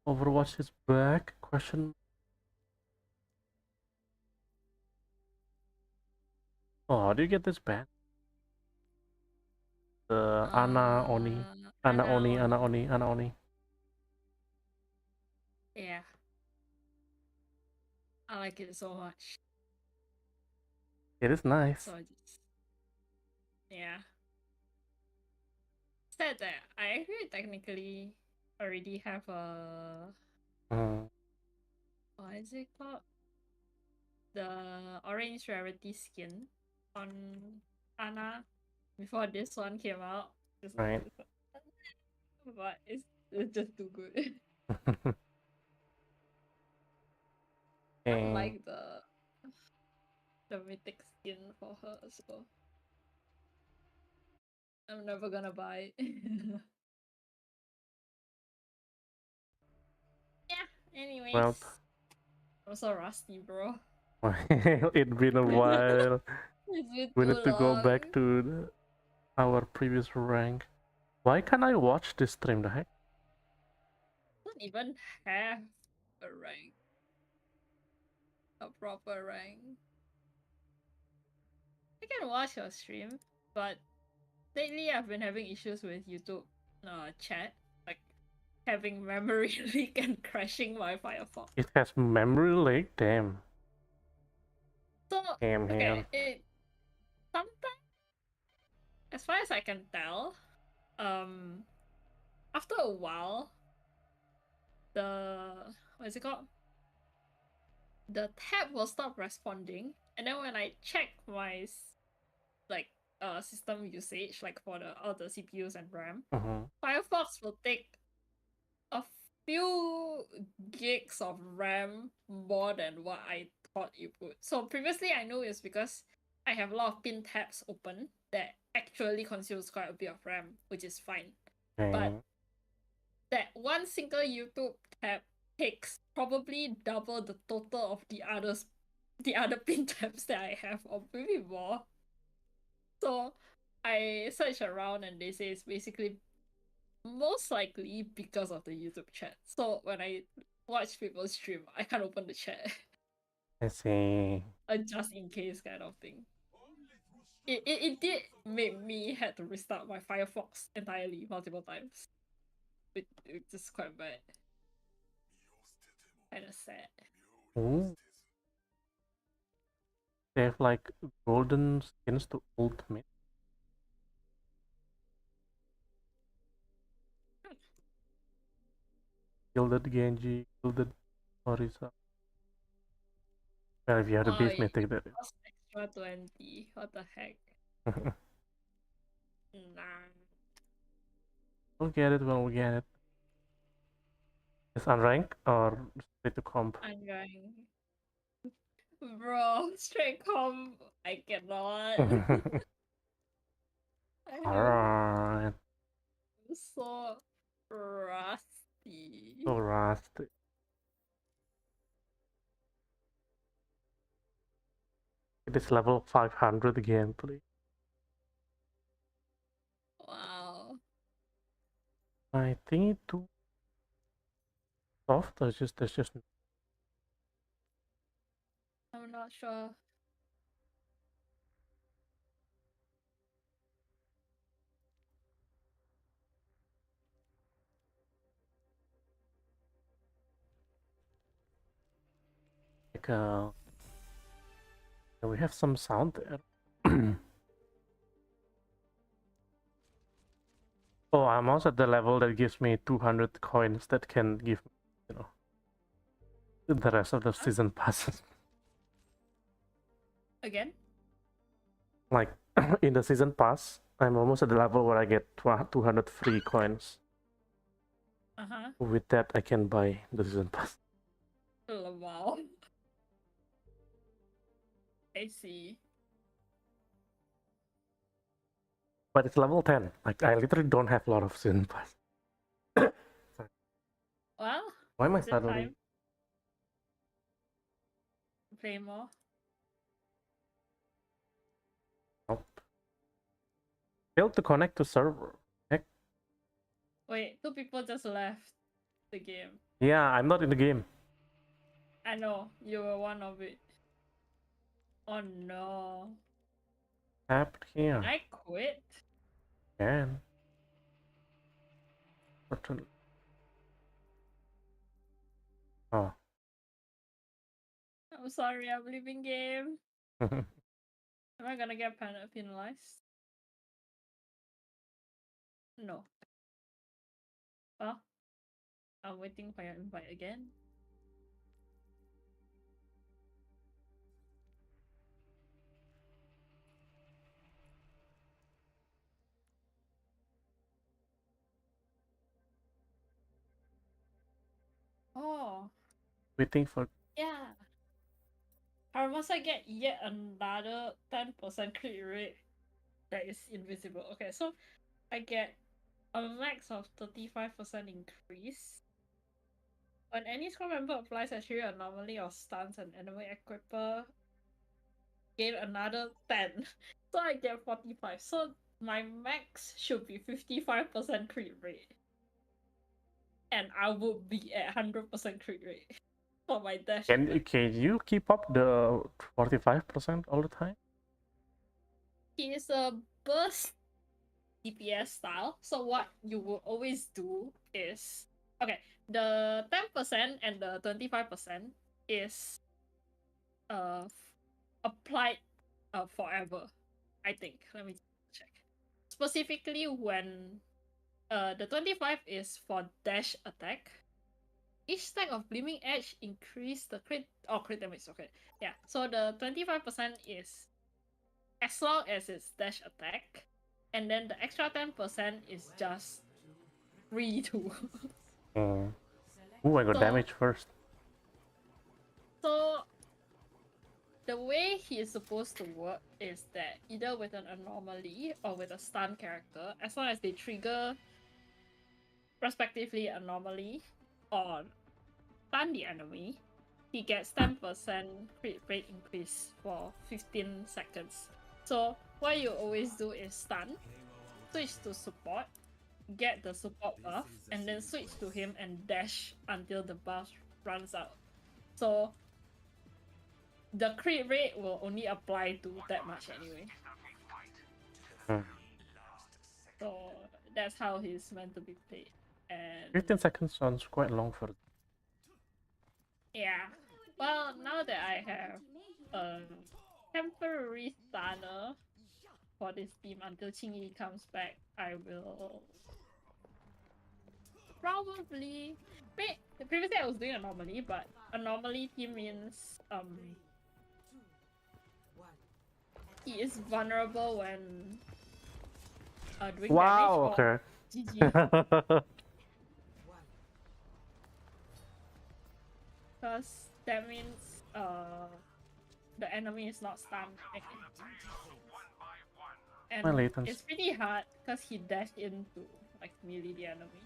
Overwatch is back? Question. Oh, how do you get this ban? The Ana Oni. Ana Oni, Ana Oni, Ana Oni. Yeah. I like it so much. It is nice. So I just, yeah. Said that I actually technically already have a what is it called? The orange rarity skin on Ana before this one came out. Right. But it's just too good. I like the mythic skin for her, so I'm never gonna buy it. Yeah, anyways. Well, I'm so rusty, bro. it's been a while. It's been We too need to go long. back to our previous rank. Why can't I watch this stream? The heck? Don't even have a rank. A proper rank. I can watch your stream, but lately I've been having issues with YouTube chat. Like having memory leak and crashing my Firefox. It has memory leak? Damn. So Damn okay, here. it sometimes as far as I can tell, after a while, the what is it called? The tab will stop responding, and then when I check my like system usage, like for the all the CPUs and RAM, Firefox will take a few gigs of RAM more than what I thought it would. So previously I know it's because I have a lot of pin tabs open that actually consumes quite a bit of RAM, which is fine. But that one single YouTube tab takes probably double the total of the other pin tabs that I have, or maybe more. So I search around and they say it's basically most likely because of the YouTube chat. So when I watch people stream, I can't open the chat. I see. Just in case kind of thing. It did make me had to restart my Firefox entirely multiple times. It's just quite bad. Kinda sad. Ooh. They have like golden skins to ultimate. Gilded Genji, Gilded Orisa. Well, if you have the beast mythic, that is. Extra 20. What the heck? Nah. We'll get it when we get it. It's unranked or straight to comp? Unranked. Bro, straight comp. I cannot. Alright. I'm so rusty. So rusty. It is level 500 gameplay. Wow. I think it's too soft or just there's just I'm not sure. like we have some sound there. Oh, I'm also at the level that gives me 200 coins that can give me, you know, the rest of the season passes. Again? Like in the season pass, I'm almost at the level where I get 200 free coins. With that, I can buy the season pass. Oh, wow. I see. But it's level 10. Like I literally don't have a lot of season pass. Well, why am I suddenly time? Play more. Nope. Failed to connect to server. Heck. Wait, 2 people just left. the game. Yeah, I'm not in the game. I know, you were one of it. Oh no. Tapped here. Can I quit? Can. Certainly. Oh. I'm sorry, I'm leaving game. Am I gonna get penalized? No. Well, I'm waiting for your invite again. Oh, Waiting for. yeah. Or must I get yet another 10% crit rate that is invisible? Okay, so I get a max of 35% increase. When any squad member applies a trigger anomaly or stuns an enemy equiper, gain another 10. So I get 45. So my max should be 55% crit rate. And I would be at 100% crit rate for my dash. Can you keep up the 45% all the time? He is a burst DPS style. So what you will always do is okay, the 10% and the 25% is applied forever. I think. Let me check. Specifically when the 25 is for dash attack. Each stack of Gleaming Edge increase the crit damage. Okay. Yeah. So the 25% is as long as it's dash attack. And then the extra 10% is just free to. Ooh, I got So- damage first. So the way he is supposed to work is that either with an anomaly or with a stun character, as long as they trigger respectively anomaly or stun the enemy, he gets 10% crit rate increase for 15 seconds. So what you always do is stun, switch to support, get the support buff, and then switch to him and dash until the buff runs out. So the crit rate will only apply to that much anyway. So that's how he's meant to be played. And 15 seconds sounds quite long for. yeah. Well, now that I have a temporary stunner for this team until Qingyi comes back, I will probably previously I was doing anomaly, but anomaly team means he is vulnerable when doing Wow, damage. okay. GG. Because that means the enemy is not stunned. And it's pretty hard because he dashed into like melee the enemy.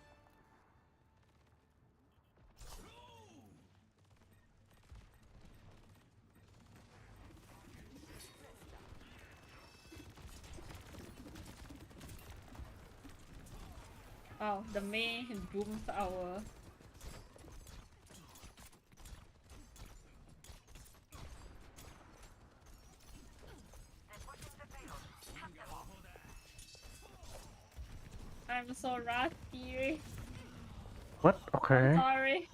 Oh, the Mei booms our I'm so rusty. What? Okay. I'm sorry.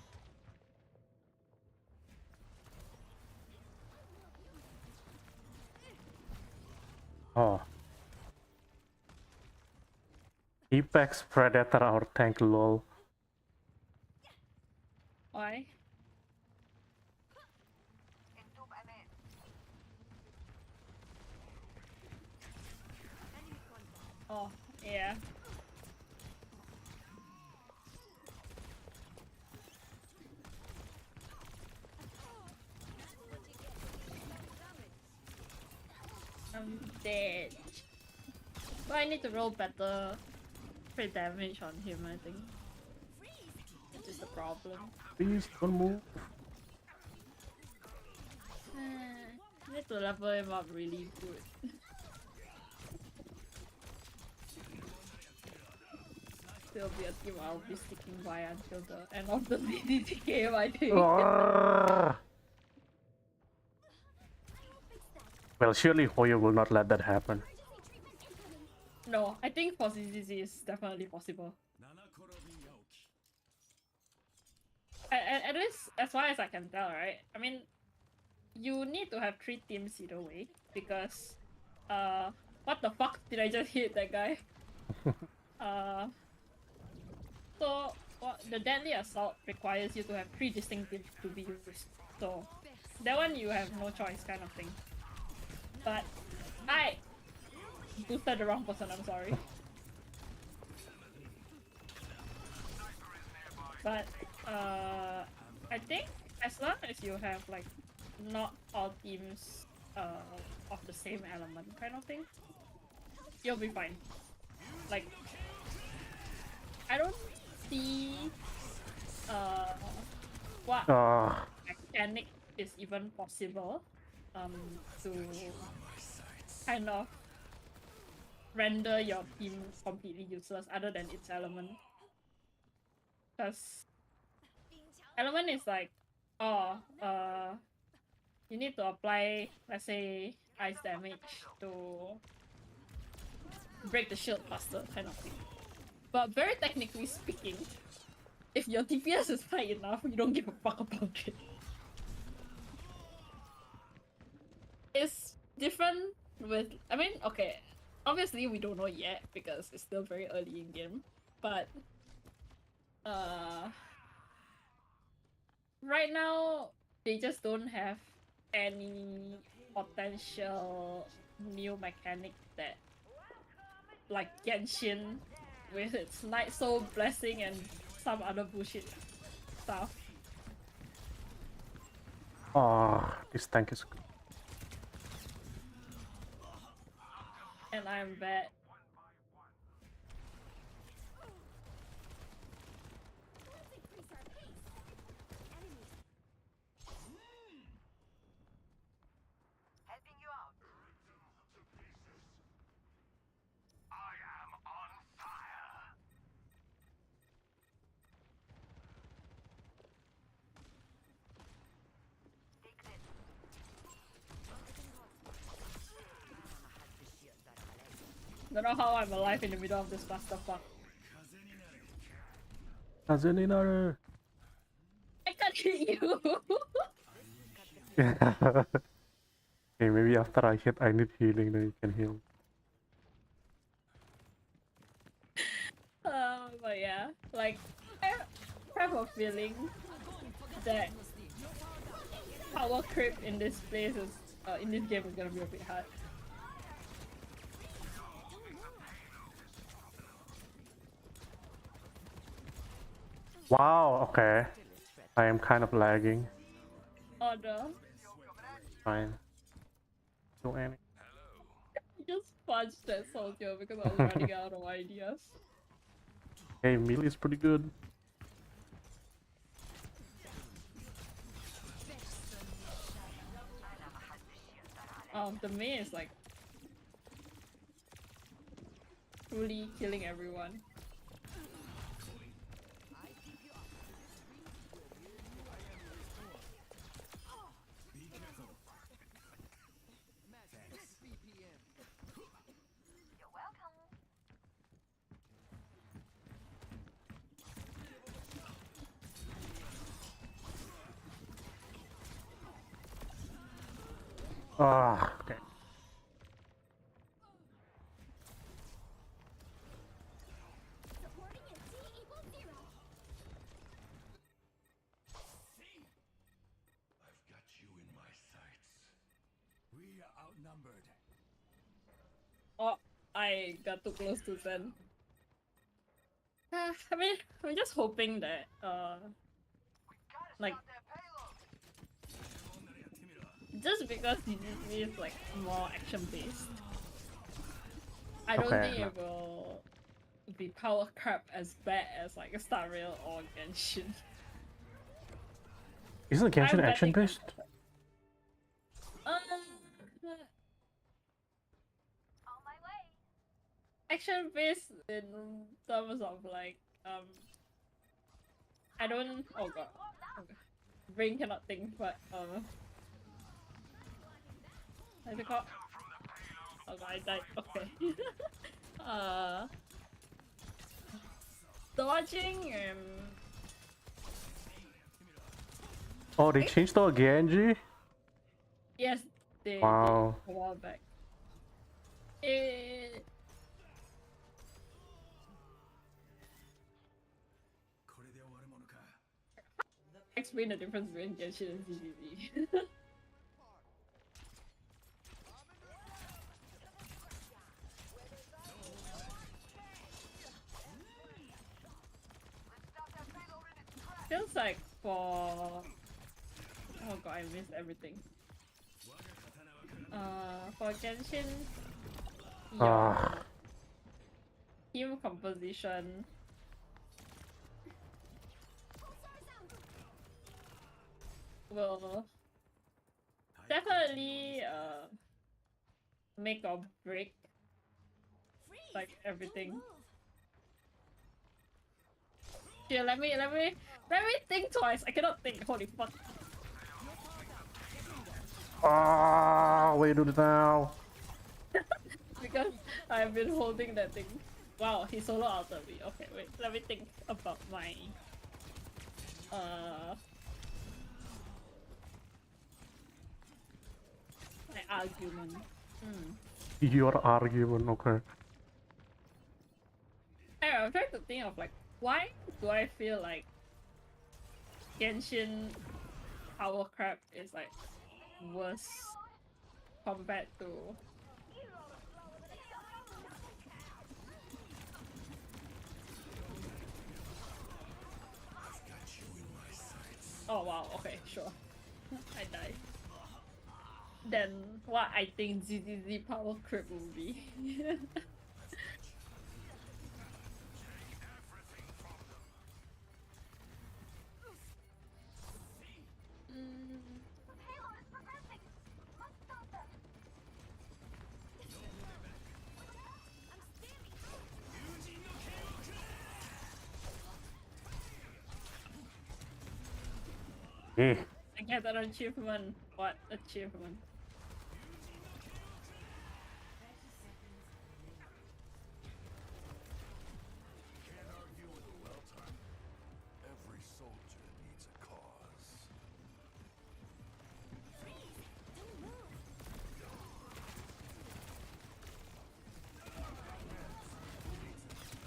Oh. Apex Predator or tank lol. Why? Oh, yeah. I'm dead. But I need to roll better crit damage on him, I think. Which is the problem. Please don't move. I need to level him up really good. still be a team I'll be sticking by until the end of the DDT game, I think. Well, surely Hoyo will not let that happen. No, I think for ZZZ is definitely possible. At least, as far as I can tell, right? I mean, you need to have 3 teams either way, because, what the fuck did I just hit that guy? So, the Deadly Assault requires you to have 3 distinct teams to be used. So, that one you have no choice kind of thing. But, I boosted the wrong person, I'm sorry. But, I think as long as you have like not all teams of the same element kind of thing, you'll be fine. Like, I don't see what mechanic is even possible to kind of render your team completely useless other than its element. Because element is like, you need to apply, let's say, ice damage to break the shield faster kind of thing. But very technically speaking, if your DPS is high enough, you don't give a fuck about it. It's different with, I mean, okay, obviously we don't know yet because it's still very early in game, but right now they just don't have any potential new mechanic that, like Genshin with its Night Soul Blessing and some other bullshit stuff. This tank is good. And I'm bad. Don't know how I'm alive in the middle of this clusterfuck. Kazeninaru! I can't hit you! Okay, maybe after I hit I need healing, then you can heal. But yeah, like, I have a feeling that power creep in this place is, in this game is gonna be a bit hard. Wow, okay. I am kind of lagging. Oh no. Fine. Do any. I just punched that soldier because I was running out of ideas. Hey, melee is pretty good. The Mei is like truly killing everyone. Okay. Oh, I got too close to Zen. I mean, I'm just hoping that, like, just because DDC is like more action-based, I don't think it will be power crap as bad as like a Star Rail or Genshin. Isn't Genshin action-based? Action-based in terms of like I don't. Oh god. Okay. Brain cannot think, but I forgot. Oh god, I died. Okay. uh, dodging. Oh, they changed the Genji? Yes, they Wow. a while back. It explain the difference between Genshin and ZZZ. Feels like for oh god, I missed everything. For Genshin, your team composition will definitely make or break like everything. Yeah, let me think twice. I cannot think. Holy fuck. Ah, wait do it now. Because I've been holding that thing. Wow, he solo outed me. Okay, wait. Let me think about my my argument. Your argument, okay. I'm trying to think of like why do I feel like Genshin power crap is like worse compared to oh wow, okay, sure. I died. Then what I think ZZZ power creep will be. Eh. I get an achievement. What achievement? Every soldier needs a cause.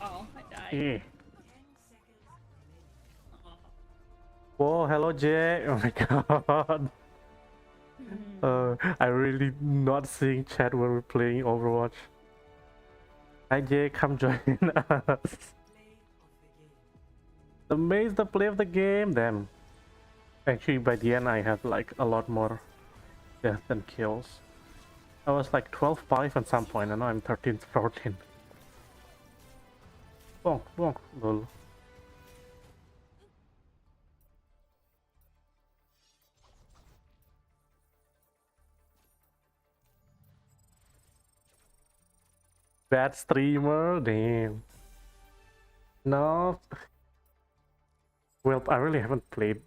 Oh, I died. Eh. Oh. Whoa, hello Jay. Oh my god. I really not seeing chat when we're playing Overwatch. Hi Jay, come join us. The maze, the play of the game. Damn. Actually, by the end, I had like a lot more deaths than kills. I was like 12-5 at some point, and now I'm 13-14. Bonk, bonk, lol. Bad streamer, damn. No. Well, I really haven't played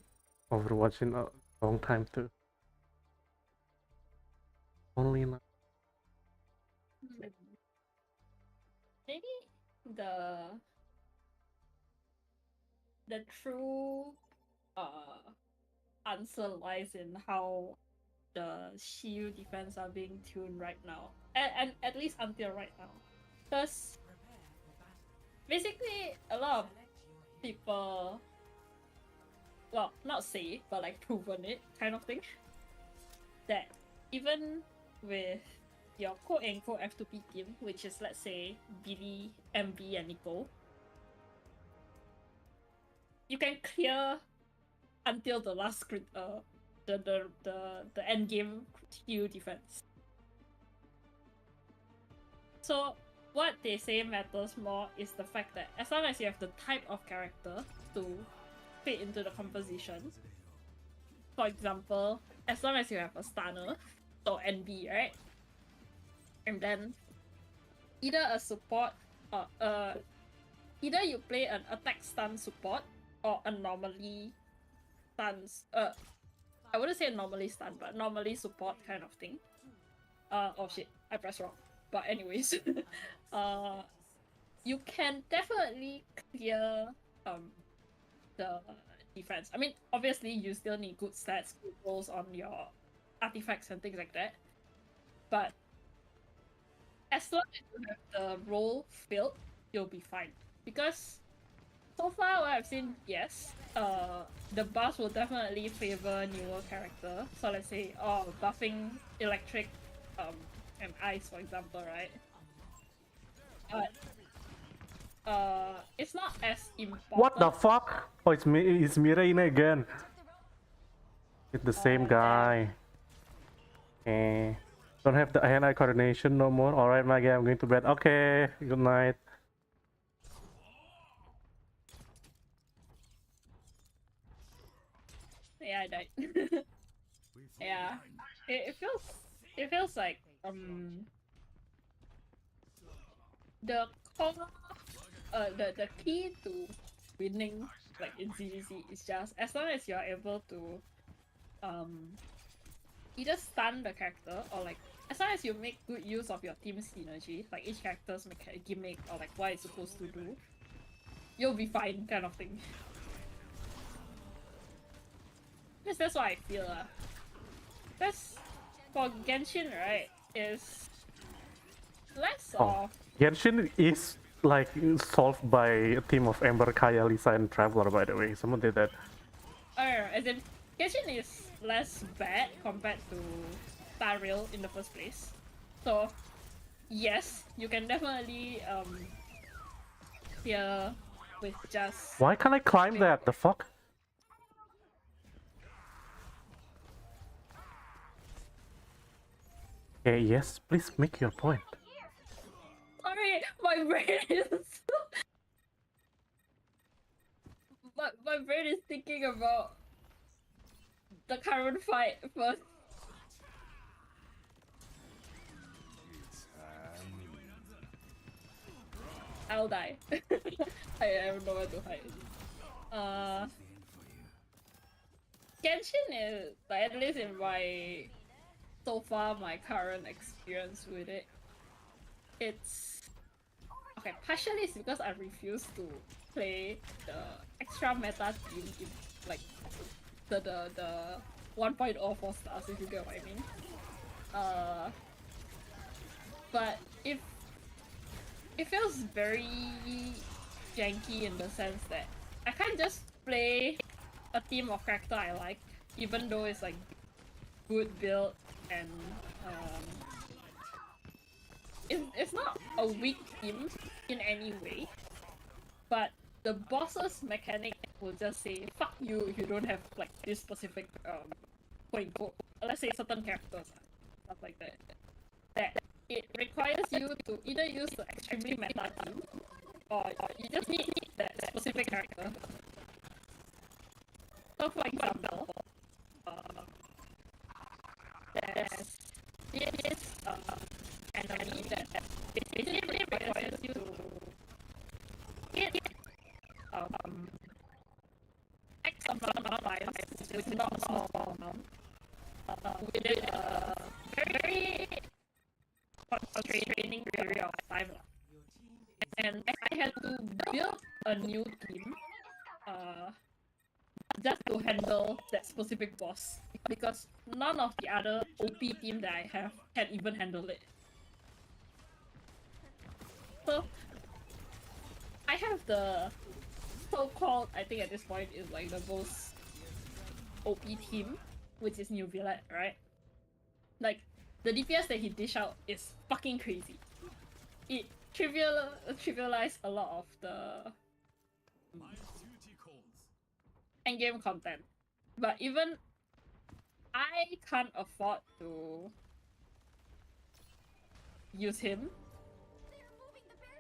Overwatch in a long time too. Only now. Maybe the true answer lies in how the shield defense are being tuned right now, and at least until right now, because basically a lot of people, well, not say, but like proven it kind of thing, that even with your quote-unquote F2P team, which is let's say Billy, MB, and Nico, you can clear until the last the end game heal defense. So what they say matters more is the fact that as long as you have the type of character to fit into the composition, for example, as long as you have a stunner, so NB, right? And then either a support or either you play an attack stun support or anomaly stuns. I wouldn't say normally stun, but normally support kind of thing. Oh shit, I pressed wrong. But anyways, you can definitely clear the defense. I mean, obviously you still need good stats, good rolls on your artifacts and things like that. But as long as you have the roll filled, you'll be fine. Because so far what I've seen, yes, the buffs will definitely favor newer character. So let's say, buffing electric, and ice, for example, right? But it's not as important. What the fuck? Oh, it's me. It's Mirena again. It's the same guy. Eh. Don't have the hand-eye coordination no more. Alright, Maggie, I'm going to bed. Okay, good night. Yeah, I died. Yeah, it feels like the core, the key to winning like in ZVZ is just as long as you're able to either stun the character or like as long as you make good use of your team's synergy, like each character's gimmick or like what it's supposed to do, you'll be fine kind of thing. Because that's what I feel That's for Genshin, right, is less of Genshin is like solved by a team of Ember, Kaya, Lisa, and Traveler, by the way. Someone did that. as in Genshin is less bad compared to Star Rail in the first place. So yes, you can definitely clear with just Why can't I climb that? The fuck? Okay, yes, please make your point. Sorry, my brain is my brain is thinking about the current fight first. I'll die. I don't know where to hide. Genshin is like, at least in my so far my current experience with it. It's okay. Partially it's because I refuse to play the extra meta team in like the 1.0 4 stars, if you get what I mean. But if it feels very janky in the sense that I can't just play a team of character I like, even though it's like good build and it's not a weak team in any way, but the boss's mechanic will just say fuck you if you don't have like this specific point quote. Let's say certain characters, stuff like that. That it requires you to either use the extremely meta team or you just need that specific character. So for example, there's this enemy that basically requires you to hit X amount of times, which is not a small amount, within a very constraining period of time. And I had to build a new team just to handle that specific boss because none of the other OP team that I have can even handle it. So I have the so-called, I think at this point is like the most OP team, which is New Villette, right? Like the DPS that he dish out is fucking crazy. It trivialized a lot of the endgame content. But even I can't afford to use him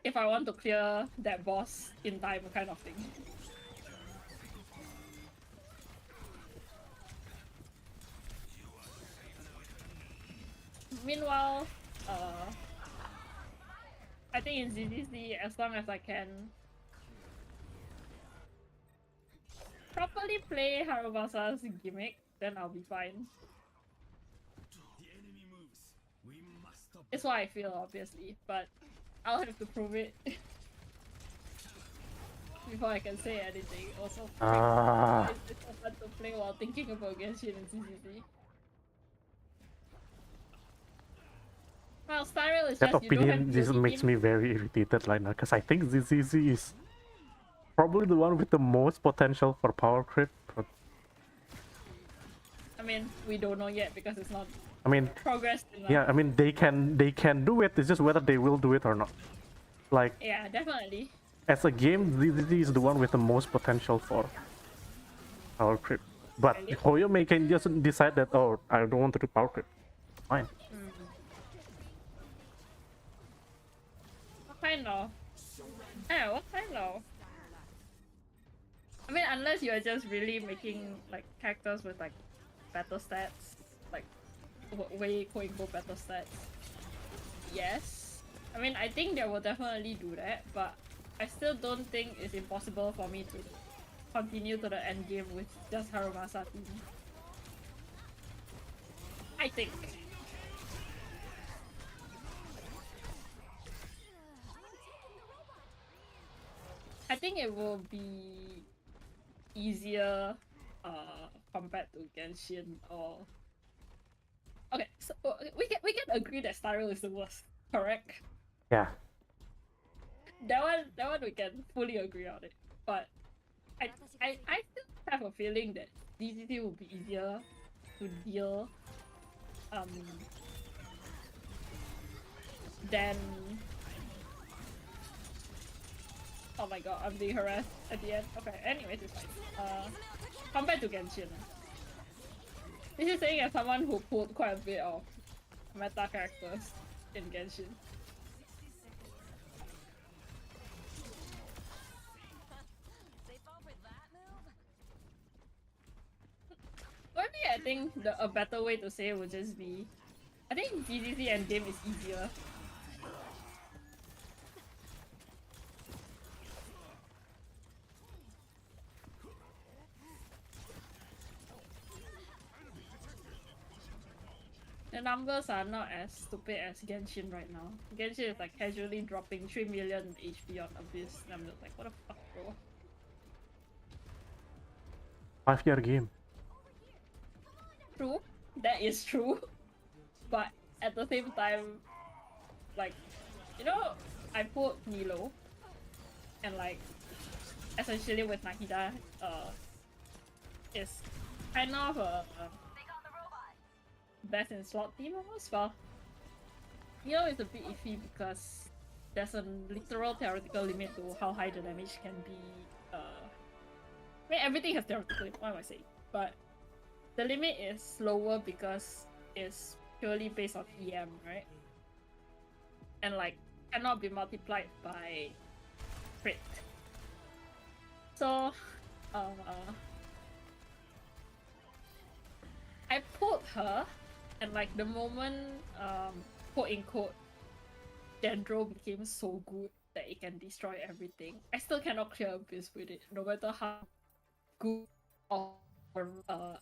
if I want to clear that boss in time, kind of thing. Meanwhile, I think in ZZC, as long as I can properly play Harubasa's gimmick, then I'll be fine. It's what I feel, obviously, but I'll have to prove it before I can say anything. Also, it's so fun to play while thinking about Genshin and CCC. Well, Styrel is That just you don't have opinion just POE makes team. me very irritated right now, because I think ZZZ is probably the one with the most potential for power creep. But I mean, we don't know yet because it's not I mean, progressed enough. yeah, I mean they can do it. It's just whether they will do it or not. Like Yeah, definitely. as a game, ZZZ is the one with the most potential for power creep. But Really? Hoyome can just decide that, oh, I don't want to do power creep. Fine. What kind of? Yeah, what kind of? I mean, unless you're just really making like characters with like better stats, like way quote unquote better stats. Yes. I mean, I think they will definitely do that, but I still don't think it's impossible for me to continue to the end game with just Harumasa team. I think. I think it will be easier compared to Genshin or okay, so we can agree that Styrel is the worst, correct? Yeah. That one we can fully agree on it. But I still have a feeling that DCT will be easier to deal than oh my god, I'm being harassed at the end. Okay, anyways, it's fine. Compared to Genshin. This is saying as someone who pulled quite a bit of meta characters in Genshin. Maybe I think a better way to say it would just be I think GCC endgame is easier. The numbers are not as stupid as Genshin right now. Genshin is like casually dropping 3 million HP on Abyss. And I'm just like, what the fuck, bro? 5-year game. True, that is true. But at the same time, like, you know, I put Nilo, and like, essentially with Nahida, is kind of a best in slot team almost. Well, Nilo is a bit iffy because there's a literal theoretical limit to how high the damage can be. I mean, everything has theoretical limit, what am I saying? But the limit is lower because it's purely based on EM, right? And like cannot be multiplied by crit. So I pulled her and like the moment quote unquote Dendro became so good that it can destroy everything, I still cannot clear Abyss with it, no matter how good or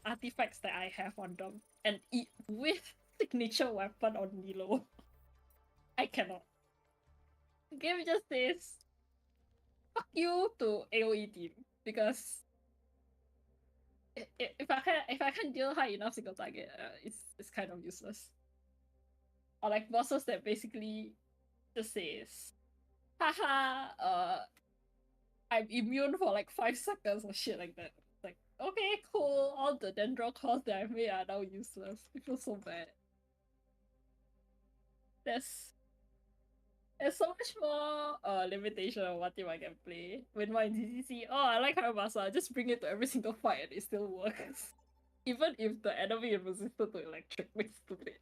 artifacts that I have on them, and with signature weapon on Nilo, I cannot. The game just says, "Fuck you" to AOE team because if I can't deal high enough single target, it's kind of useless. Or like bosses that basically just says, "Haha, I'm immune for like 5 seconds" or shit like that. Like, okay, cool, all the Dendro calls that I made are now useless. It feels so bad. There's so much more limitation on what team I can play. When my DCC, oh, I like Harumasa, just bring it to every single fight and it still works. Even if the enemy is resistant to electric, makes stupid.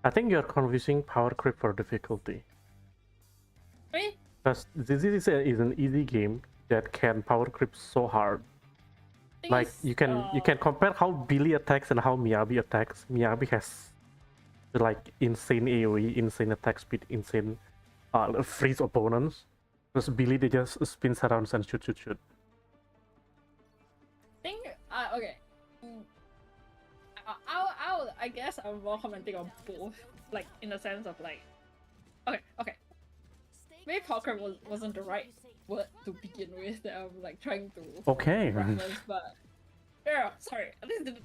I think you're confusing power creep for difficulty. Right? Because this is an easy game that can power creep so hard. Like you can compare how Billy attacks and how Miyabi attacks. Miyabi has like insane AoE, insane attack speed, insane freeze opponents. Because Billy they just spins around and shoot. Think okay. Mm, I guess I'm more commenting on both, like in the sense of like, okay. Maybe poker wasn't the right word to begin with that I'm like trying to Okay. reference, but yeah, sorry. At least didn't.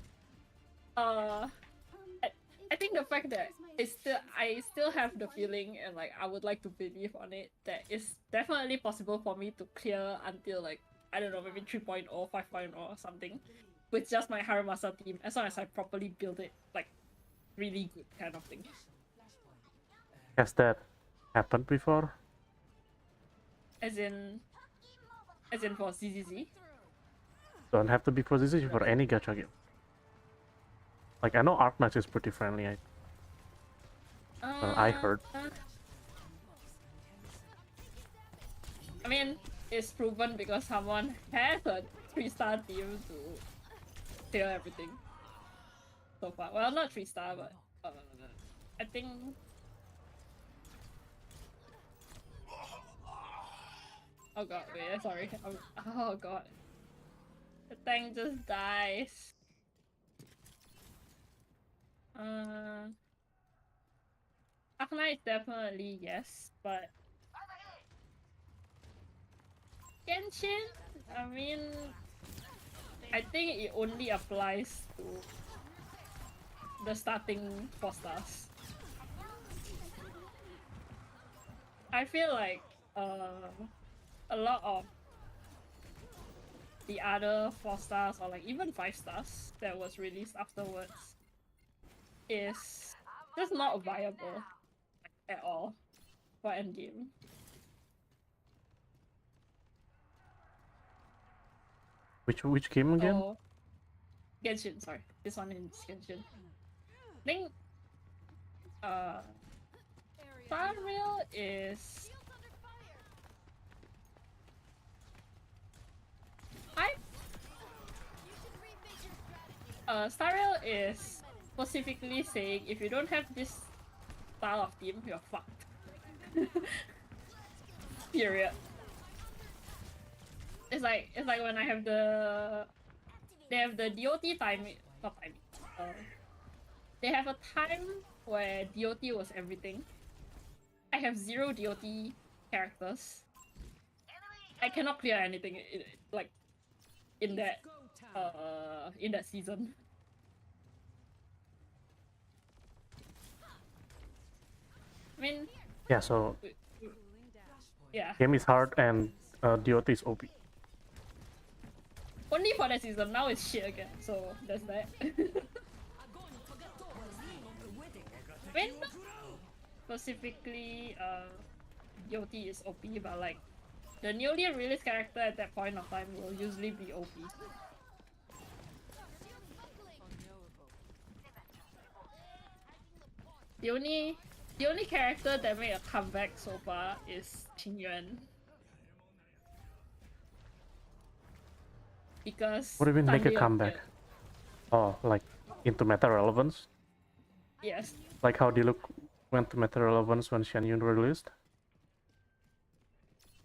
I think the fact that I still have the feeling and like I would like to believe on it that it's definitely possible for me to clear until like I don't know, maybe 3.0, 5.0 or something with just my Haramasa team as long as I properly build it like really good kind of thing. Has that happened before? As in for ZZZ. Don't have to be position for any gacha game. Like I know Art Match is pretty friendly. I heard. I mean, it's proven because someone has a 3-star team to clear everything so far. Well, not 3-star, but I think. Oh god, wait, sorry. Oh god. The tank just dies. Akana is definitely yes, but Genshin, I mean, I think it only applies to the starting 4 stars. I feel like a lot of the other 4 stars or like even 5 stars that was released afterwards is just not viable at all for endgame. Which game again? Oh, Genshin, sorry. This one is Genshin. I think Star Rail is Star Rail is specifically saying if you don't have this style of team, you're fucked. Period. It's like when I have they have the DOT timing, not timing. They have a time where DOT was everything. I have 0 DOT characters. I cannot clear anything like in that season. I mean, Yeah, so yeah. game is hard and DOT is OP. Only for that season. Now it's shit again. So that's that. I mean, specifically, DOT is OP, but like the newly released character at that point of time will usually be OP. The only character that made a comeback so far is Qingyuan. Because What do you mean make a Sunday comeback? appeared. Oh, like into meta relevance? Yes. Like how Diluc went to meta relevance when Shenyun released?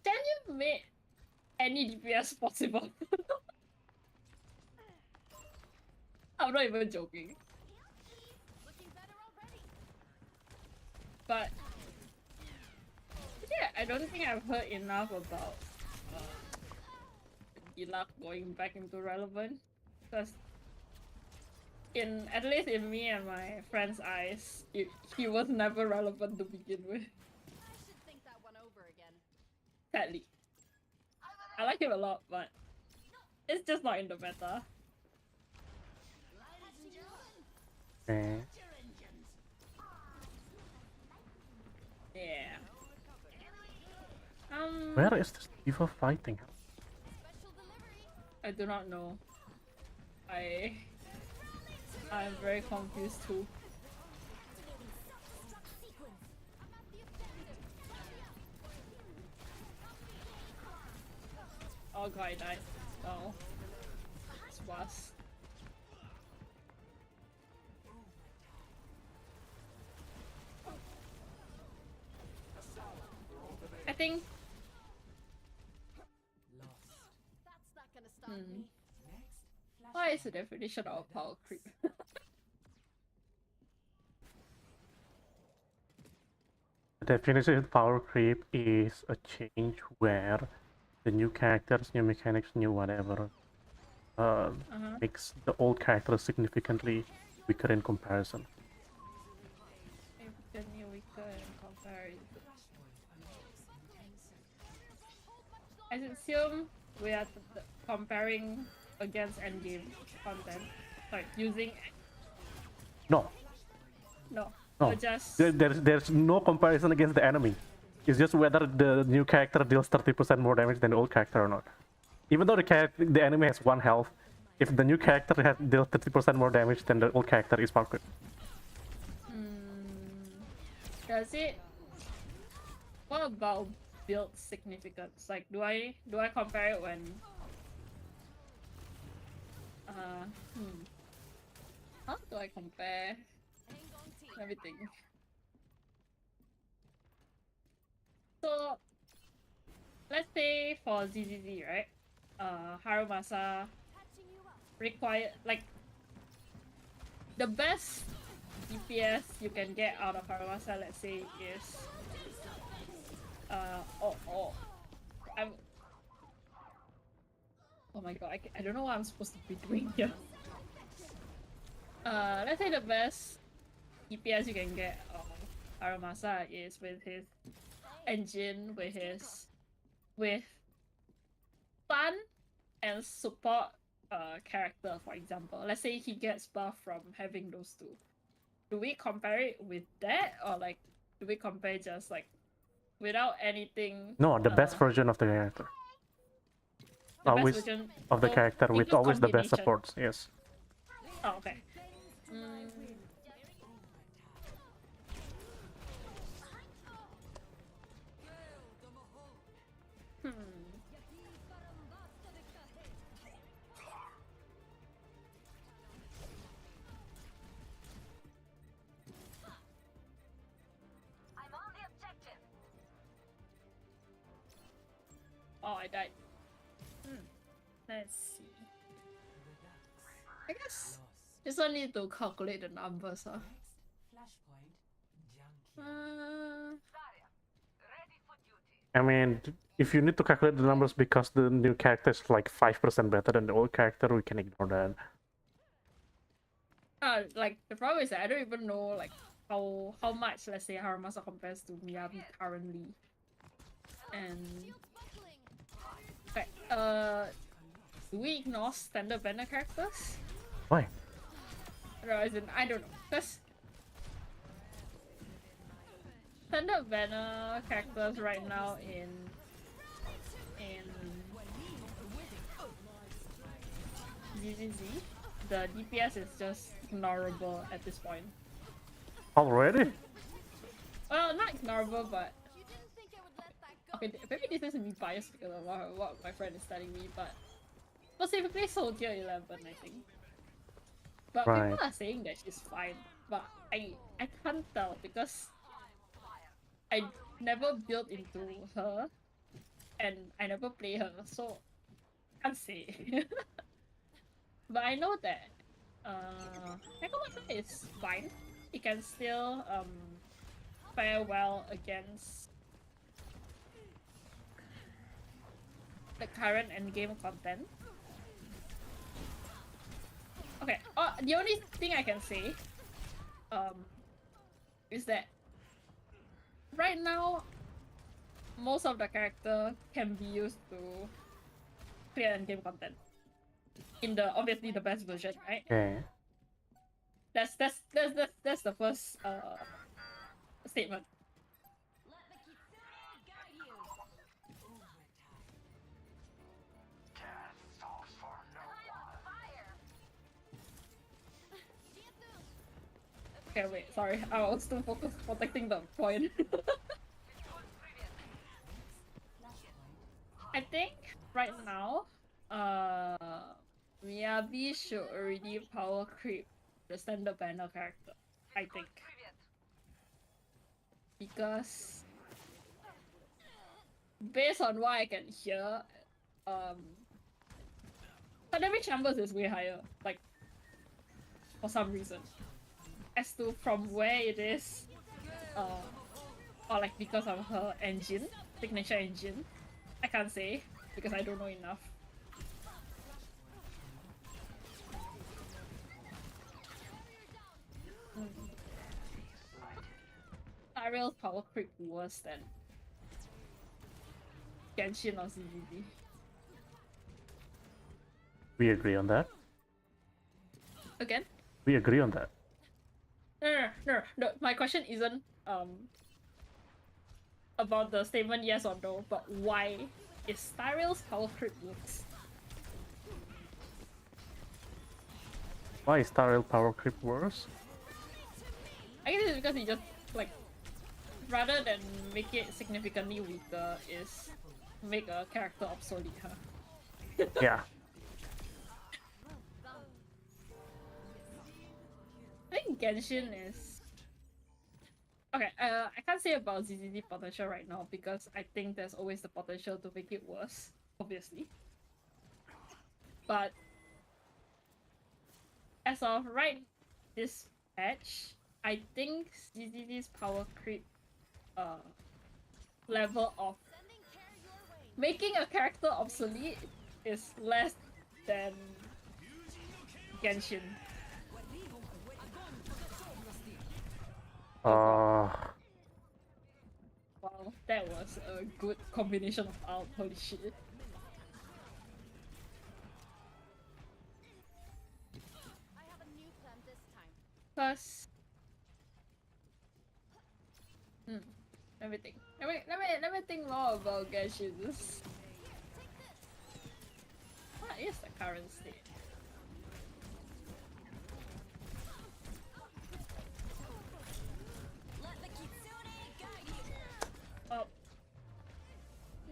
Shenyun made any DPS possible. I'm not even joking. But yeah, I don't think I've heard enough about Diluc going back into relevant, because at least in me and my friends' eyes, he was never relevant to begin with. I should think that one over again. Sadly, I like him a lot, but it's just not in the meta. Eh. Yeah. Where is this diva fighting? Special delivery. I do not know. I'm very confused too. Oh god, I died. Oh. It's worse. I think That's not gonna stop me. What is the definition of power creep? The definition of power creep is a change where the new characters, new mechanics, new whatever makes the old character significantly weaker in comparison. Significantly weaker in comparison. I assume we are comparing against endgame content, like using No, no, no. or just There's no comparison against the enemy. It's just whether the new character deals 30% more damage than the old character or not. Even though the enemy has 1 health, if the new character deals 30% more damage than the old character, is power creep. does it? What about build significance? Like, do I compare it when? How do I compare? Let me think. So, let's say for ZZZ, right? Harumasa required, like, the best DPS you can get out of Harumasa, let's say, is oh my god, I don't know what I'm supposed to be doing here. Let's say the best DPS you can get of Aramasa is with his engine, with fun and support character, for example. Let's say he gets buff from having those two. Do we compare it with that, or like do we compare just like without anything? No, the best version of the character. The Always best version of the so character with includes always the best combination. supports. Yes. Oh, okay. Oh, I died. Let's see. I guess just one need to calculate the numbers, huh? I mean, if you need to calculate the numbers because the new character is like 5% better than the old character, we can ignore that. Like the problem is that I don't even know like how much, let's say, Haramasa compares to Miyabi currently. And okay, do we ignore standard banner characters? Why? No, as in, I don't know, because standard banner characters right now in ZZZ, the DPS is just ignorable at this point. Already? Well, not ignorable, but okay, maybe this is me biased because of what my friend is telling me, but specifically Soldier 11, I think. But Right. people are saying that she's fine, but I can't tell because I never built into her and I never play her, so I can't say. But I know that Necromunda is fine. It can still fare well against the current endgame content. Okay, the only thing I can say is that right now most of the character can be used to clear endgame content. In the obviously the best version, right? Okay. That's the first statement. Okay, wait, sorry. I was still focused protecting the point. I think right now, Miyabi should already power creep the standard banner character. I think. Because based on what I can hear, standard her damage numbers is way higher, like, for some reason. As to from where it is, or like because of her engine, signature engine, I can't say, because I don't know enough. Ariel's power creep worse than Genshin or ZZZ. We agree on that. Again? We agree on that. No. My question isn't about the statement yes or no, but why is Styrel's power creep worse? Why is Tariel power creep worse? I guess it's because he just like, rather than make it significantly weaker, is make a character obsolete, huh? Yeah. I think Genshin is... Okay, I can't say about ZZZ potential right now because I think there's always the potential to make it worse, obviously. But as of right this patch, I think ZZZ's power creep level of Sending care your way. making a character obsolete is less than Genshin. Wow, that was a good combination of alt, holy shit. I have a new plan this time. Plus, let me think. Let me think more about Genshin's. What is the current state? Let the kitsune guide you. Oh.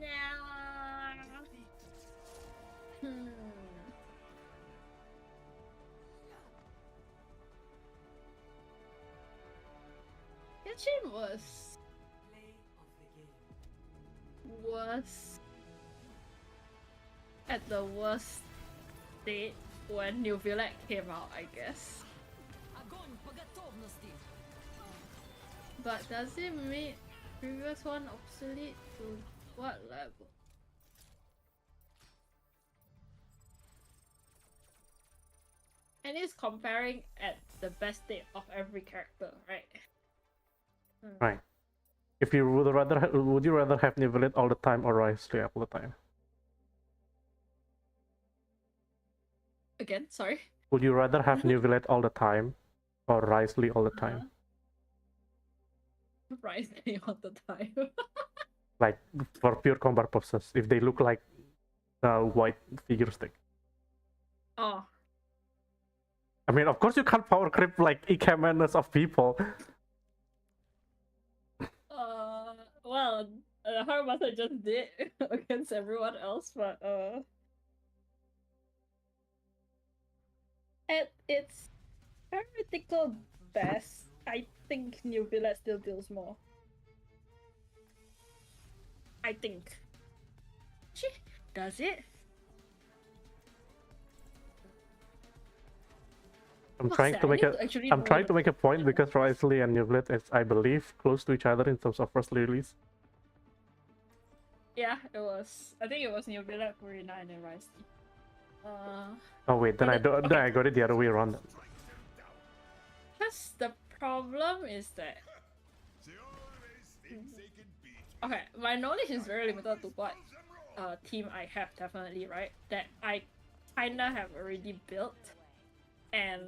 Now. Genshin was at the worst state when New Village came out, I guess. But does it make previous one obsolete to what level? And it's comparing at the best state of every character, right? Right. If you would you rather have Nivelate all the time or Risley all the time? Again, sorry. Would you rather have Nivelate all the time or Risley all the time? Rising all the time. Like for pure combat purposes, if they look like white figure stick. Oh. I mean, of course you can't power creep like Ikemenes of people. Well, Harumasa just did against everyone else, but at its theoretical best, I think New Village still deals more. I think. Does it? I'm trying to make a point because Risley and Nivelate is, I believe, close to each other in terms of first release. Yeah, it was. I think it was New Village, Purina, and then Risley. Oh wait, then I got it the other way around. Because the problem is that okay, my knowledge is very limited to what team I have, definitely, right? That I kinda have already built and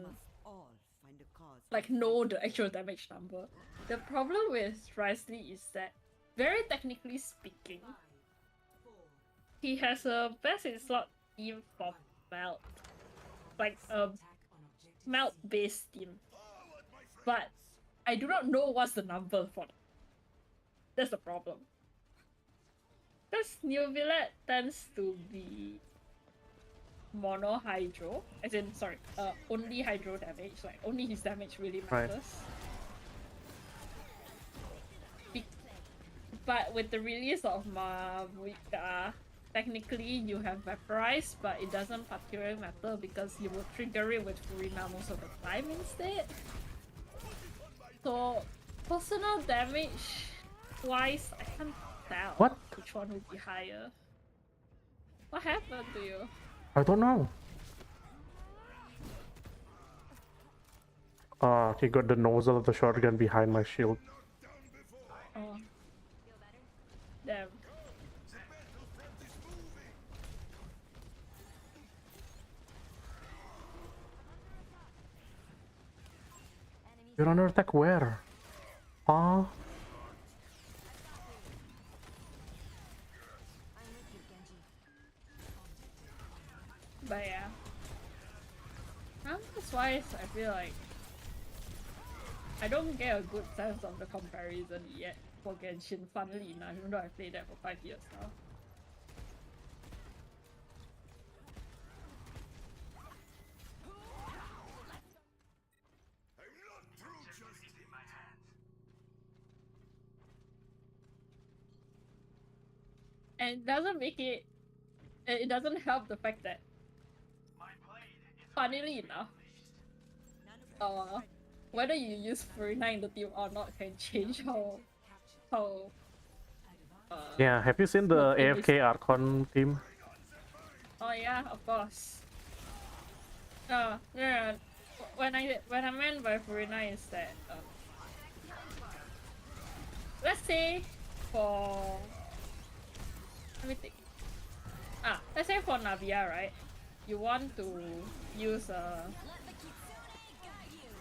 like know the actual damage number. The problem with Risley is that, very technically speaking, he has a best in slot team for melt, like a melt based team, but I do not know what's the number for that. That's the problem. Because New Village tends to be mono hydro, as in only hydro damage, like only his damage really matters. Right. But with the release of Mavuika, technically you have vaporized, but it doesn't particularly matter because you will trigger it with Furina most of the time instead. So personal damage wise, I can't tell What? which one would be higher. What happened to you? I don't know. He got the nozzle of the shotgun behind my shield. Oh. Damn. You're under attack where? Huh? I'm with you, Genji. But yeah. Numbers wise, I feel like I don't get a good sense of the comparison yet for Genshin, funnily enough, even though I've played that for 5 years now. And it doesn't make it. It doesn't help the fact that, funnily enough, whether you use Furina in the team or not can change how. Yeah, have you seen the What it is. AFK Archon team? Oh yeah, of course. No. When I meant by Furina is that let's say for let me think. Let's say for Navia, right? You want to use Let the Kitsune guide you.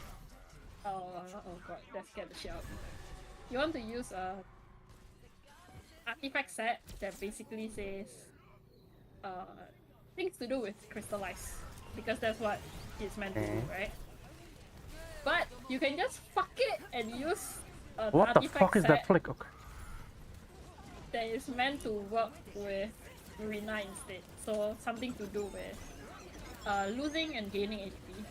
oh god, that scared the shit out of me. You want to use a artifact set that basically says things to do with crystallize, because that's what it's meant to do, right? But you can just fuck it and use an What the artifact fuck is set that flick? Okay. that is meant to work with Marina instead. So something to do with losing and gaining HP.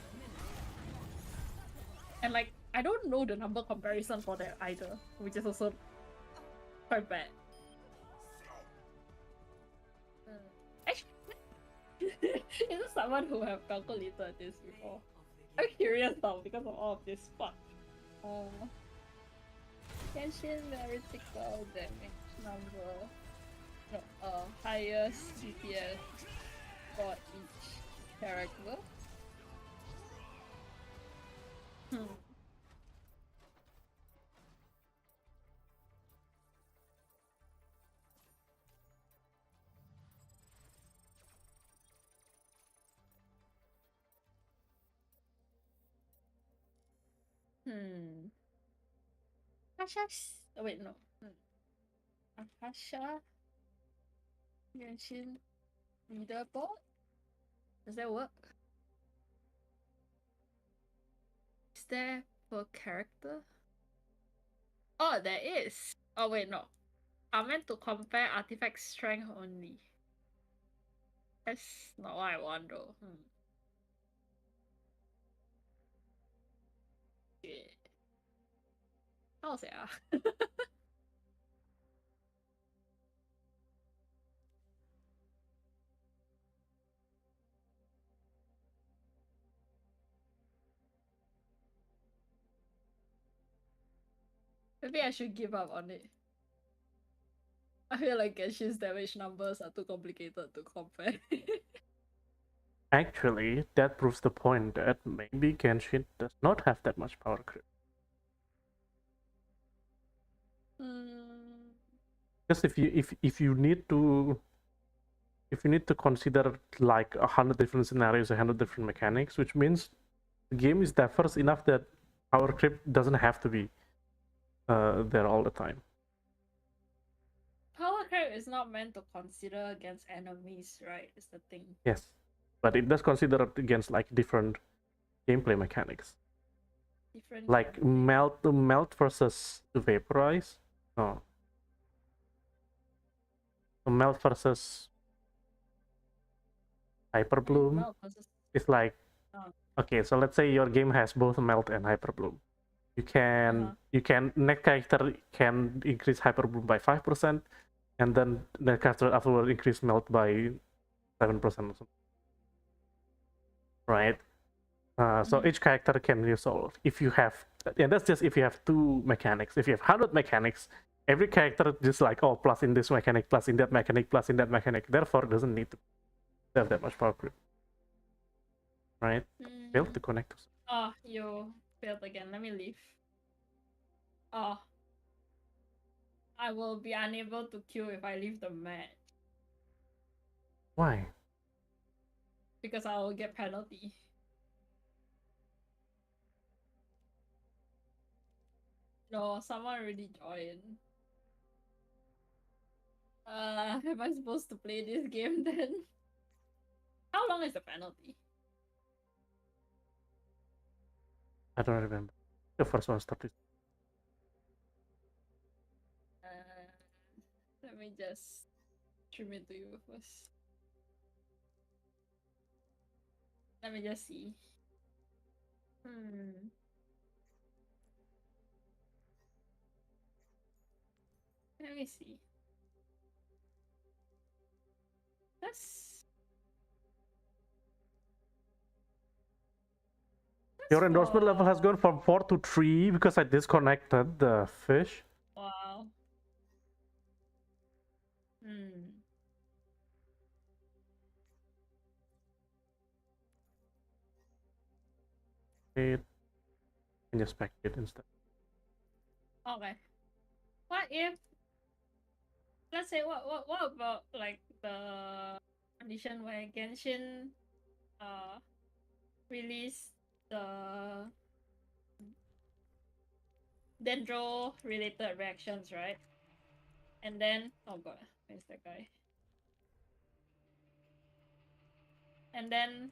And like, I don't know the number comparison for that either, which is also quite bad. Actually, is there someone who have calculated this before? I'm curious now because of all of this fuck. Genshin theoretical damage number. No, highest CPS for each character. Akasha's. Oh wait, no. Akasha Genshin leaderboard? Does that work? Is there per character? Oh, there is. Oh wait, no. I meant to compare artifact strength only. That's not what I want though. Shit. How's it? Maybe I should give up on it. I feel like Genshin's damage numbers are too complicated to compare. Actually, that proves the point that maybe Genshin does not have that much power creep. Because if you need to consider like 100 different scenarios, 100 different mechanics, which means the game is diverse enough that power creep doesn't have to be there all the time. Power creep is not meant to consider against enemies, right? Is the thing. Yes, but it does consider it against like different gameplay mechanics, Different like gameplay. melt versus vaporize. No, melt versus hyper bloom. Melt versus- It's like Oh. okay, so let's say your game has both melt and hyper bloom. You can next character can increase hyper bloom by 5%, and then the caster afterward increase melt by 7% or something. Right? So Mhm. each character can resolve if you have, and that's just if you have 2 mechanics. If you have 100 mechanics, every character just like, oh, plus in this mechanic, plus in that mechanic, plus in that mechanic. Therefore, it doesn't need to have that much power creep. Right? Failed to connect. Oh, you failed again. Let me leave. Oh, I will be unable to queue if I leave the match Why? because I will get penalty. No, someone already joined. Am I supposed to play this game then? How long is the penalty? I don't remember. The first one started. Uh, Let me just stream it to you first. Let me just see. Hmm. Let me see. That's Your endorsement level has for gone from 4 to 3 because I disconnected the fish. wow. Hmm. It can just pack it instead. Okay. What if let's say what about like the condition where Genshin release the dendro related reactions, right? And then oh god, where's that guy? And then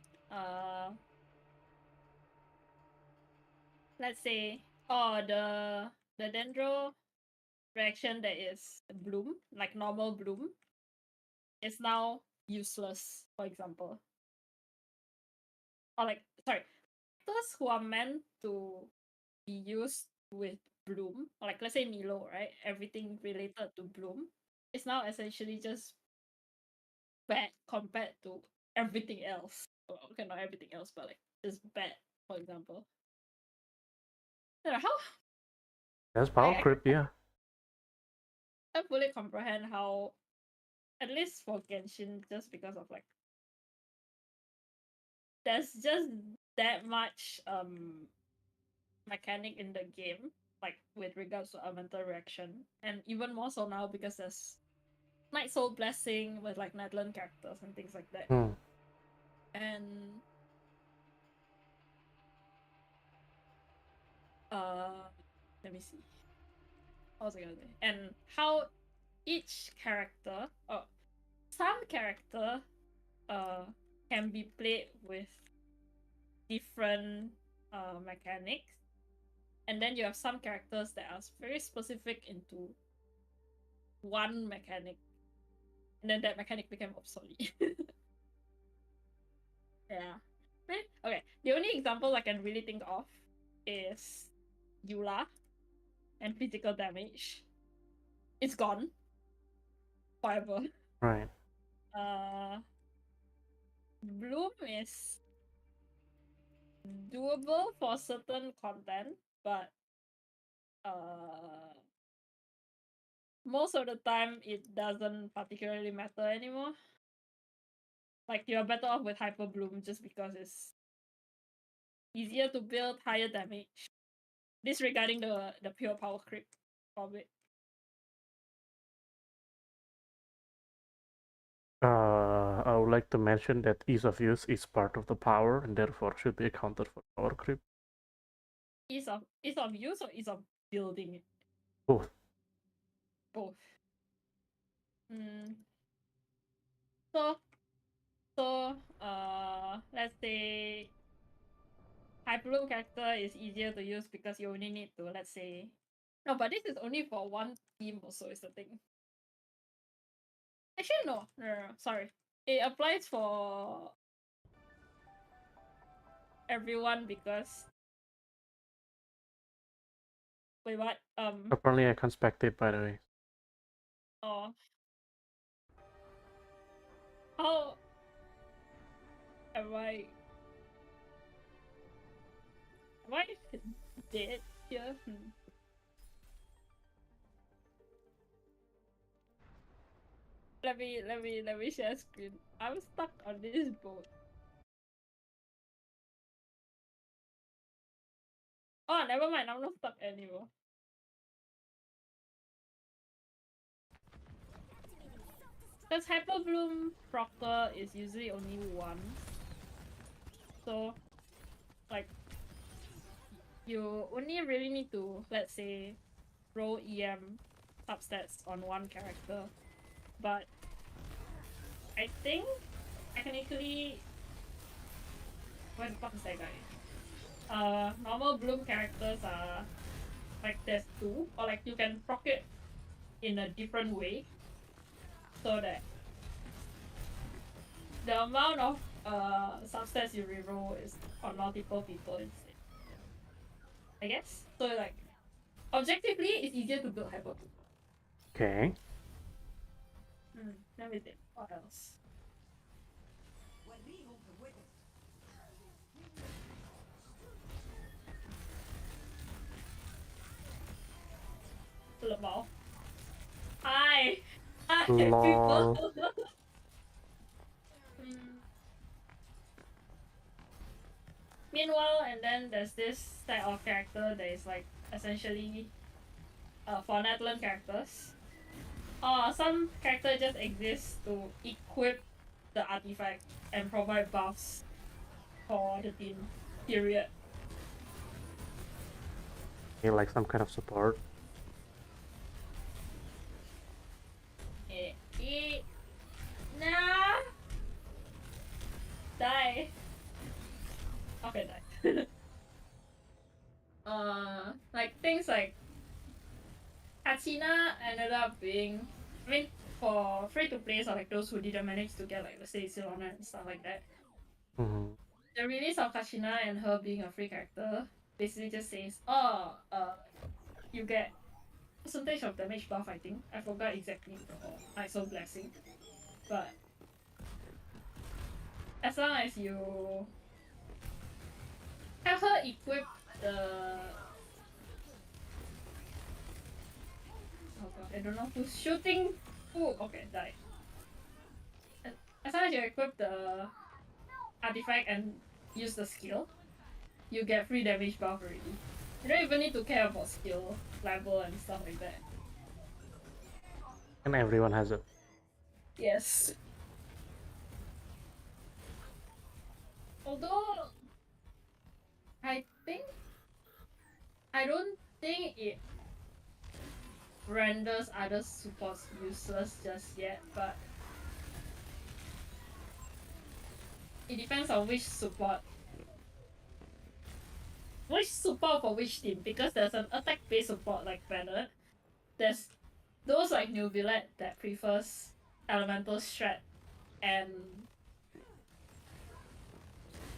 let's say oh the dendro reaction that is bloom, like normal bloom, is now useless, for example. Or like sorry, those who are meant to be used with bloom, or like let's say Milo, right? Everything related to bloom is now essentially just bad compared to everything else. Well, okay, not everything else, but like just bad, for example. I don't know, how That's power I creep, yeah. can't fully comprehend how, at least for Genshin, just because of like there's just that much mechanic in the game, like with regards to elemental reaction, and even more so now because there's Night Soul Blessing with like Netherland characters and things like that. Hmm. And uh let me see. What was I gonna say? And how each character or some character uh can be played with different mechanics. And then you have some characters that are very specific into one mechanic. And then that mechanic became obsolete. Yeah. Okay. The only example I can really think of is Eula and physical damage. It's gone forever. Right. Uh, Bloom is doable for certain content, but uh, most of the time it doesn't particularly matter anymore. Like you're better off with Hyper Bloom just because it's easier to build, higher damage. Disregarding the pure power creep of it. I would like to mention that ease of use is part of the power and therefore should be accounted for power creep. Ease of use or ease of building it? Both. Both. Mm. So let's say Hyperloop character is easier to use because you only need to, let's say, no, but this is only for one team also is the thing. Actually, no, sorry. It applies for everyone because wait, what? Apparently I can spectate, by the way. Oh, How am I? Am I dead here? Let me share screen. I'm stuck on this boat. Oh, never mind. I'm not stuck anymore. Because Hyper Bloom Proctor is usually only once. So, like, you only really need to, let's say, roll EM substats on one character. But I think technically, where the fuck is that guy? Normal Bloom characters are like there's two, or like you can proc it in a different way, so that the amount of substats you reroll is on multiple people instead. I guess so. Like objectively, it's easier to build Hyper Bloom. Okay. Let me think. What else? Lol. Hi. Hi, Lol. people. Meanwhile, and then there's this type of character that is like essentially for Netherlands characters. Some character just exists to equip the artifact and provide buffs for the team. Period. Like some kind of support. Nah. Die. Okay, die. Like things like Hachina ended up being, I mean, for free to plays or like those who didn't manage to get like the say Silona and stuff like that. The release of Kashina and her being a free character basically just says, you get percentage of damage buff, I think. I forgot exactly the ISO blessing. But as long as you have her equip the... Oh god, I don't know who's shooting who. Okay, died. As long as you equip the artifact and use the skill, you get free damage buff already. You don't even need to care about skill level and stuff like that. And everyone has it. Yes. Although, I don't think it renders other supports useless just yet, but it depends on which support for which team, because there's an attack-based support like Bennett. There's those like Nubilet that prefers elemental strat and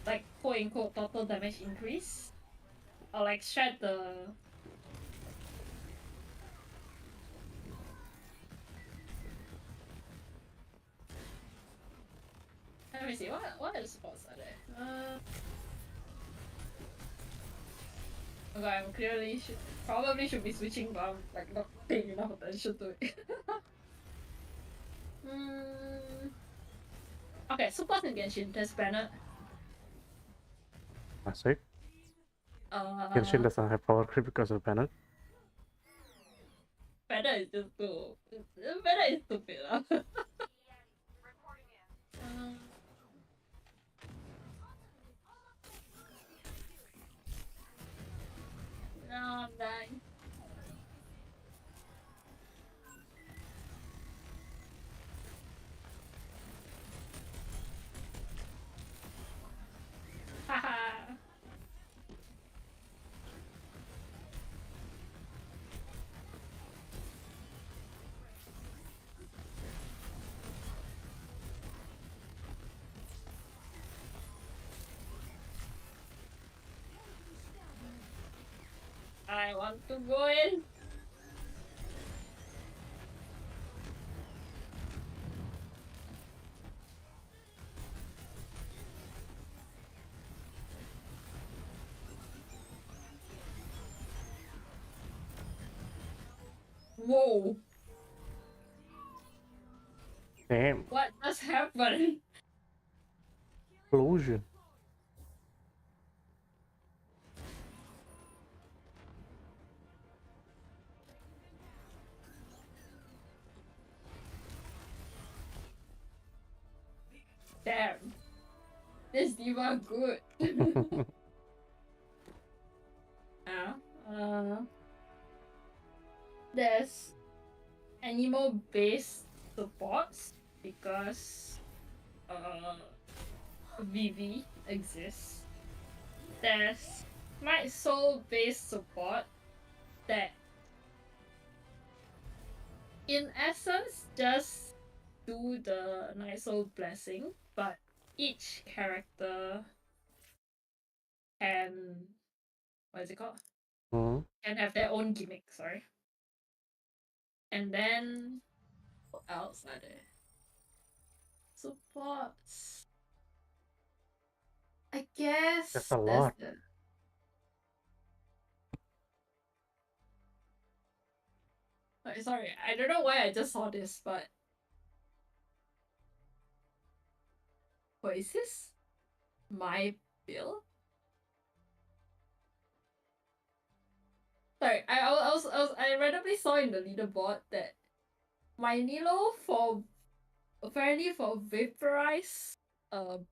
like quote-unquote total damage increase, or like strat the let me see, what other supports are there? Okay, I'm clearly probably should be switching, but I'm like not paying enough attention to it. Okay, supports in Genshin, there's Bennett. Classic. Genshin doesn't have power creep because of Bennett. Bennett is just too... Bennett is stupid lah. No, I'm dying. Haha. I want to go in. Whoa! Damn. What just happened? Explosion. Damn. This diva good. Yeah. There's animal-based supports because VV exists. There's Night Soul-based support that in essence just do the Night Soul blessing, but each character can what is it called? Mhm. Can have their own gimmick, sorry. And then what else are there? Supports. I guess That's a lot. Sorry, I don't know why I just saw this, but what is this? My build? Sorry, I randomly saw in the leaderboard that my Nilo for apparently for vaporize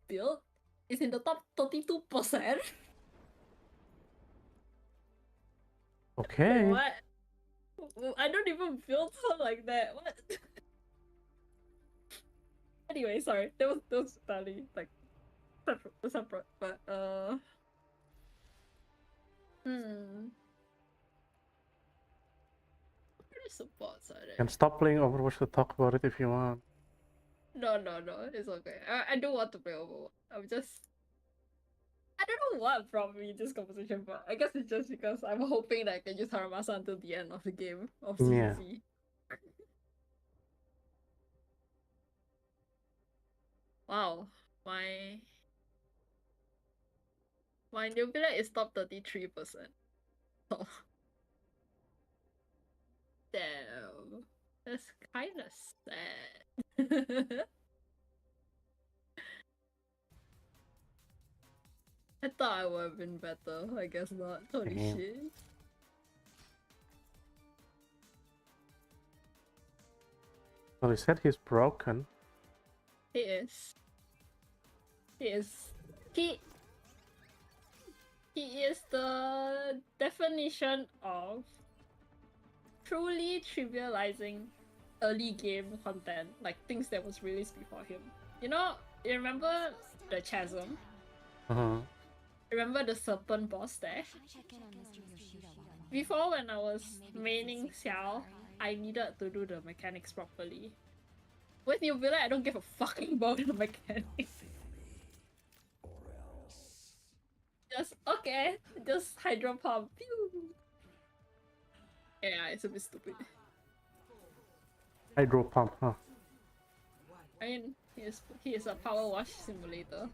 build is in the top 32%. Okay. What? I don't even build something like that. What? Anyway, sorry. That was totally like separate. But what kind of supports are there? And stop playing Overwatch to talk about it if you want. No, it's okay. I do want to play Overwatch. I don't know what brought me this conversation, but I guess it's just because I'm hoping that I can use Haramasa until the end of the game of Yeah. CZ. Wow, my nuclear is top 33%. Oh, damn, that's kind of sad. I thought I would have been better. I guess not. Holy Damn. shit. Well, he said he's broken. He is. He is. He is the definition of truly trivializing early game content, like things that was released before him. You remember the chasm? Uh-huh. Remember the serpent boss there? Check in on Mr. Yoshida while I'm Before, when I was maining Xiao, I needed to do the mechanics properly. With New Villa, I don't give a fucking about the mechanics. Just hydro pump. Pew. Yeah, it's a bit stupid. Hydro pump, huh? I mean, he is a power wash simulator.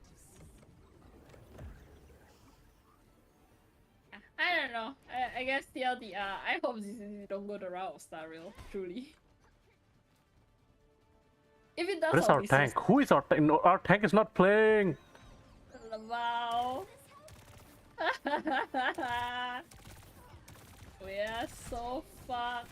I don't know. I guess TLDR. I hope ZCZ don't go the route of Star Rail. Truly. If it does, Where's I'll our be tank? so Who is our tank? No, our tank is not playing. wow. We are so fucked.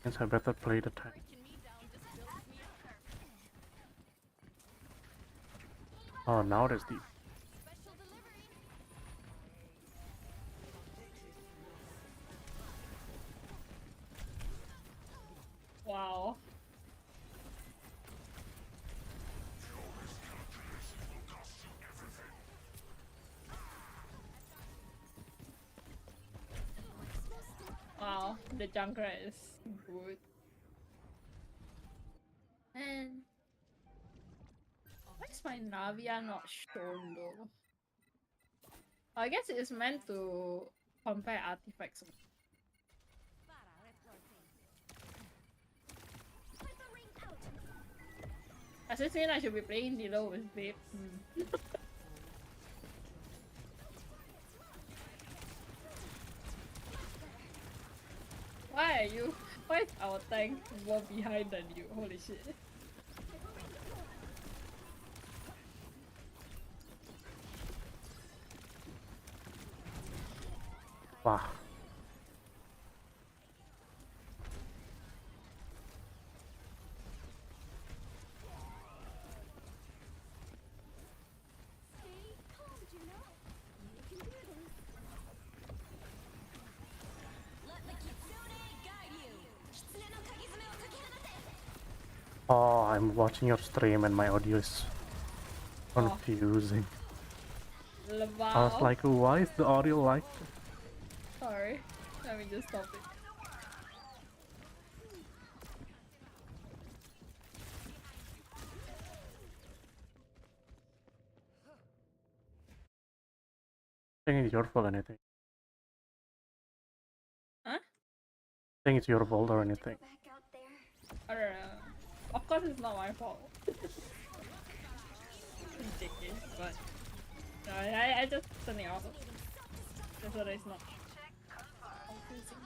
Guess I better play the tank. Oh, now there's the. Wow. Wow, the Junkrat is good. And why is my Navia not shown though? I guess it's meant to compare artifacts. Does this mean I should be playing Nilo with Babe? why is our tank more behind than you? Holy shit. Wow. Stay calm, Juno. You can do this. Let the Kitsune guide you. Kitsune no kagizume o kakihanate. Oh, I'm watching your stream and my audio is Oh. confusing. Wow. I was like, why is the audio like? Sorry. Let me just stop it. I think it's your fault or anything. Huh? I think it's your fault or anything. Back out there. I don't know. Of course it's not my fault. Ridiculous, but no, I just turn it off. Just so that it's not confusing.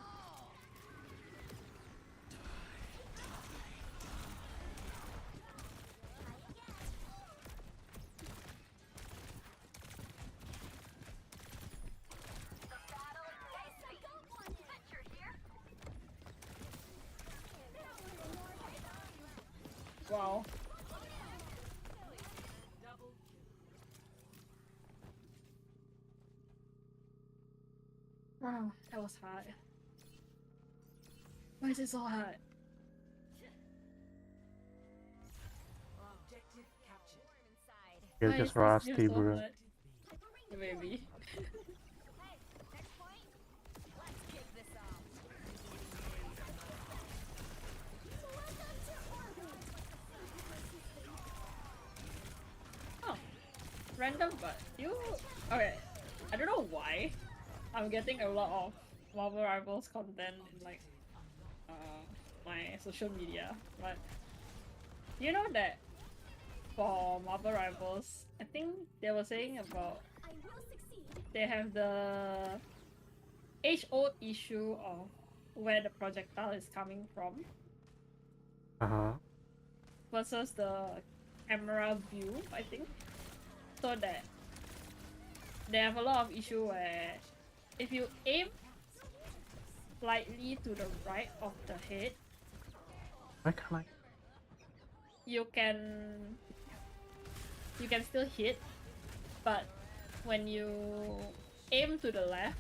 Wow. Wow, that was hard. Why is it so hard? You're Why just is this game rusty, so bro. hard? Maybe. Next point. Let's kick this off. Oh, random, but you. Okay, I don't know why. I'm getting a lot of Marvel Rivals content in like my social media, but you know that for Marvel Rivals, I think they were saying about I will succeed. they have the age-old issue of where the projectile is coming from Uh-huh. versus the camera view, I think. So that they have a lot of issue where if you aim slightly to the right of the head, I can like you can still hit, but when you aim to the left,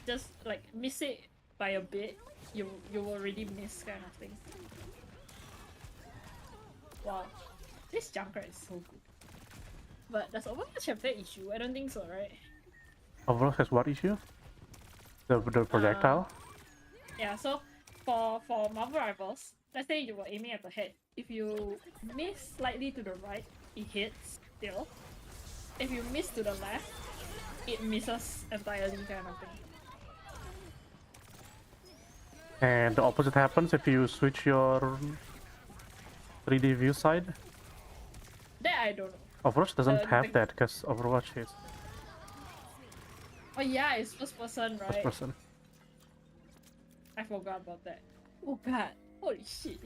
just like miss it by a bit, you will already miss kind of thing. Wow, this Junkrat is so good. But does Overwatch have that issue? I don't think so, right? Overwatch has what issue? The projectile? Yeah, so for Marvel Rivals, let's say you were aiming at the head. If you miss slightly to the right, it hits still. If you miss to the left, it misses entirely kind of thing. And the opposite happens if you switch your 3D view side? That I don't know. Overwatch doesn't have think- that because Overwatch is Oh yeah, it's first person, first right? person. I forgot about that. Oh god, holy shit.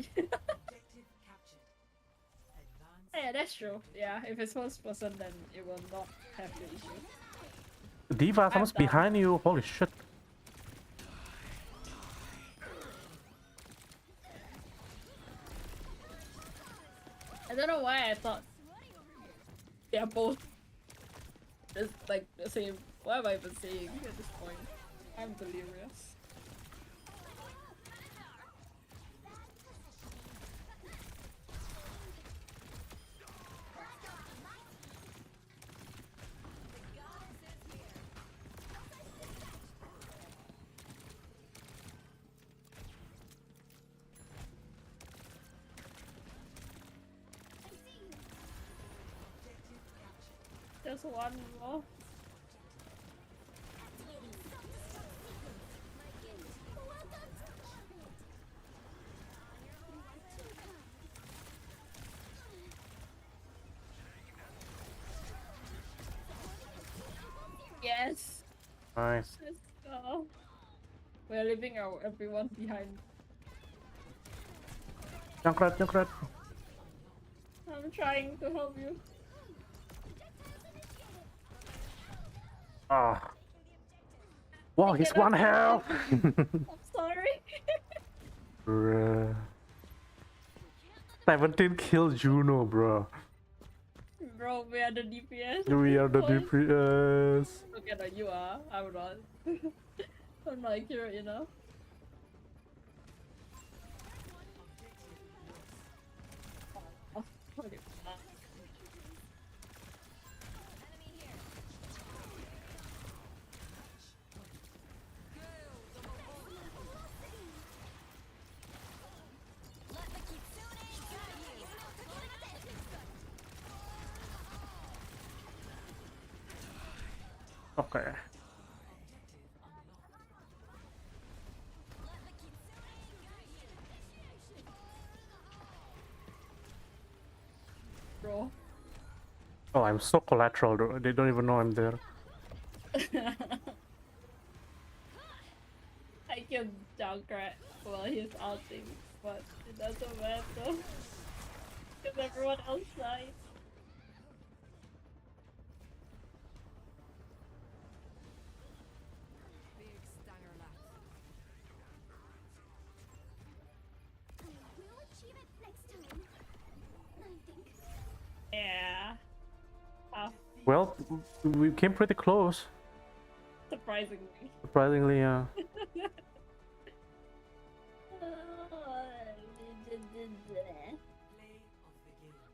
Yeah, that's true. Yeah, if it's first person, then it will not have the issue. Diva, someone's done. behind you. Holy shit. I don't know why I thought they're both just like the same. What am I even saying at this point? I'm delirious. Just one more. Yes! Nice. Let's go. We're leaving everyone behind. Junkrat, Junkrat. I'm trying to help you. Ah. Wow, he's cannot one health. I'm sorry. Bruh. 17 kill Juno, bro. Bro, we are the DPS. We are the Boys. DPS. Okay, no, you are. I'm not. I'm not accurate enough. Oh, what is that? Let the kitsune guide you. Okay. Let the kitsune guide you. Bro. Oh, I'm so collateral, though. They don't even know I'm there. I killed Junkrat while he's outing, but it doesn't matter. Because everyone else died. Big stanger left. We'll achieve it next time. I think. Yeah. Well, we came pretty close. Surprisingly. Surprisingly,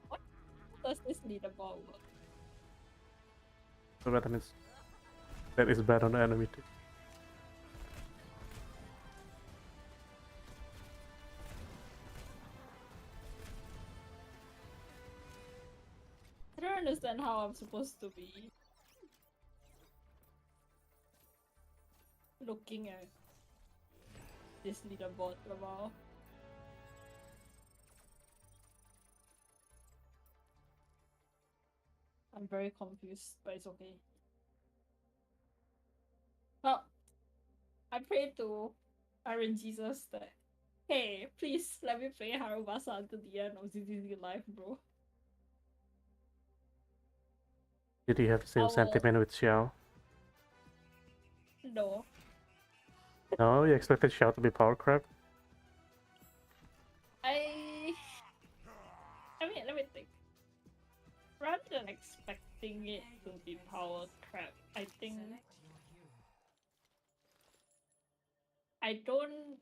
What does this leaderboard work? so that means that is bad on the enemy too. I don't understand how I'm supposed to be looking at this leaderboard about. I'm very confused, but it's okay. Well, I pray to Iron Jesus that, hey, please let me play Harubasa until the end of ZZZ Life, bro. Did he have the same I will- sentiment with Xiao? No. No, you expected Xiao to be power crap? I mean, let me think. Rather than expecting it to be power crap, I think I don't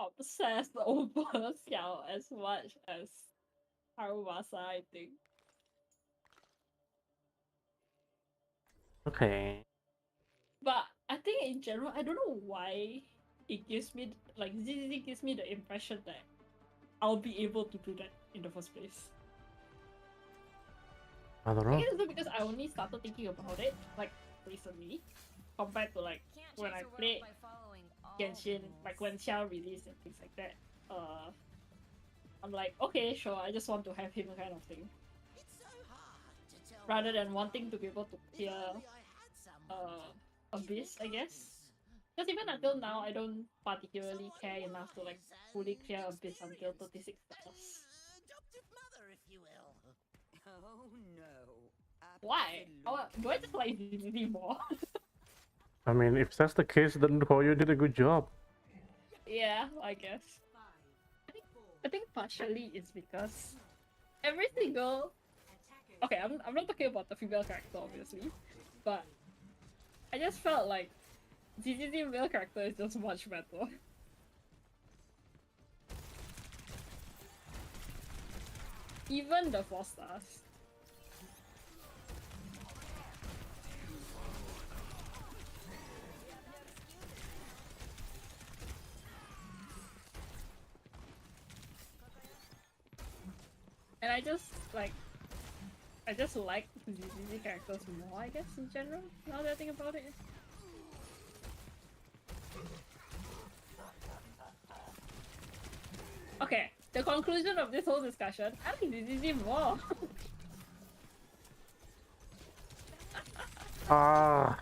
obsess over Xiao as much as Harubasa, I think. Okay. But I think in general, I don't know why it gives me, like, ZZZ gives me the impression that I'll be able to do that in the first place. I don't I know. guess it's because I only started thinking about it, like, recently, compared to, like, Can't when chase I a world played by following all Genshin, rules. like when Xiao released and things like that. I'm like, okay, sure, I just want to have him kind of thing. It's so hard to tell Rather what than to wanting to do. be able to If clear only I had someone Abyss, I guess. kindness. Because even until now, I don't particularly Someone care enough to like wise fully and clear Abyss until experienced. 36 stars. An adoptive mother, if you will. Oh no. Why? Do I just like ZZZ more? I mean, if that's the case, then Hoyo did a good job. Yeah, I guess. I think partially it's because every single. Okay, I'm not talking about the female character, obviously, but I just felt like ZZZ male character is just much better. Even the 4 stars. And I just like ZZZ characters more, I guess, in general, now that I think about it. Okay, the conclusion of this whole discussion, I like ZZZ more. Ah,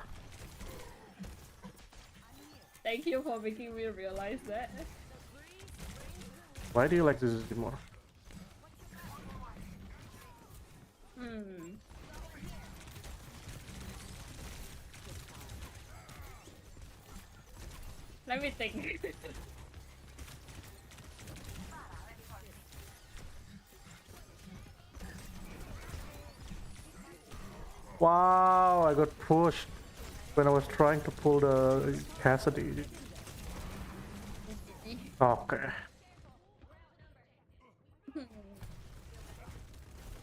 Thank you for making me realize that. Why do you like this more? Hmm. Let me think. Wow, I got pushed when I was trying to pull the Cassidy. Okay.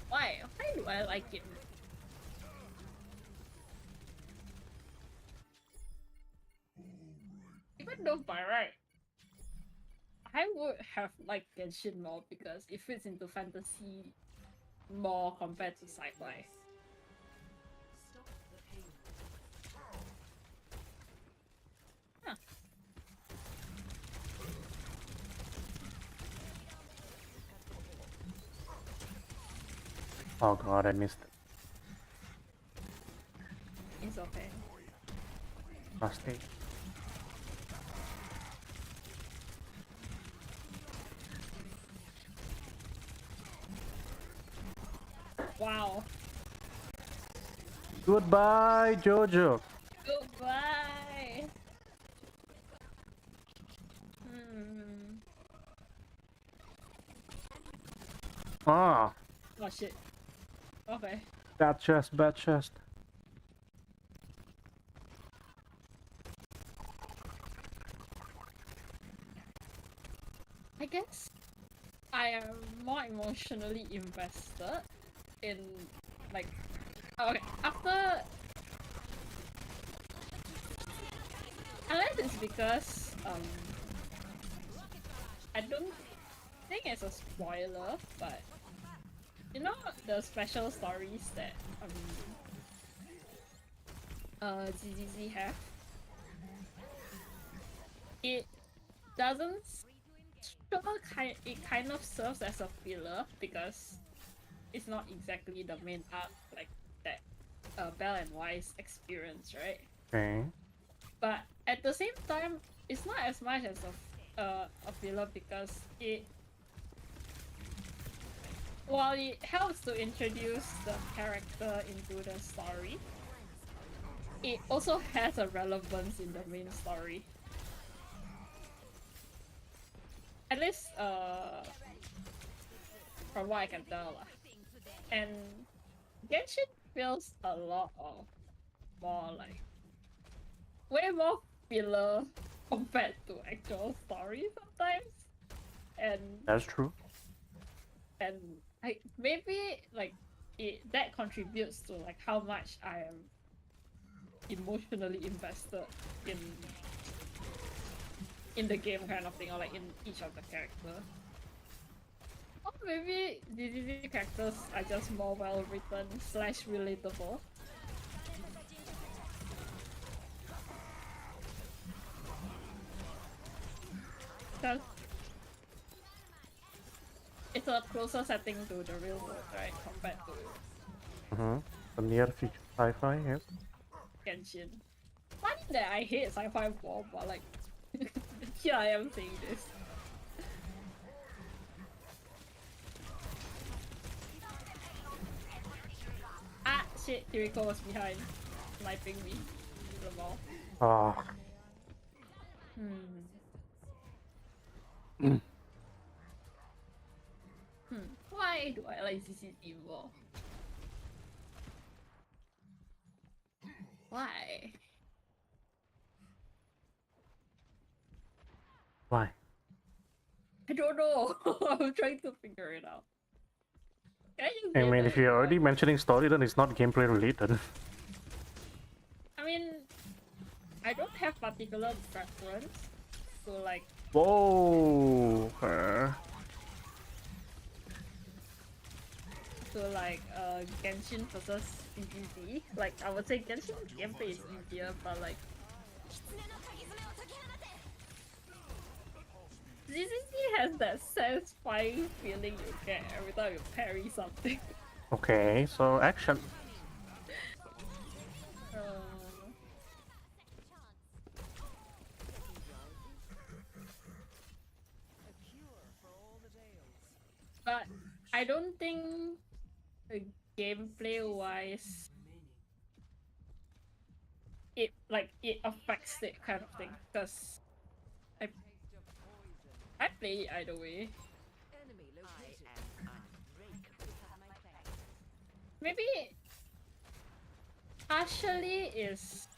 Why? Why do I like it? Even though by right, I would have liked Genshin more because it fits into fantasy more compared to sci-fi. Huh. Oh god, I missed it. It's okay. Rusty. Wow. Goodbye, Jojo. Goodbye. Hmm. Ah, Oh shit. Okay. bad chest, bad chest. I guess I am more emotionally invested in like okay after unless it's because I don't think it's a spoiler, but you know the special stories that ZZZ have? It doesn't it kind of serves as a filler because it's not exactly the main arc like that Belle and Wise experience, right? Okay. But at the same time, it's not as much as a filler because while it helps to introduce the character into the story, it also has a relevance in the main story. At least from what I can tell lah. And Genshin feels a lot of more like way more filler compared to actual story sometimes. And That's true. like maybe like that contributes to like how much I am emotionally invested in the game kind of thing, or like in each of the character. Or maybe the characters are just more well written / relatable. Because it's a closer setting to the real world, right? Compared to The near future sci-fi, yes. Genshin. Funny that I hate sci-fi more, but like here I am saying this. Ah shit, Kiriko was behind, sniping me. Lol. Ah. Why do I like CCT more? Why? Why? I don't know. I'm trying to figure it out. Can you I say mean, that if you're already again? mentioning story, then it's not gameplay related. I mean, I don't have particular preference. So like, Whoa. Genshin versus CGZ. Like, I would say Genshin gameplay is easier, but like, ZZZ has that satisfying feeling you get every time you parry something. Okay, so action. Uh, But I don't think gameplay wise it affects it kind of thing, because I play it either way. Enemy located. I am unbreakable. Maybe partially is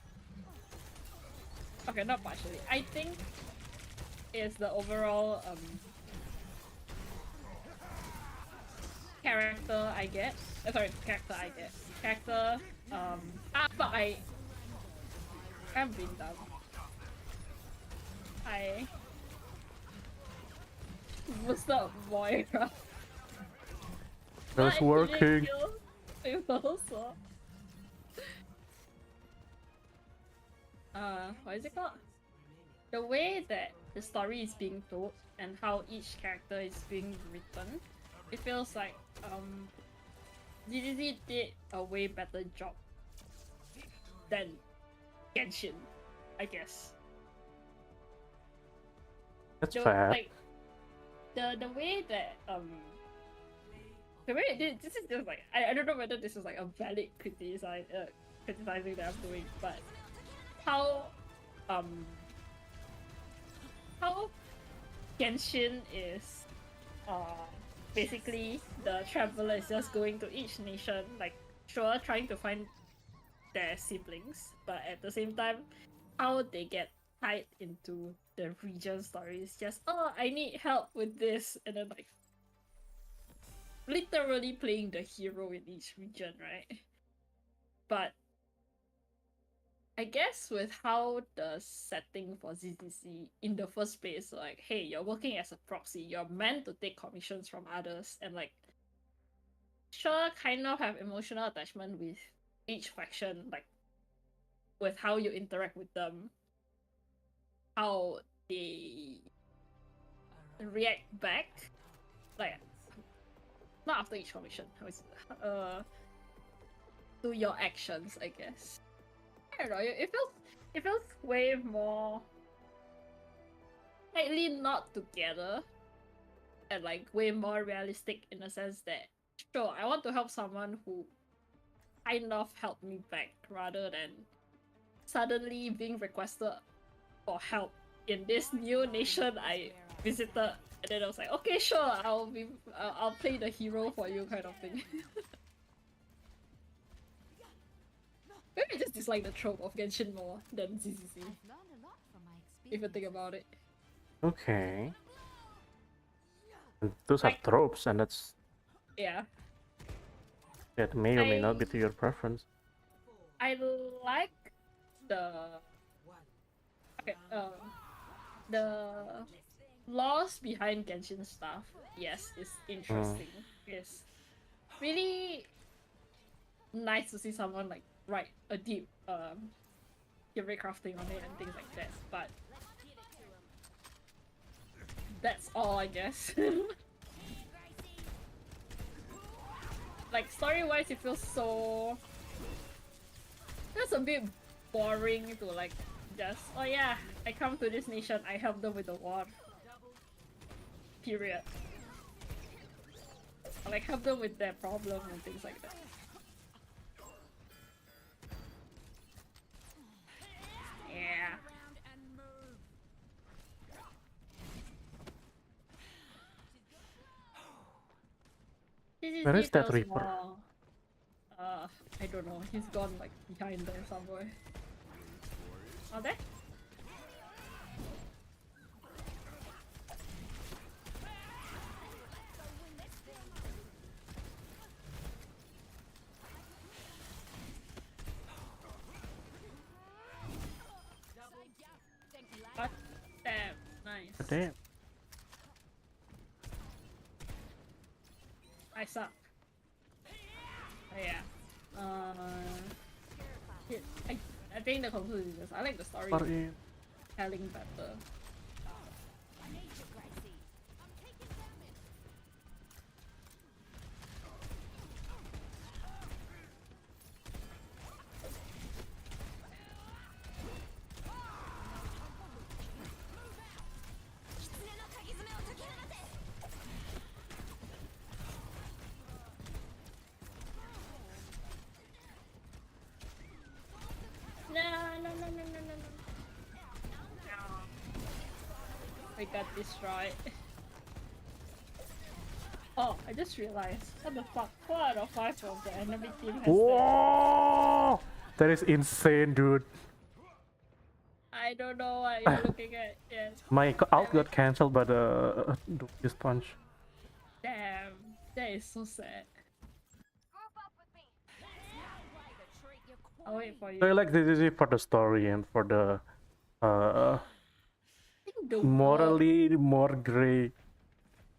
okay, not partially. I think is the overall character I get. Character but I am being dumb. I boosted up Moira. That's working. It also. What is it called? The way that the story is being told and how each character is being written, it feels like DDZ did a way better job than Genshin, I guess. That's fair. Like the way that the way this is just like I don't know whether this is like a valid criticizing that I'm doing, but how Genshin is basically the traveler is just going to each nation, like sure trying to find their siblings, but at the same time how they get tied into the region stories, just oh I need help with this, and then like literally playing the hero in each region, right? But I guess with how the setting for ZZC in the first place, like, hey, you're working as a proxy, you're meant to take commissions from others, and like, sure, kind of have emotional attachment with each faction, like, with how you interact with them, how they react back, like, not after each commission, to your actions, I guess. I don't know. It feels way more slightly not together, and like way more realistic in the sense that sure I want to help someone who kind of helped me back, rather than suddenly being requested for help in this new nation I visited, and then I was like, okay, sure, I'll play the hero for you, kind of thing. Maybe I just dislike the trope of Genshin more than ZZC, if you think about it. Okay. And those Like- are tropes, and that may or may not be I- to your preference. I like the the laws behind Genshin stuff. Yes, it's interesting. It's really nice to see someone like write a deep theory crafting on it and things like that. But that's all, I guess. Like story-wise, it feels so. That's a bit boring to like just oh yeah, I come to this nation, I help them with the war. Period. Or like help them with their problem and things like that. Yeah. Where is that feels Reaper? more, I don't know. He's gone like behind there somewhere. Are there? What? Damn, nice. Damn. I suck. Yeah. I think the conclusion is just I like the story Sorry. telling better. We got destroyed. Oh, I just realized. What the fuck? 4 out of 5 of the enemy team has that. Whoa! That is insane, dude. I don't know what you're looking at yet. My ult got cancelled by the this punch. Damn, that is so sad. I'll wait for you. So I like this is for the story and for the I think the morally more gray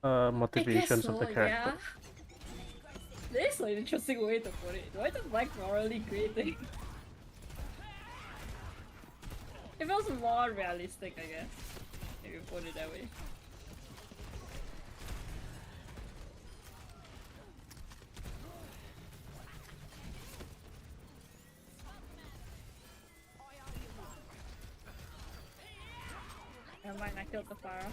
I guess motivations so, of the character. Yeah. This is an interesting way to put it. Do I just like morally gray thing? It feels more realistic, I guess. If you put it that way. Never mind, I killed the fire.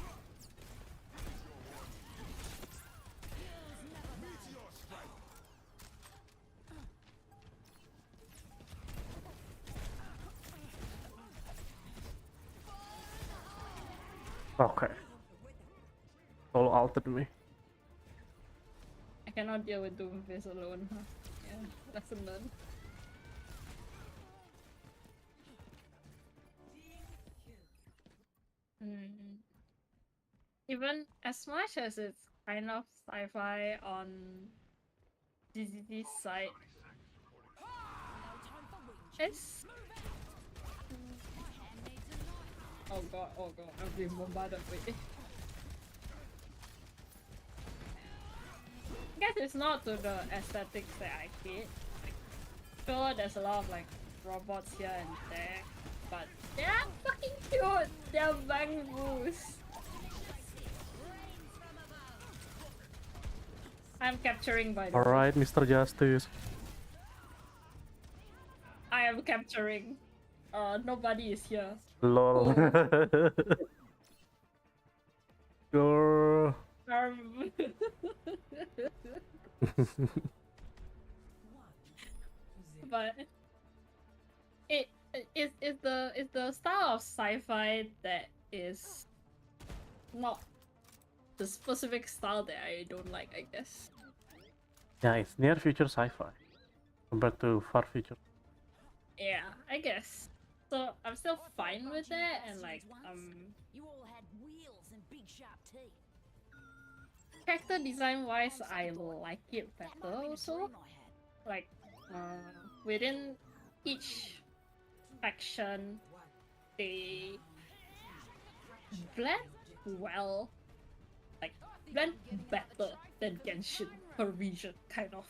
Okay. All altered me. I cannot deal with Doomfist alone, huh? Yeah, lesson learned. Even as much as it's kind of sci-fi on DZT's side, it's... Oh god, I'm being bombarded with it. I guess it's not to the aesthetics that I hate. Like, sure, there's a lot of like robots here and there, but they're fucking cute! They're bangoos! I'm capturing by the way. Alright, Mr. Justice. I am capturing. Nobody is here. Lol. Girl. But it's the style of sci-fi that is not the specific style that I don't like, I guess. Yeah, it's near future sci-fi compared to far future. Yeah, I guess. So I'm still fine with that, and like You all had wheels and big sharp teeth. character design wise, I like it That better might be the also. dream I had. Like within each faction, they blend well, like blend better than Genshin per region, kind of.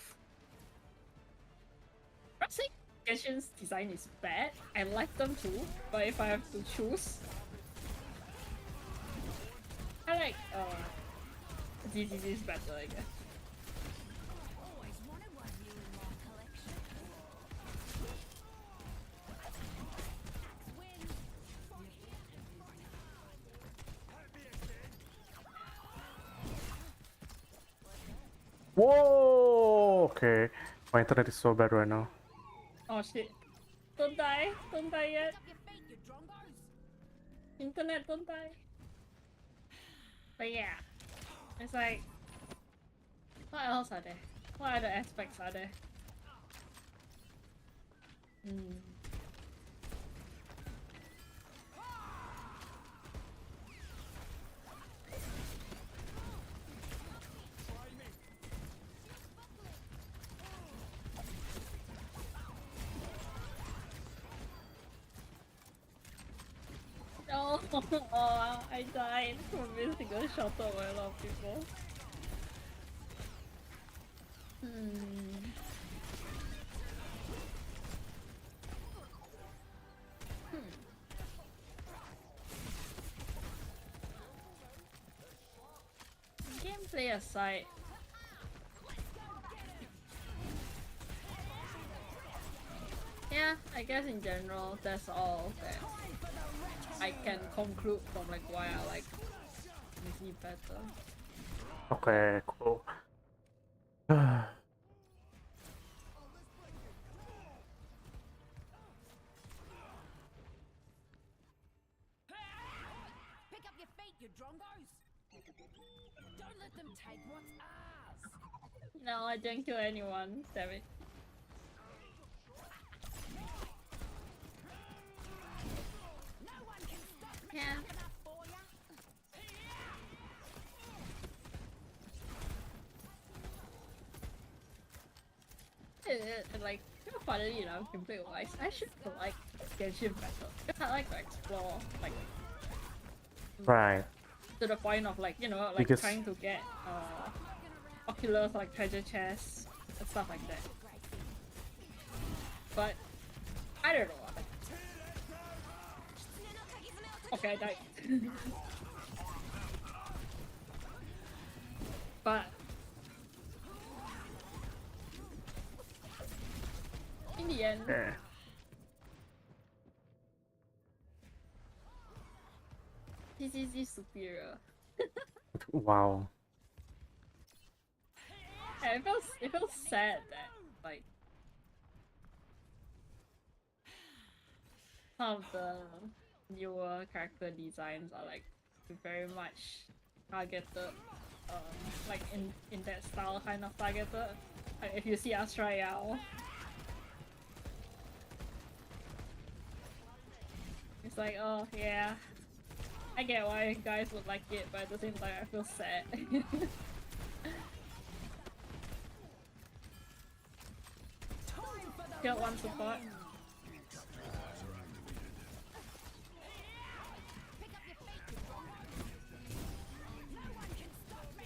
I'm not saying Genshin's design is bad. I like them too, but if I have to choose, I like DZZ's better, I guess. Always wanted one new in my collection. Whoa! Okay. My internet is so bad right now. Oh shit. Don't die. Don't die yet. Up your feet, you drongos. Internet, don't die. But yeah. It's like... What else are there? What other aspects are there? Oh, oh, I died from missing a shot by a lot of people. Gameplay aside, yeah, I guess in general, that's all that I can conclude from like why I like DZ better. Okay, cool. Pick up your feet, you drongos. Don't let them take what's ours. No, I didn't kill anyone. Damn it. No one can stop me Yeah. enough for ya. Like, funnily enough, gameplay wise, I should like Genshin better. Because I like to explore, like, Right. to the point of like, you know, like Because- trying to get oculars, like treasure chests and stuff like that. But I don't know. Okay, I died. But in the end, Yeah. this is superior. Wow. And it feels sad that like some of the newer character designs are like very much targeted, like in that style kind of targeted. Like if you see Astrayal, it's like, oh yeah, I get why guys would like it, but at the same time I feel sad. Kill one support.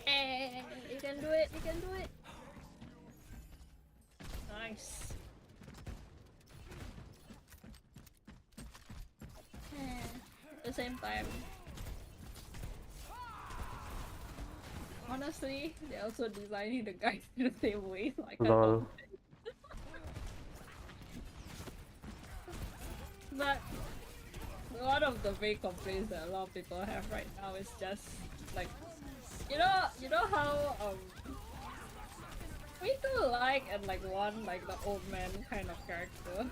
Hey, you can do it, you can do it. Nice. At the same time, honestly, they're also designing the guys in the same way, so I can't Lol. help it. But one of the big complaints that a lot of people have right now is just like, you know how we do like and like want like the old man kind of character.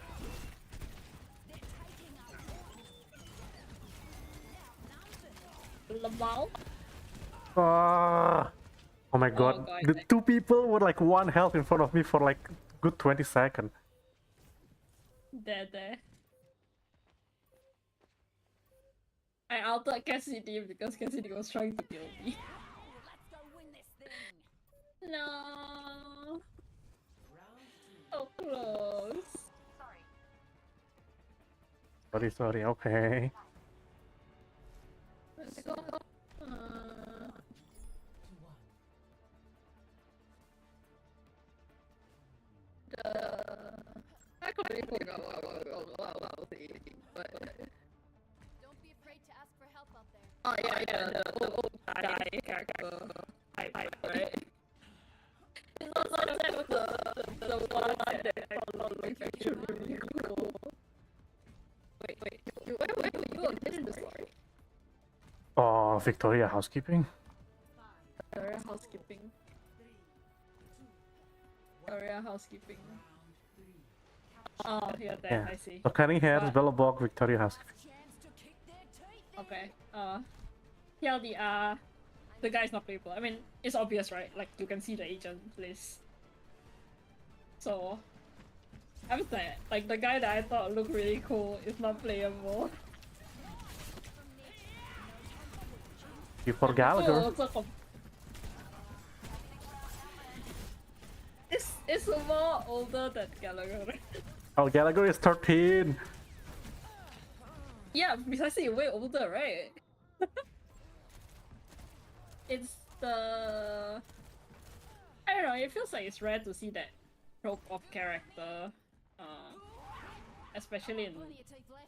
Lamau? Ah. Oh my god. God. The two people were like one health in front of me for like good 20 seconds. There. I altered Cassidy because Cassidy was trying to kill me. Let's go win this thing. No. So close. Sorry, okay. Let's go. I completely forgot what I was eating, but Don't be afraid to ask for help out there. oh yeah, the old guy character type, right? It's also the one that I found like actually really cool. Wait, you again in the story? Oh, Victoria housekeeping. Area housekeeping. Area housekeeping. Oh, yeah, there, Yeah. I see. So Cunning Hairs, But- Bellabog, Victoria housekeeping. Chance to kick their teeth in. Okay. TLDR, the guy's not playable. I mean, it's obvious, right? Like you can see the agent list. So, I'm sad. Like the guy that I thought looked really cool is not playable. You for People Gallagher. also it's more older than Gallagher. Oh, Gallagher is 13. Yeah, precisely, way older, right? It's the... I don't know, it feels like it's rare to see that trope of character. Especially in Plenty of teeth left.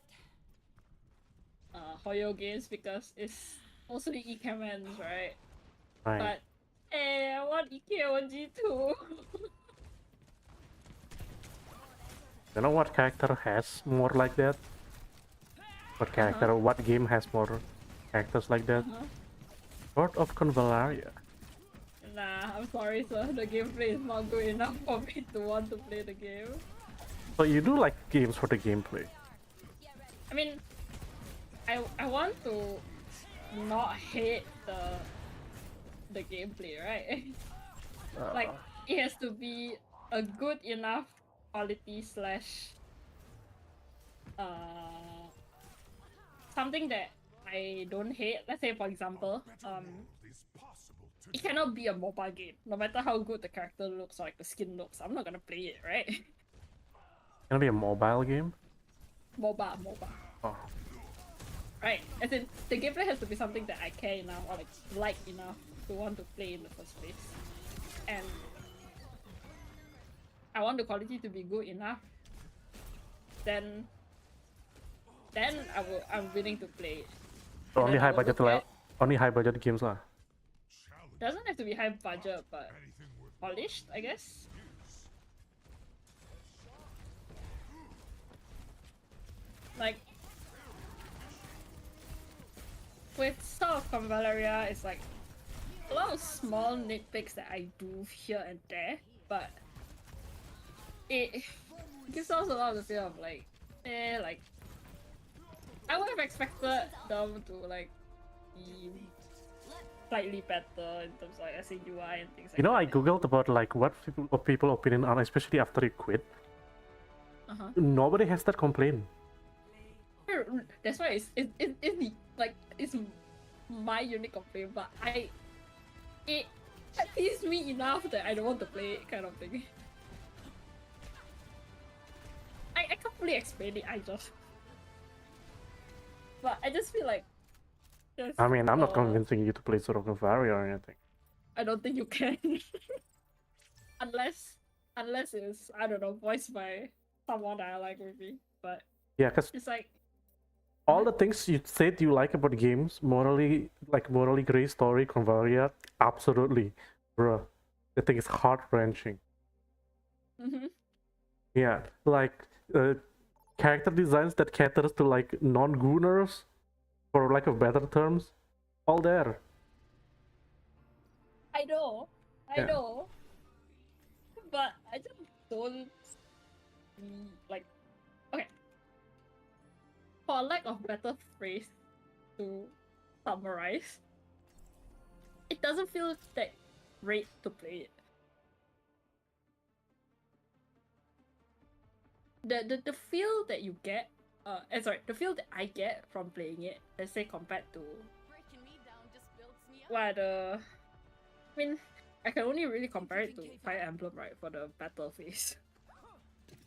Hoyo games because it's mostly E-Commons, right? Right. But, I want EK on G2. You know what character has more like that? What character, what game has more characters like that? Sword of Convalaria. Nah, I'm sorry sir, the gameplay is not good enough for me to want to play the game. So you do like games for the gameplay. I mean, I want to not hate the the gameplay, right? Like it has to be a good enough quality slash something that I don't hate. Let's say for example, Is possible to it cannot be a mobile game. No matter how good the character looks or like the skin looks, I'm not gonna play it, right? Gonna be a mobile game? MOBA. Oh. Right. As in the gameplay has to be something that I care enough or like enough to want to play in the first place. And I want the quality to be good enough. Then I'm willing to play it. So only then I high will budget look at- only high budget games lah. Doesn't have to be high budget, but anything worth polished, I guess. Like with Star of Convaleria, it's like a lot of small nitpicks that I do here and there, but it gives us a lot of the feel of like, like I would have expected them to like be slightly better in terms of like SAUI and things like You know, I that. googled about like what people opinion on, especially after you quit. Nobody has that complaint. That's why it's my unique complaint, but it appeased me enough that I don't want to play it, kind of thing. I can't fully explain it. But I just feel like. I mean, I'm not convincing you to play Sword of Novaria or anything. I don't think you can, unless it's, I don't know, voiced by someone that I like maybe. But Yeah, because it's like all the things you said you like about games, morally gray story, Convaria, absolutely, bruh. The thing is heart-wrenching. Yeah, like character designs that caters to like non-gooners, for lack of better terms, all there. I know, Yeah. but I just don't see, like, okay, for lack of better phrase to summarize, it doesn't feel that great to play it. The feel that you get, the feel that I get from playing it, let's say compared to Breaking me down just builds me up. what I mean, I can only really compare it to Fire Emblem, right, for the battle phase.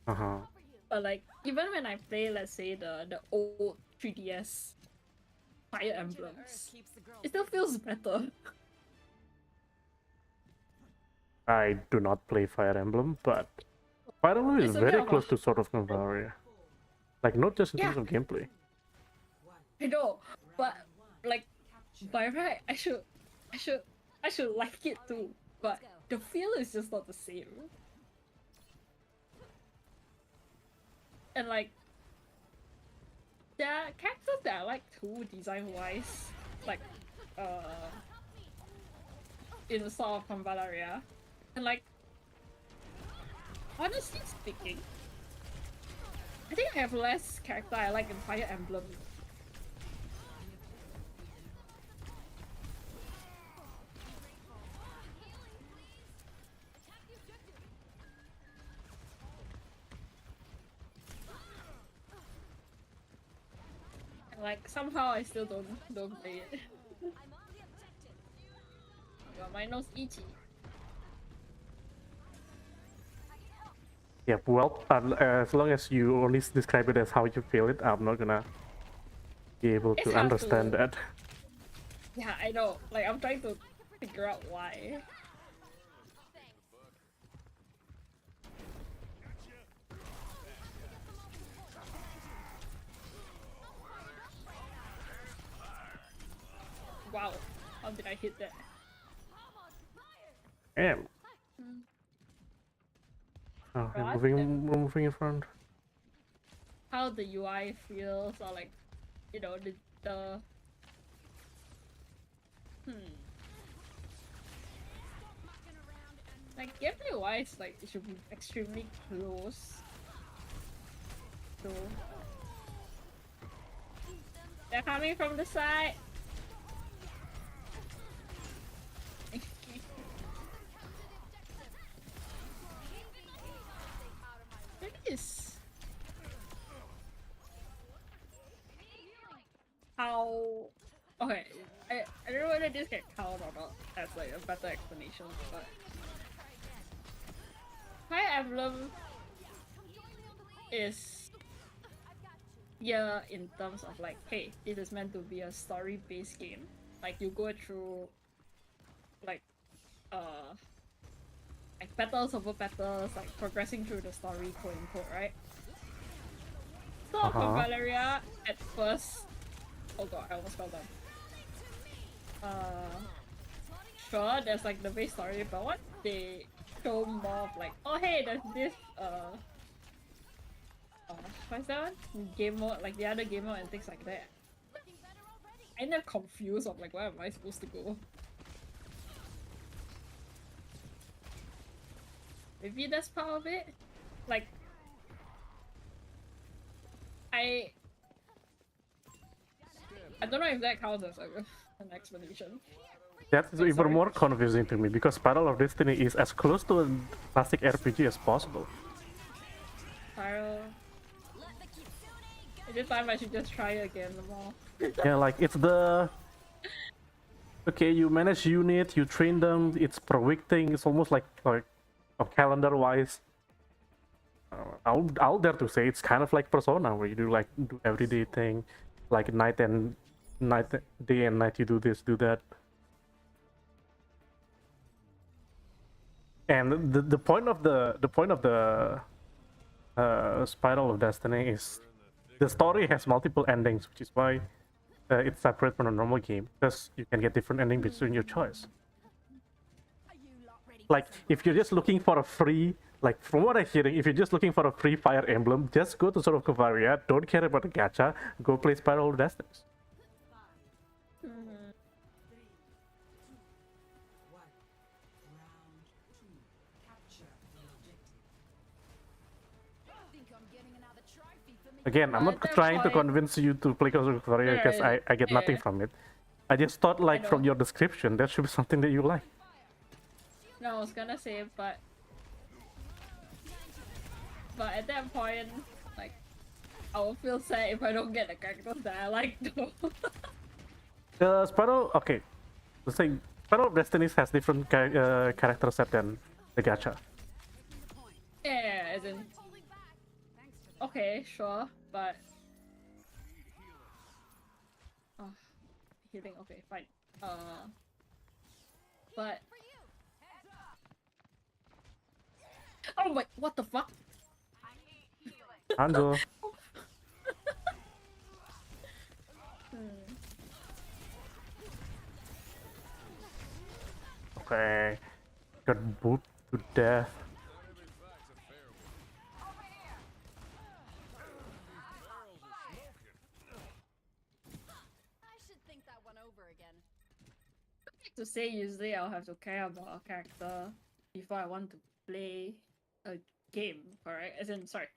But like, even when I play, let's say the old 3DS Fire Emblems, Keeps the girl it still feels better. I do not play Fire Emblem, but Fire Emblem is It's a bit very of a- close to Sword of Novaria. Like, not just in Yeah. terms of gameplay. I know, but like, by right, I should like it too. But the feel is just not the same. And like, there are characters that I like too, design-wise, like, in the Sort of Convaleria, and like, honestly speaking, I think I have less character I like in Fire Emblem. And like, somehow I still don't play it. Got my nose itchy. Yeah, well, as long as you only describe it as how you feel it, I'm not gonna be able It's to hard understand to- that. Yeah, I know. Like, I'm trying to figure out why. Wow, how did I hit that? Damn. Oh, Well, I we're moving in front. How the UI feels, or like, you know, the like, gameplay wise, like, it should be extremely close to. They're coming from the side. whether this can count or not as like a better explanation, but Fire Emblem is here in terms of like, hey, it is meant to be a story-based game. Like you go through like battles over battles, like progressing through the story, quote unquote, right? So for Valeria, at first, oh god, I almost fell down. Sure, there's like the base story, but what they show more of like, oh hey, there's this what's that one? Game mode, like the other game mode and things like that. I end up confused of like where am I supposed to go? Maybe that's part of it. Like I don't know if that counts as an explanation. That's even more confusing to me because Spiral of Destiny is as close to a classic RPG as possible. Spiral. This time I should just try again more. Yeah, like it's the okay, you manage unit, you train them, it's per week thing. It's almost like a calendar wise. I'll dare to say it's kind of like Persona, where you do everyday thing, like day and night. You do this, do that. And the point of the Spiral of Destiny is the story has multiple endings, which is why it's separate from a normal game, because you can get different endings between your choice. Like if you're just looking for a free, like from what I'm hearing, if you're just looking for a free Fire Emblem, just go to Sword of Kavaria. Don't care about the gacha. Go play Spiral of Destiny. Again, I'm not trying to convince you to play Sword of Kavaria because I get nothing from it. I just thought like from your description, that should be something that you like. No, I was gonna say, but at that point, like, I will feel sad if I don't get the characters that I like though. Spiral, okay. The thing, Spiral of Destiny has different character set than the gacha. Yeah, as in, okay, sure, but healing, okay, fine. But oh my, what the fuck? Hanzo. Okay. Got booped to death. I should think that one over again. To say usually I'll have to care about a character before I want to play a game, correct? As in, sorry.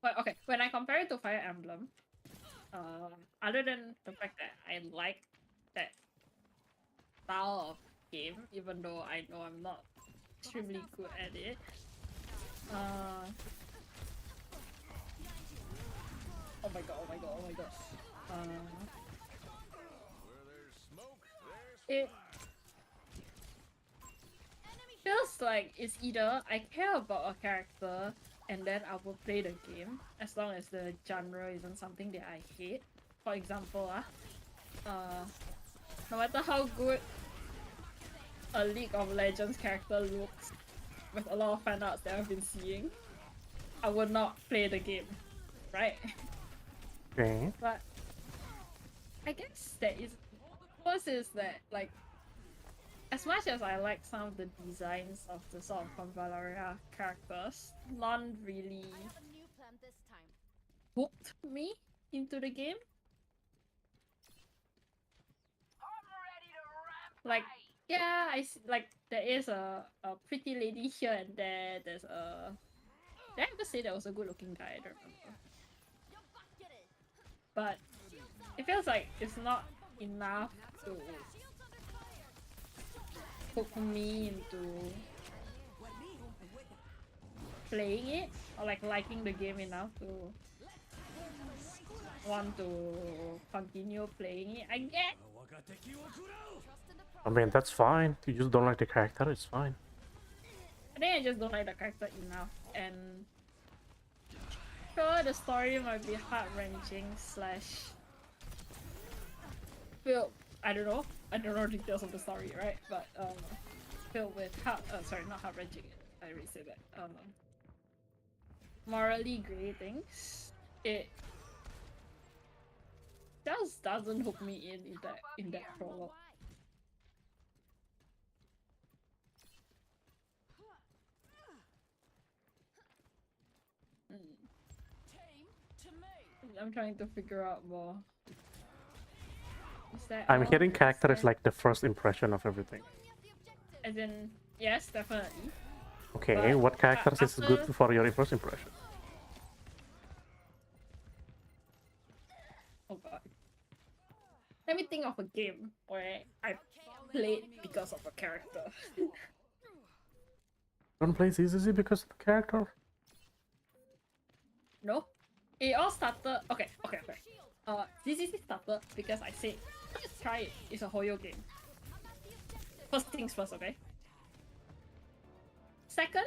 But okay, when I compare it to Fire Emblem, other than the fact that I like that style of game, even though I know I'm not extremely good at it, oh my god, oh my god, oh my god. It feels like it's either I care about a character and then I will play the game as long as the genre isn't something that I hate. For example, no matter how good a League of Legends character looks with a lot of fan arts that I've been seeing, I would not play the game, right? Okay. But I guess that is first is that like as much as I like some of the designs of the sort of Convaleria characters, none really New plan this time. hooked me into the game. Like, yeah, like there is a pretty lady here and there. There's a. Did I ever say there was a good looking guy? I don't remember. But it feels like it's not enough to hook me into playing it or like liking the game enough to want to continue playing it. I get I mean, that's fine. You just don't like the character, it's fine. I think I just don't like the character enough, and sure, the story might be heart-wrenching slash filled. I don't know details of the story, right? But filled with sorry, not heart-wrenching. I already said that. Morally grey things. It just doesn't hook me in that prologue. I'm trying to figure out more. Is that I'm all? hearing Is character is there- like the first impression of everything. As in, yes, definitely. Okay, But, what characters is good after- for your first impression? Oh god. Let me think of a game where I played because of a character. Don't play ZZZ because of the character? No? It all started. Okay. ZZC started because I said, just try it. It's a Hoyo game. First things first, okay? Second,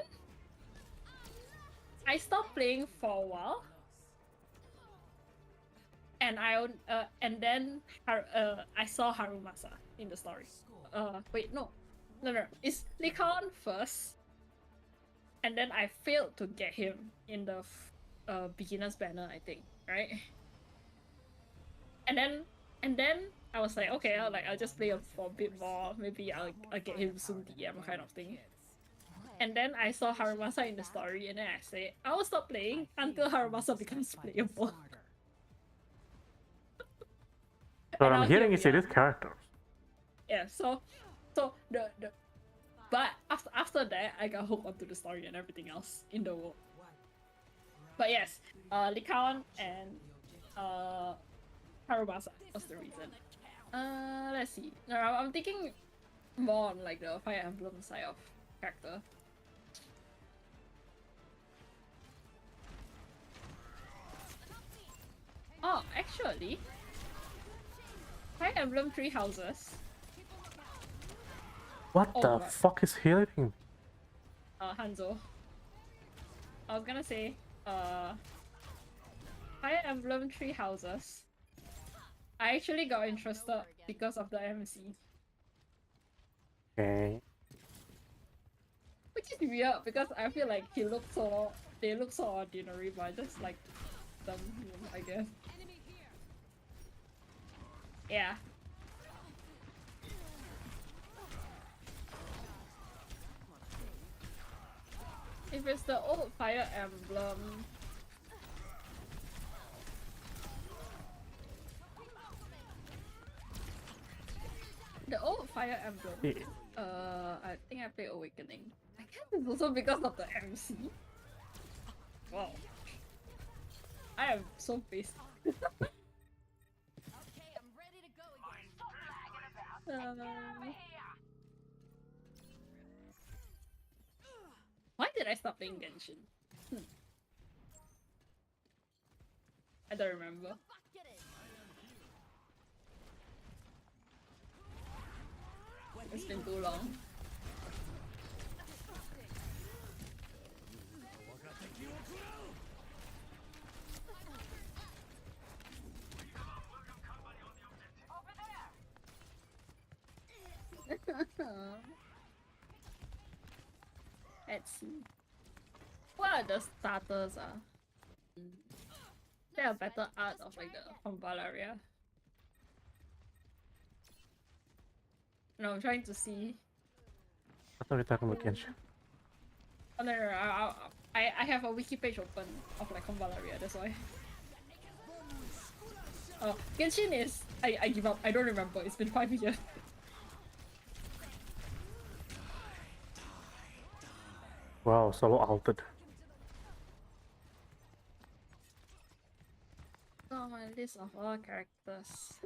I stopped playing for a while. And then I saw Harumasa in the story. Wait, no. It's Likon first. And then I failed to get him in the beginner's banner, I think, right? And then I was like, okay, I'll just play for a bit more. Maybe I'll get him soon DM kind of thing. And then I saw Harumasa in the story, and then I said, I will stop playing until Harumasa becomes playable. What And I'm now hearing here is we it are. is characters. Yeah, so the but after that I got hooked onto the story and everything else in the world. But yes, Likaon and Harumasa was the reason. Let's see. No, I'm thinking more on like the Fire Emblem side of character. Oh, actually, Fire Emblem Three Houses. What Oh the God. fuck is healing? Hanzo. I was gonna say, Fire Emblem Three Houses. I actually got interested because of the MC, Okay. which is weird because I feel like they look so ordinary, but I just like them, I guess. Yeah. If it's the old Fire Emblem, the old Fire Emblem, Yeah. I think I played Awakening. I guess it's also because of the MC. Wow. I am so pissed. Okay, I'm ready to go again. Why did I stop playing Genshin? I don't remember. Get it. It's been too long. Let's see. What are the starters? There are better art of like the from Valeria. No, I'm trying to see. I thought we were talking about Genshin. Oh no, I have a wiki page open of like Valeria, that's why. Oh, Genshin is I give up. I don't remember. It's been 5 years. Wow, solo altered. Oh, my list of all characters.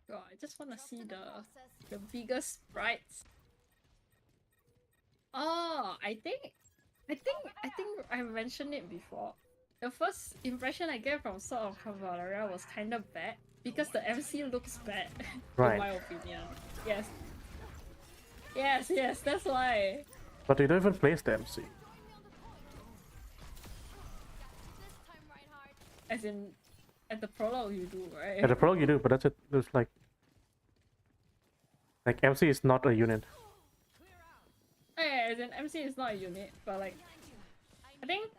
God, I just want to see the biggest sprites. Oh, I think I mentioned it before. The first impression I get from Sword of Valeria was kind of bad because the MC looks bad, Right. in my opinion. Yes. Yes, that's why. But you don't even place the MC. As in, at the prologue you do, right? At the prologue you do, but that's it. There's like MC is not a unit. Yeah, as in MC is not a unit, but like, I think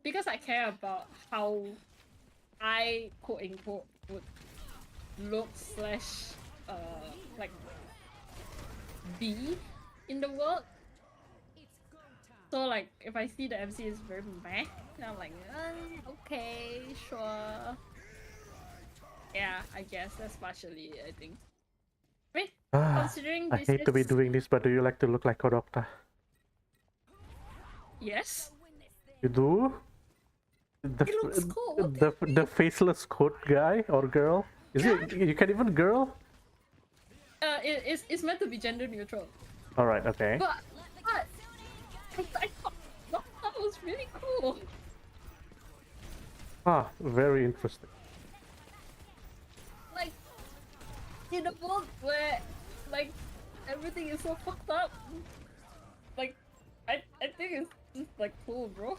because I care about how I quote unquote would look slash like be in the world. So like if I see the MC is very meh, then I'm like, okay, sure. Yeah, I guess that's partially it, I think. I mean, considering I this hate to be is- doing this, but do you like to look like a doctor? Yes, You do? it looks cool. The faceless coat guy or girl? Is it? You can even girl? It's meant to be gender neutral. All right. Okay. But I thought that was really cool. Ah, very interesting. Like in a world where like everything is so fucked up. Like I think it's just like cool, bro.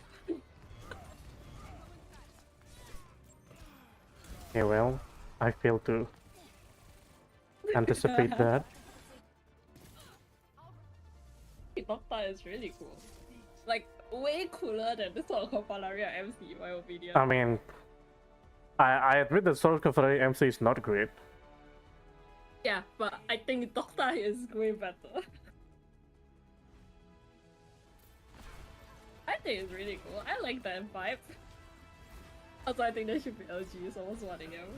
Okay, well, I failed to anticipate that. Doctor is really cool. Like way cooler than the Sword of Palaria MC in my opinion. I mean, I admit that Sword of Cavalry MC is not great. Yeah, but I think Doctor is way better. I think it's really cool. I like that vibe. Also, I think there should be LGs. I was wanting him.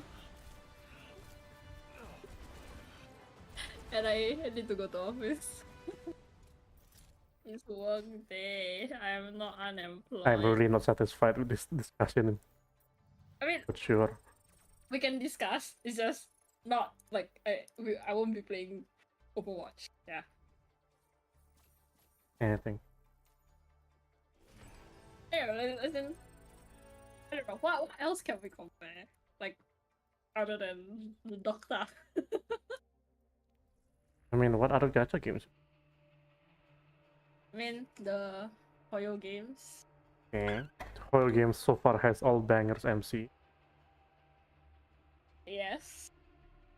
And I need to go to office. It's work day. I am not unemployed. I'm really not satisfied with this discussion, I mean, for sure. we can discuss. It's just not like I won't be playing Overwatch. Yeah. Anything. Yeah, as in, I don't know. What else can we compare? Like, other than the Doctor. I mean, what other gacha games? I mean, the Hoyo games. Okay. Horror games so far has all bangers MC. Yes.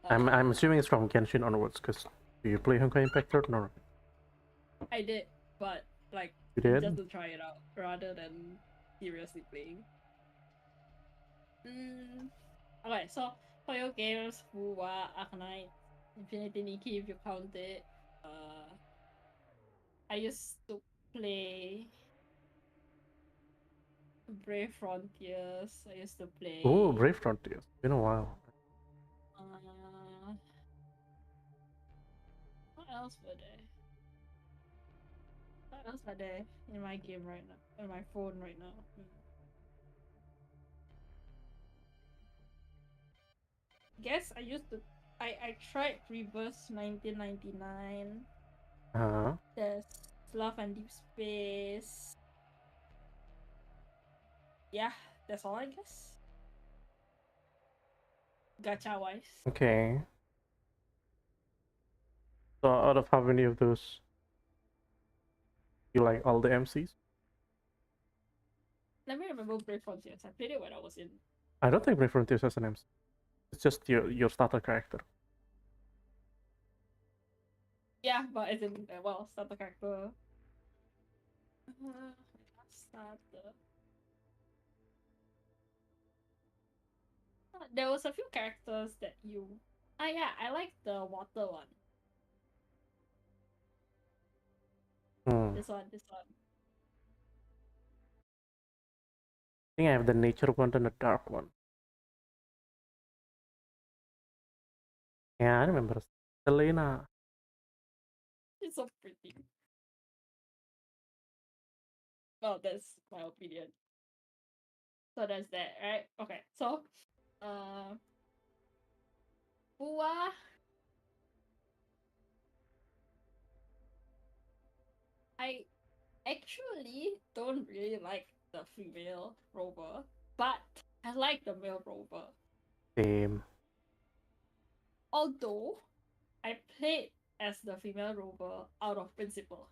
I'm assuming it's from Genshin onwards, because do you play Honkai Impact Third? No. I did, but like You did? just to try it out rather than seriously playing. Okay, so Hoyo games, Fuwa, Arcanite, Infinity Nikki if you count it. I used to play Brave Frontiers. I used to play. Oh, Brave Frontiers. Been a while. What else were there? What else are there in my game right now? In my phone right now? Guess I used to. I tried Reverse 1999. There's Love and Deep Space. Yeah, that's all I guess. Gacha wise. Okay. So out of how many of those you like all the MCs? Let me remember Brave Frontiers. I played it when I was in. I don't think Brave Frontiers has an MC. It's just your starter character. Yeah, but as in well, starter character. Starter. There was a few characters that you. Yeah, I like the water one. This one. I think I have the nature one and the dark one. Yeah, I remember. Selena. It's so pretty. Well, that's my opinion. So that's that, right? Okay, so, Ua. I actually don't really like the female rover, but I like the male rover. Same. Although I played as the female rover out of principle.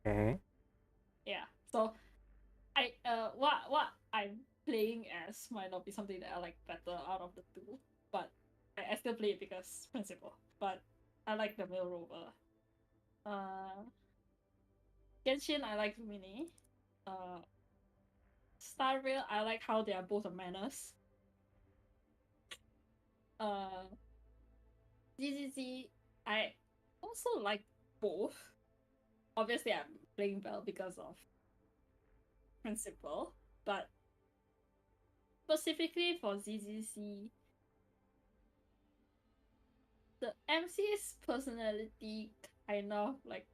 Okay. Yeah. So what I'm playing as might not be something that I like better out of the two, but I still play it because principle. But I like the male rover. Genshin I like Mini. Star Rail I like how they are both a menace. ZZZ I also like both. Obviously I'm playing Bell because of principle, but specifically for ZZC, the MC's personality kind of like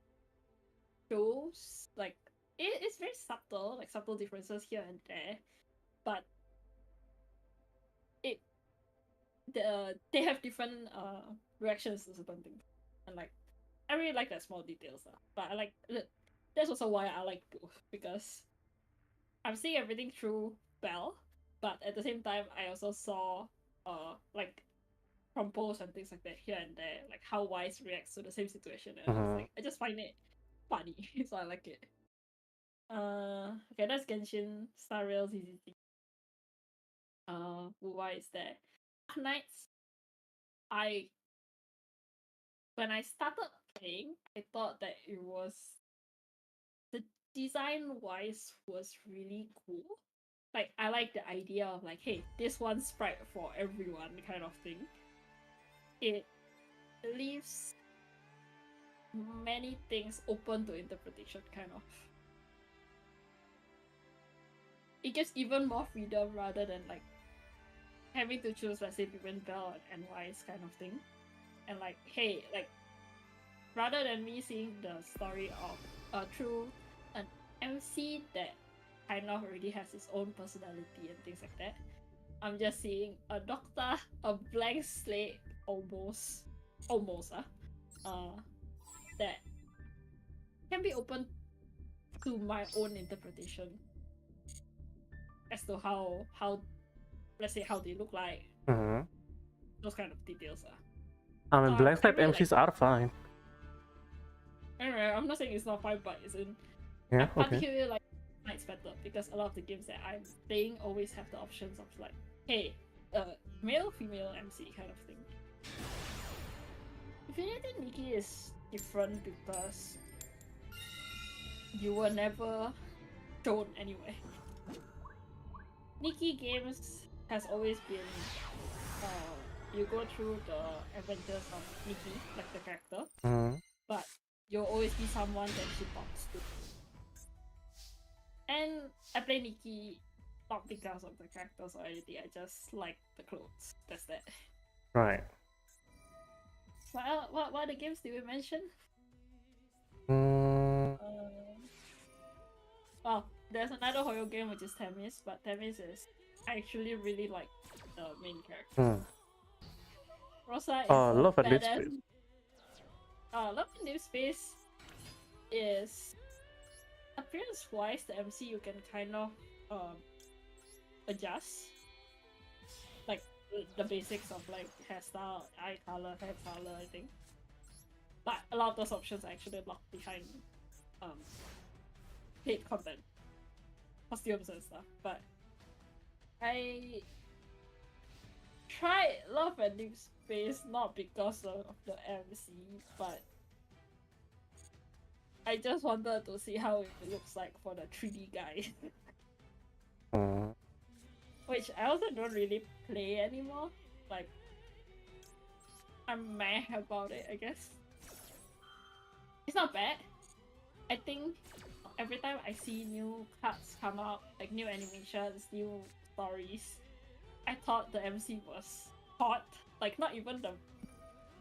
shows like it's very subtle, like subtle differences here and there, but it they have different reactions to certain things, and like I really like that small details, but I like that's also why I like both because I'm seeing everything through Bell, but at the same time I also saw like compose and things like that here and there, like how Wise reacts to the same situation, and I just find it funny, so I like it. Okay, that's Genshin, Star Rail, ZZT. Why is there? Knights. I when I started playing, I thought that it was the design wise was really cool. Like I like the idea of like, hey, this one sprite for everyone kind of thing. It leaves many things open to interpretation, kind of. It gives even more freedom rather than like having to choose, let's say, between Bell and Wise kind of thing. And like, hey, like rather than me seeing the story of through an MC that kind of already has its own personality and things like that, I'm just seeing a doctor, a blank slate almost that can be open to my own interpretation as to how let's say how they look like, those kind of details. I mean, So Black Slide really MCs like are fine. anyway, I'm not saying it's not fine, but it's in Yeah, I okay. particularly like Knights better because a lot of the games that I'm playing always have the options of like, hey, male, female MC kind of thing. Infinity Nikki is different because you were never shown anywhere. Nikki games has always been you go through the adventures of Nikki, like the character, but you'll always be someone that she talks to. And I play Nikki not because of the characters or anything, I just like the clothes. That's that. Right. What other games did we mention? Well, there's another horror game which is Temis, but Temis is I actually really like the main character. Rosa is a Love and Dead badass. Space. Love and Deep Space is appearance wise the MC you can kind of adjust. Like the basics of like hairstyle, eye color, hair color, I think. But a lot of those options are actually locked behind paid content, costumes and stuff. But I tried Love and Deep Space not because of the MC, but I just wanted to see how it looks like for the 3D guy. Which I also don't really play anymore. Like, I'm meh about it, I guess. It's not bad. I think every time I see new cards come out, like new animations, new stories, I thought the MC was hot. Like, not even the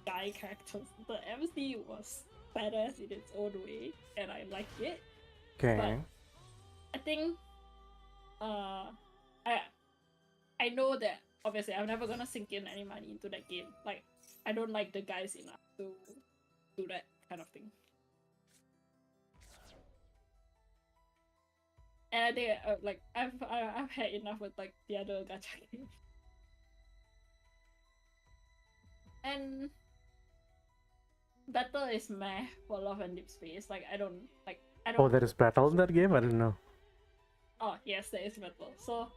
guy characters. The MC was badass in its own way, and I like it. Okay. But I think, I know that obviously I'm never gonna sink in any money into that game. Like, I don't like the guys enough to do that kind of thing. And I think like I've had enough with like the other gacha games. And battle is meh for Love and Deep Space. Like I don't. Oh, there is battle in that game? I didn't know. Oh yes, there is battle. So,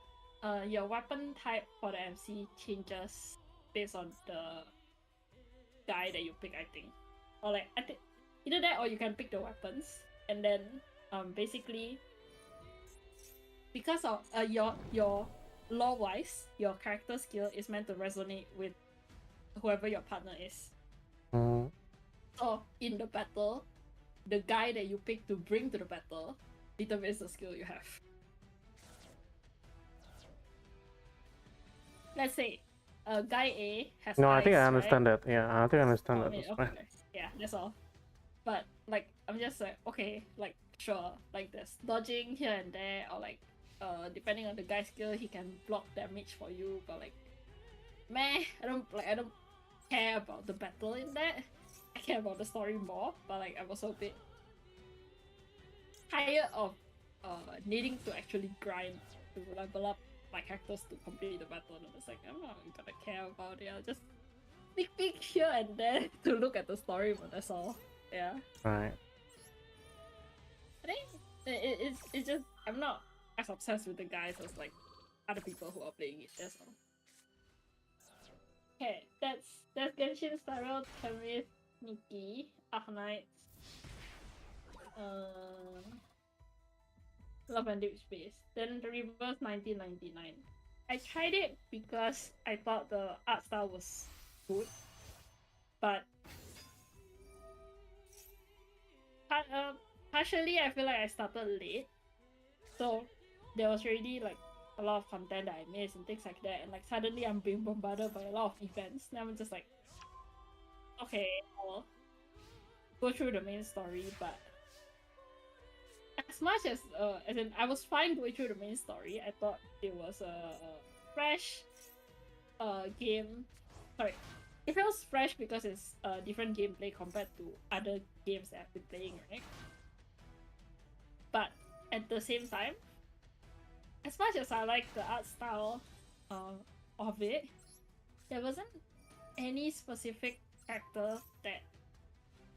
your weapon type for the MC changes based on the guy that you pick, I think. Or like I think either that or you can pick the weapons and then basically because of your law wise your character skill is meant to resonate with whoever your partner is. Mm. So in the battle, the guy that you pick to bring to the battle determines the skill you have. Let's say guy A has No, I eyes, think I right? understand that. Yeah, I think I understand Oh, that. yeah, That's okay. fine. Yeah, that's all. But like I'm just like okay, like sure, like there's dodging here and there, or like depending on the guy's skill, he can block damage for you. But like, meh, I don't care about the battle in that. I care about the story more. But like I'm also a bit tired of needing to actually grind to level up my characters to complete the battle. And it's like I'm not gonna care about it. I'll just sneak peek here and there to look at the story, but that's all. Yeah. Right. I think it's just I'm not as obsessed with the guys as like other people who are playing it. That's all. Okay, that's Genshin, Spiral, Chemist, Nikki, Arknights, Love and Deep Space. Then the Reverse 1999. I tried it because I thought the art style was good, but partially I feel like I started late, so there was already like a lot of content that I missed and things like that, and like suddenly I'm being bombarded by a lot of events. Now I'm just like, okay, I'll go through the main story, but as much as in I was fine going through the main story, I thought it was a fresh game. Sorry, it feels fresh because it's a different gameplay compared to other games that I've been playing, right? But at the same time, as much as I like the art style of it, there wasn't any specific character that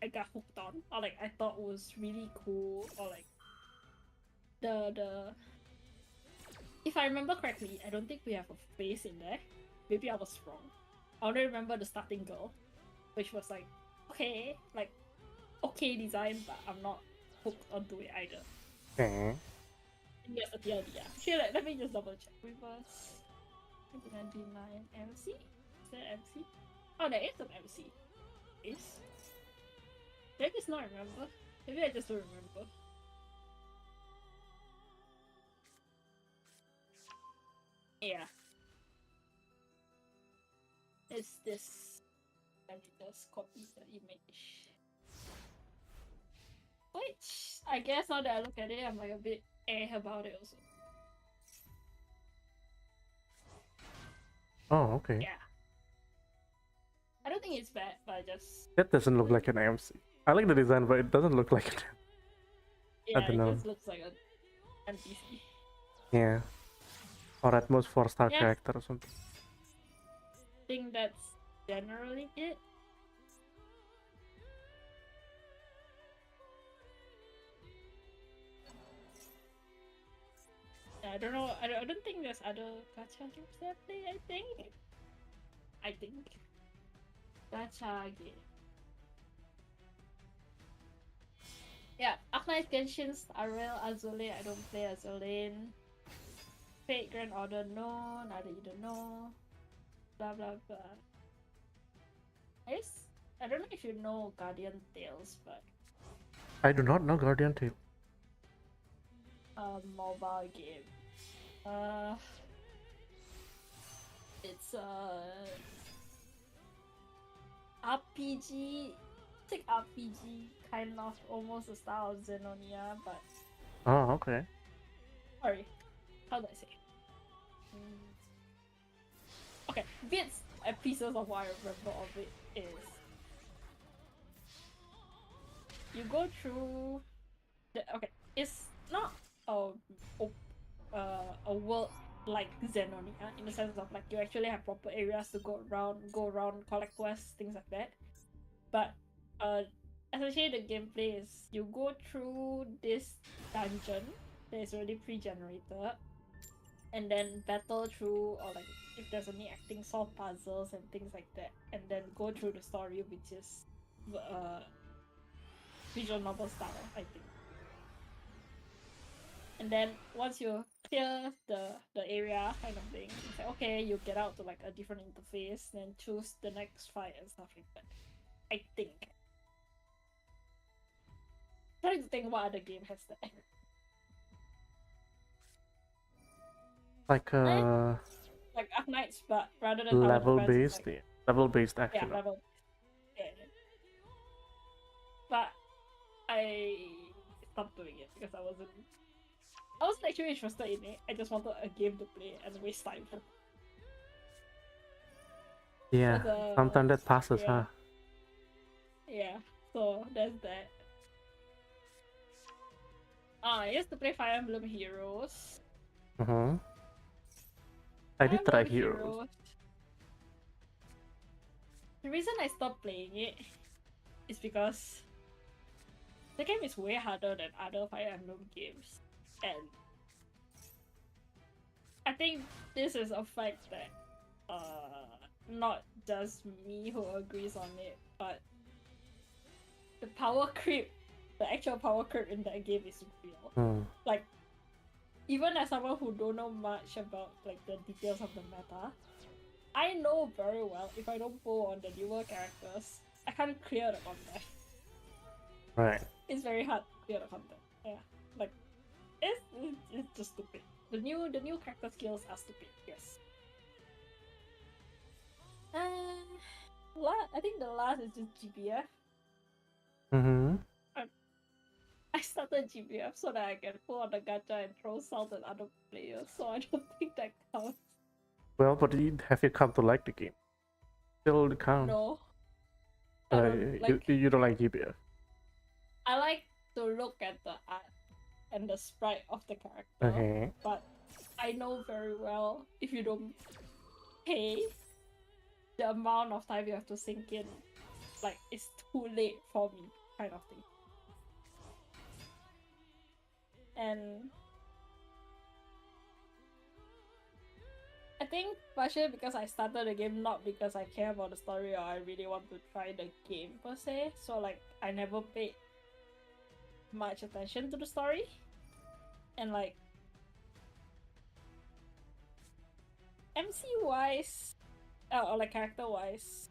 I got hooked on, or like I thought was really cool, or like the if I remember correctly, I don't think we have a face in there. Maybe I was wrong. I only remember the starting girl, which was like okay, like okay design, but I'm not hooked onto it either. Okay. Yes, the TLD, yeah. Okay, let me just double check. Reverse 1999 MC? Is there MC? Oh, there is an MC. Is? Maybe it's not remember. Maybe I just don't remember. Yeah. It's this. Let me just copy the image. Which, I guess now that I look at it, I'm like a bit about it also. Oh, okay. Yeah. I don't think it's bad, but I just... That doesn't look like an AMC. I like the design, but it doesn't look like it. Yeah, don't it know. just looks like an NPC. Yeah. Or at most 4-star Yeah. character or something. I think that's generally it. I don't know. I don't think there's other gacha games that I play. I think gacha game. Yeah, Arknights, Genshin, Ariel, Azule. I don't play Azule. Fate, Grand Order, no. Neither you don't know. Blah blah blah. I don't know if you know Guardian Tales, but I do not know Guardian Tale. mobile game. It's RPG. It's like RPG, kind of almost the style of Xenonia, but Oh, okay. sorry, how do I say? Okay, bits and pieces of what I remember of it is you go through the okay. It's not a world like Xenonia, in the sense of like you actually have proper areas to go around, collect quests, things like that. But essentially the gameplay is you go through this dungeon that is already pre-generated, and then battle through, or like if there's any acting, solve puzzles and things like that, and then go through the story, which is visual novel style, I think. And then once you clear the area kind of thing, it's like, okay, you get out to like a different interface, then choose the next fight and stuff like that. I think. Trying to think what other game has that. Like Like Arknights, but rather than tower level defense, it's based, like, yeah. Level based yeah, action. level. Yeah. But I stopped doing it because I wasn't actually interested in it. I just wanted a game to play and waste time. Yeah, But, sometimes that passes, yeah. huh? Yeah, so there's that. I used to play Fire Emblem Heroes. Mm-hmm. I did Fire try Emblem Heroes. The reason I stopped playing it is because the game is way harder than other Fire Emblem games. And I think this is a fact that not just me who agrees on it, but the power creep, the actual power creep in that game is real. Like, even as someone who don't know much about like the details of the meta, I know very well if I don't pull on the newer characters, I can't clear the content. Right. It's very hard to clear the content. Yeah, like it's just stupid. The new character skills are stupid. Yes. I think the last is just GBF. Mm-hmm. I started GBF so that I can pull on the gacha and throw salt at other players, so I don't think that counts. Well, but have you come to like the game? Still count. No. I don't, you don't like GBF. I like to look at the art and the sprite of the character. Okay. But I know very well if you don't pay the amount of time you have to sink in, like it's too late for me, kind of thing. And I think partially because I started the game not because I care about the story or I really want to try the game per se, so like I never paid much attention to the story. And like MC wise, or like character wise,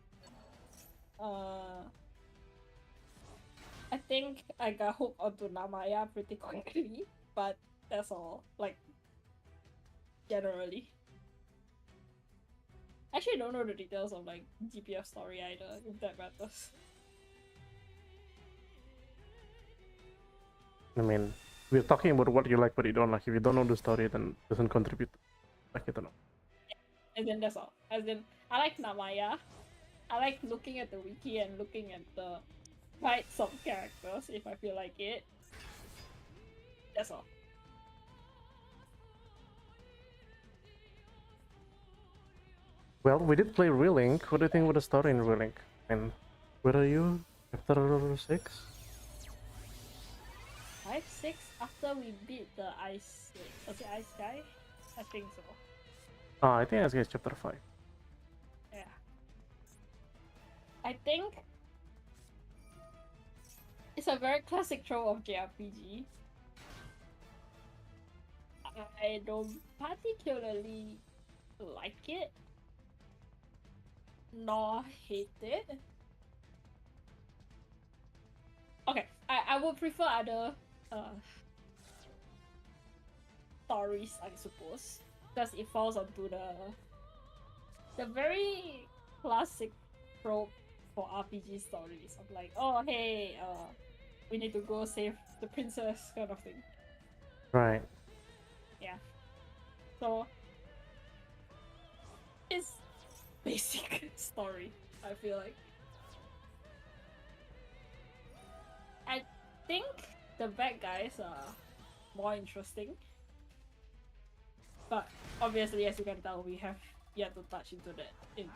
I think I got hooked onto Namaya pretty quickly, but that's all. Like, generally. Actually, I don't know the details of like GPF story either, if that matters. I mean, we're talking about what you like, what you don't like. If you don't know the story, then it doesn't contribute. Like, I don't know. As in, that's all. As in, I like Namaya. I like looking at the wiki and looking at the fights of characters if I feel like it. That's all. Well, we did play Relink. What do you think about the story in Relink? And where are you? Chapter 6? 5, 6? After we beat the ice... Was it ice guy? I think so. Oh, I think it's chapter 5. Yeah. I think it's a very classic trope of JRPG. I don't particularly like it, nor hate it. Okay, I would prefer other stories, I suppose, because it falls onto the very classic trope for RPG stories of like, oh hey, we need to go save the princess kind of thing. Right. Yeah. So it's basic story, I feel like. I think the bad guys are more interesting. But obviously, as you can tell, we have yet to touch into that in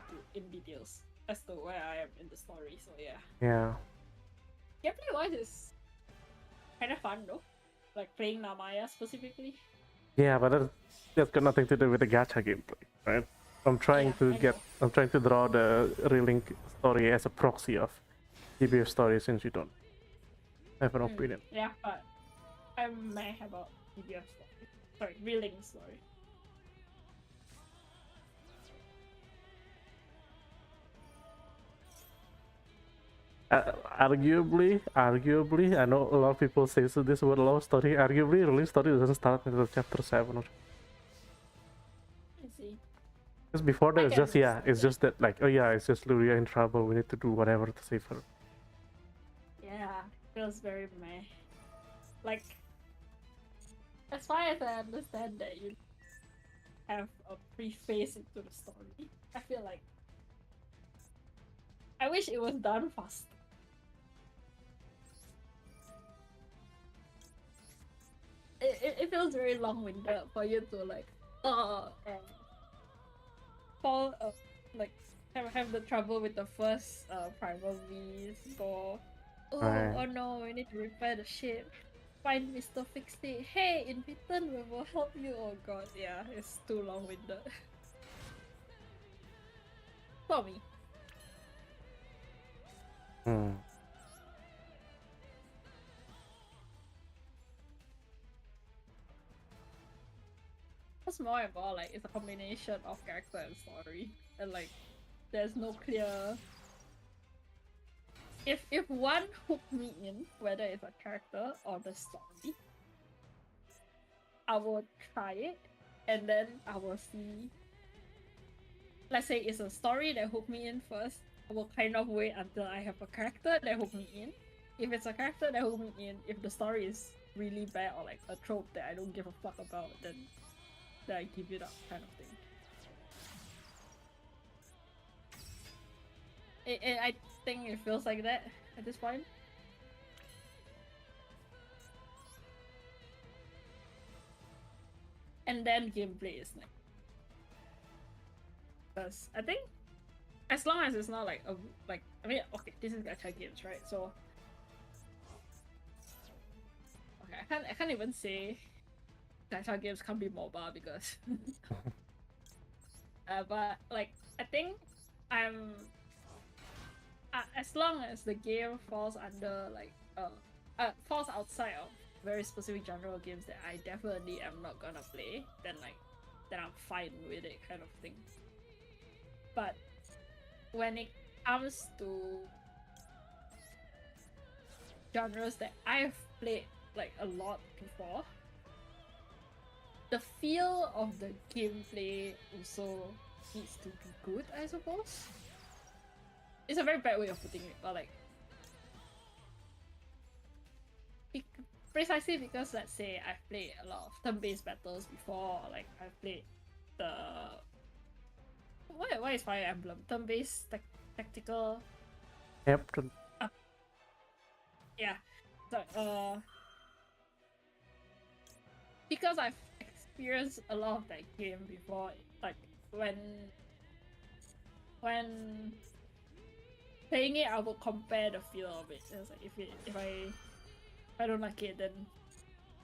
details as to where I am in the story. So yeah, Yeah. gameplay wise is kind of fun though, like playing Namaya specifically. Yeah, but that's got nothing to do with the gacha gameplay, right? I'm trying Yeah, to I get, know. I'm trying to draw the Relink story as a proxy of GBF story since you don't have an opinion. Yeah, but I'm meh about DBF story. Sorry, Reeling story. Arguably, I know a lot of people say so this word love story. Arguably, Relink story doesn't start until chapter 7 or I see. just before that. I It's can just, yeah, understand it's that. just that, like, oh yeah, it's just Luria in trouble. We need to do whatever to save her. Yeah, feels very meh. Like, as far as I understand that you have a preface into the story, I feel like I wish it was done fast. It feels very long-winded for you to like fall like have the trouble with the first primal beast or Right. oh no, we need to repair the ship. Find Mr. Fixit. Hey, in return we will help you. Oh god, yeah, it's too long-winded. For me. Hmm. It's more and more like it's a combination of character and story. And like there's no clear if one hooked me in, whether it's a character or the story, I will try it and then I will see. Let's say it's a story that hooked me in first. I will kind of wait until I have a character that hooked me in. If it's a character that hooked me in, if the story is really bad or like a trope that I don't give a fuck about, then I give it up kind of thing. I think it feels like that at this point. And then gameplay is next. Because I think as long as it's not like a like I mean okay, this is gacha games, right? So okay, I can't even say gacha games can't be MOBA because but like I think I'm as long as the game falls under like falls outside of very specific genre of games that I definitely am not gonna play, then I'm fine with it kind of thing. But when it comes to genres that I've played like a lot before, the feel of the gameplay also needs to be good, I suppose. It's a very bad way of putting it, but like precisely because let's say I've played a lot of turn-based battles before, like I've played the what is Fire Emblem? Turn-based tactical. Yep. Yeah. So because I've experienced a lot of that game before, like when playing it, I will compare the feel of it. It's like if I don't like it, then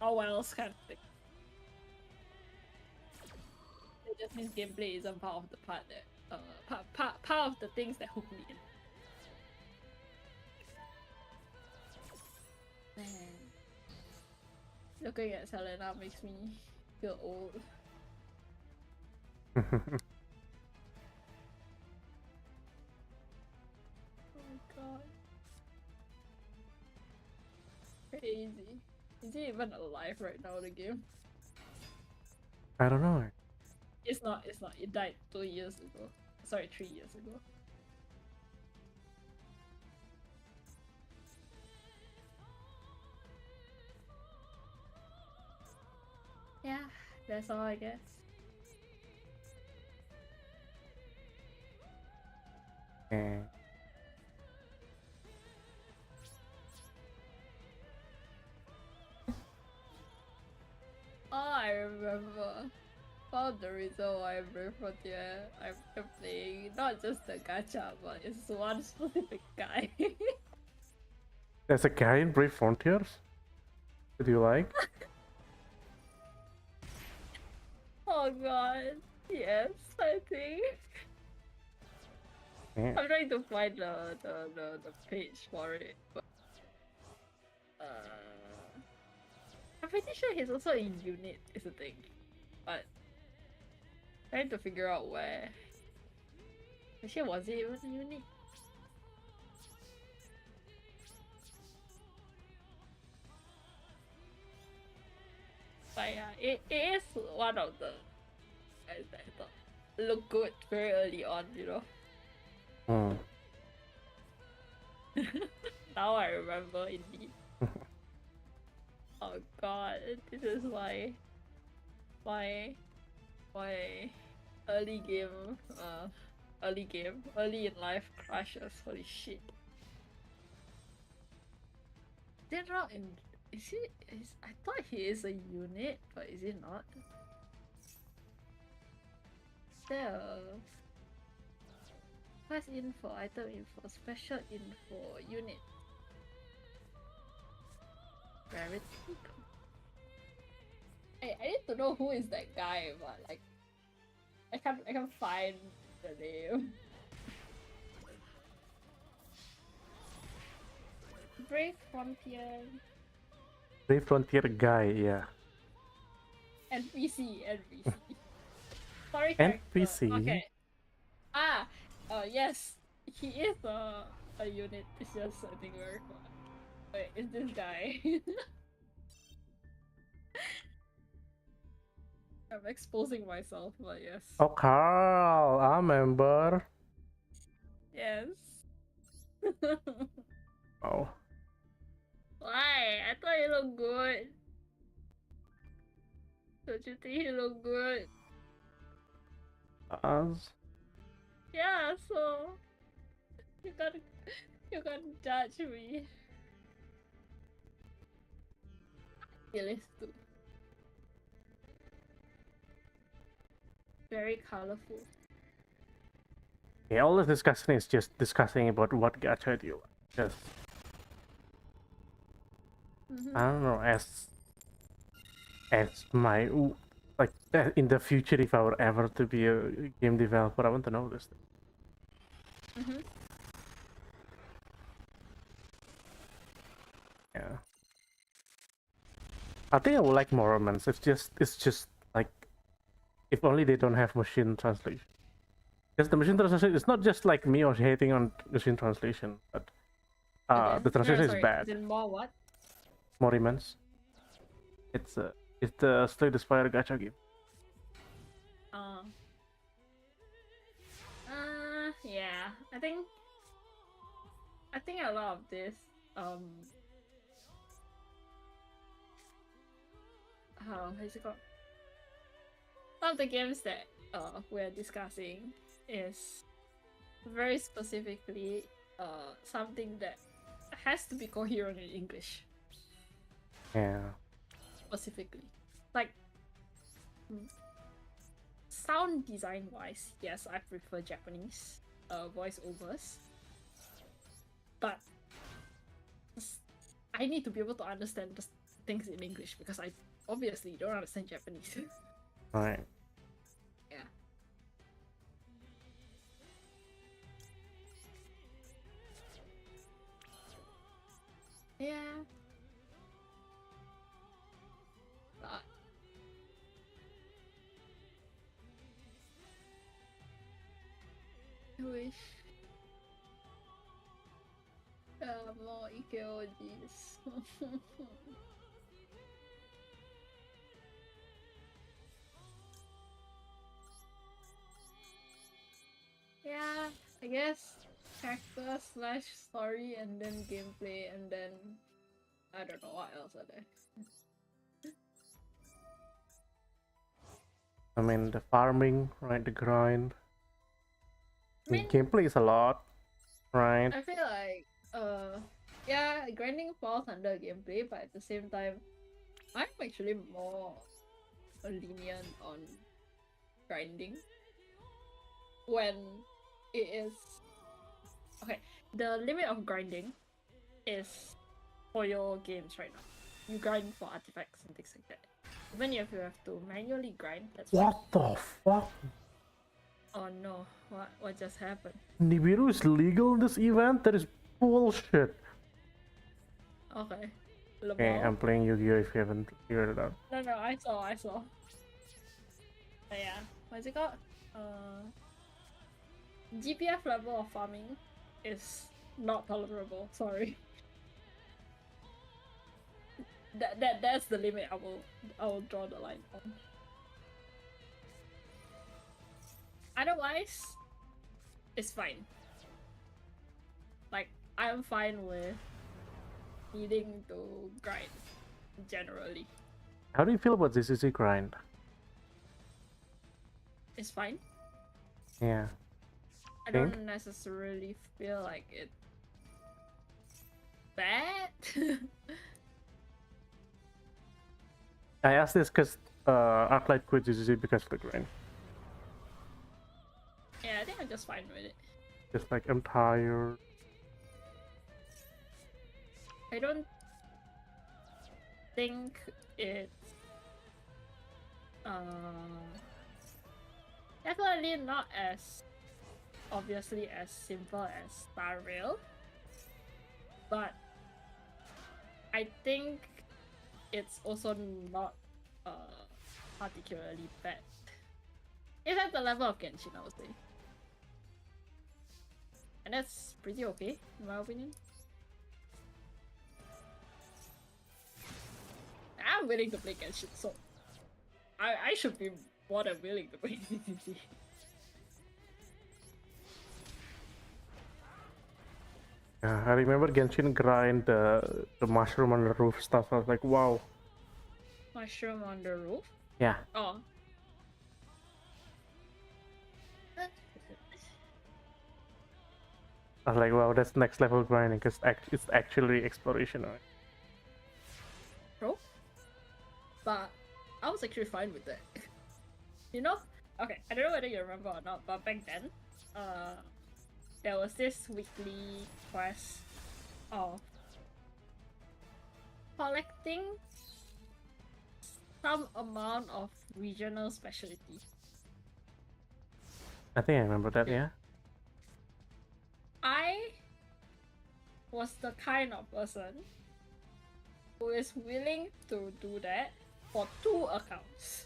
oh well, kind of thing. It just means gameplay isn't part of the part that part of the things that hook me in. Man, looking at Selena makes me feel old. Oh my god. Crazy. Is he even alive right now, the game? I don't know. It's not. It died 2 years ago. Sorry, 3 years ago. Yeah, that's all I guess. Eh. Oh, I remember. found the reason why Brave Frontier I'm playing not just the gacha, but it's one specific guy. There's a guy in Brave Frontiers that you like? Oh god, yes, I think. Yeah. I'm trying to find the page for it, but I'm pretty sure he's also in unit is the thing, but trying to figure out where. Actually, was it even a unit? But yeah, it is one of the guys that I thought looked good very early on, you know. Hmm. Now I remember indeed. Oh god, this is my early game early in life crushes. Holy shit. They're not in I thought he is a unit, but is he not? There quest info, item info, special info, unit. Rarity. I need to know who is that guy, but like I can't find the name. Brave Frontier Brave Frontier guy, yeah. NPC. Sorry, character. NPC? Okay. Yes, he is a unit. It's just I think very fun. Wait, is this guy? I'm exposing myself, but yes. Oh, Carl, I remember. Yes. Oh. Why? I thought he looked good. Don't you think he looked good? Us? Yeah, so you gotta judge me. Fearless too. Very colorful. Yeah, all this discussion is just discussing about what gacha do you like. Just, I don't know, as my, like, in the future, if I were ever to be a game developer, I want to know this thing. Yeah. I think I would like more romance. It's just like, if only they don't have machine translation. Because the machine translation, it's not just like me or hating on machine translation, but the translation is bad. Then more what? More romance. It's the Slay the Spire gacha game. Yeah. I think a lot of this how is it called? Some of the games that we're discussing is very specifically something that has to be coherent in English. Yeah. Specifically, like sound design wise, yes, I prefer Japanese voiceovers, but I need to be able to understand the things in English because I obviously don't understand Japanese. Right. Yeah. Yeah. But I wish more Ikeojis. Yeah, I guess character slash story and then gameplay and then I don't know what else are there. I mean, the farming, right? The grind. I mean, Gameplay is a lot, right? I feel like yeah, grinding falls under gameplay, but at the same time, I'm actually more lenient on grinding when it is okay. The limit of grinding is for your games right now. You grind for artifacts and things like that. Even if you have to manually grind, that's fine. What the fuck? Oh no, what just happened? Nibiru is legal in this event? That is bullshit. Okay. Okay, Lebal. I'm playing Yu-Gi-Oh! If you haven't figured it out. No, I saw. But yeah, what's it called? GPF level of farming is not tolerable. Sorry. That's the limit I will draw the line on. Otherwise, it's fine. Like, I'm fine with needing to grind generally. How do you feel about ZCC grind? It's fine. Yeah. I Think? don't necessarily feel like it's bad. I asked this because Arclight quit ZCC because of the grind. Yeah, I think I'm just fine with it. Just like, I'm tired. I don't think it's definitely not as obviously as simple as Star Rail, but I think it's also not particularly bad. It's at the level of Genshin, I would say. And that's pretty okay, in my opinion. I'm willing to play Genshin, so I should be more than willing to play DCC. Yeah, I remember Genshin grind the mushroom on the roof stuff. I was like, wow. Mushroom on the roof? Yeah. Oh. I was like, wow, that's next level grinding because it's actually exploration. Right? Bro? But I was actually fine with that. You know? Okay, I don't know whether you remember or not, but back then, there was this weekly quest of collecting some amount of regional specialty. I think I remember that, yeah. I was the kind of person who is willing to do that for 2 accounts.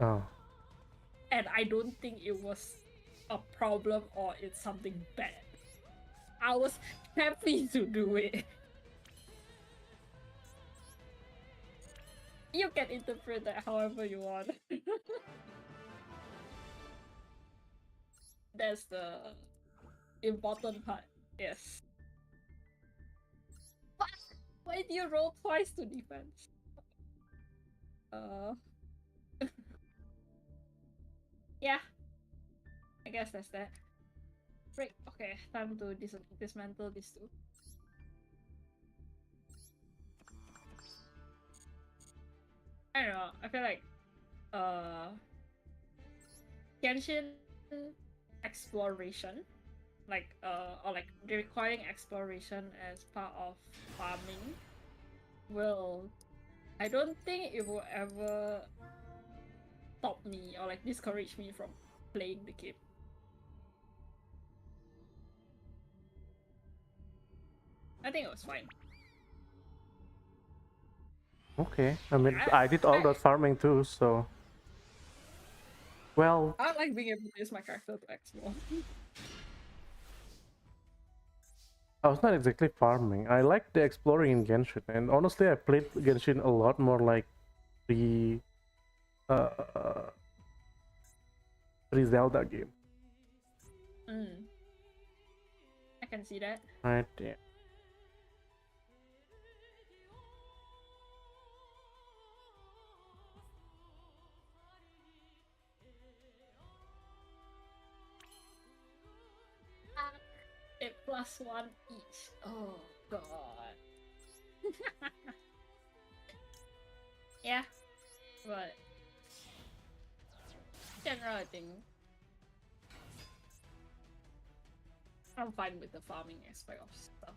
Oh. And I don't think it was a problem or it's something bad. I was happy to do it. You can interpret that however you want. That's the important part. Yes. What? Why do you roll twice to defense? Yeah. I guess that's that. Break. Okay, time to dismantle these two. I don't know. I feel like Genshin exploration, or like requiring exploration as part of farming, I don't think it will ever stop me or like discourage me from playing the game. I think it was fine. Okay. I mean, I did all that farming too, so. Well, I like being able to use my character to explore. I was not exactly farming. I like the exploring in Genshin, and honestly, I played Genshin a lot more like the Zelda game. I can see that. Right, yeah. It +1 each. Oh god. Yeah, but general, I think I'm fine with the farming aspect of stuff.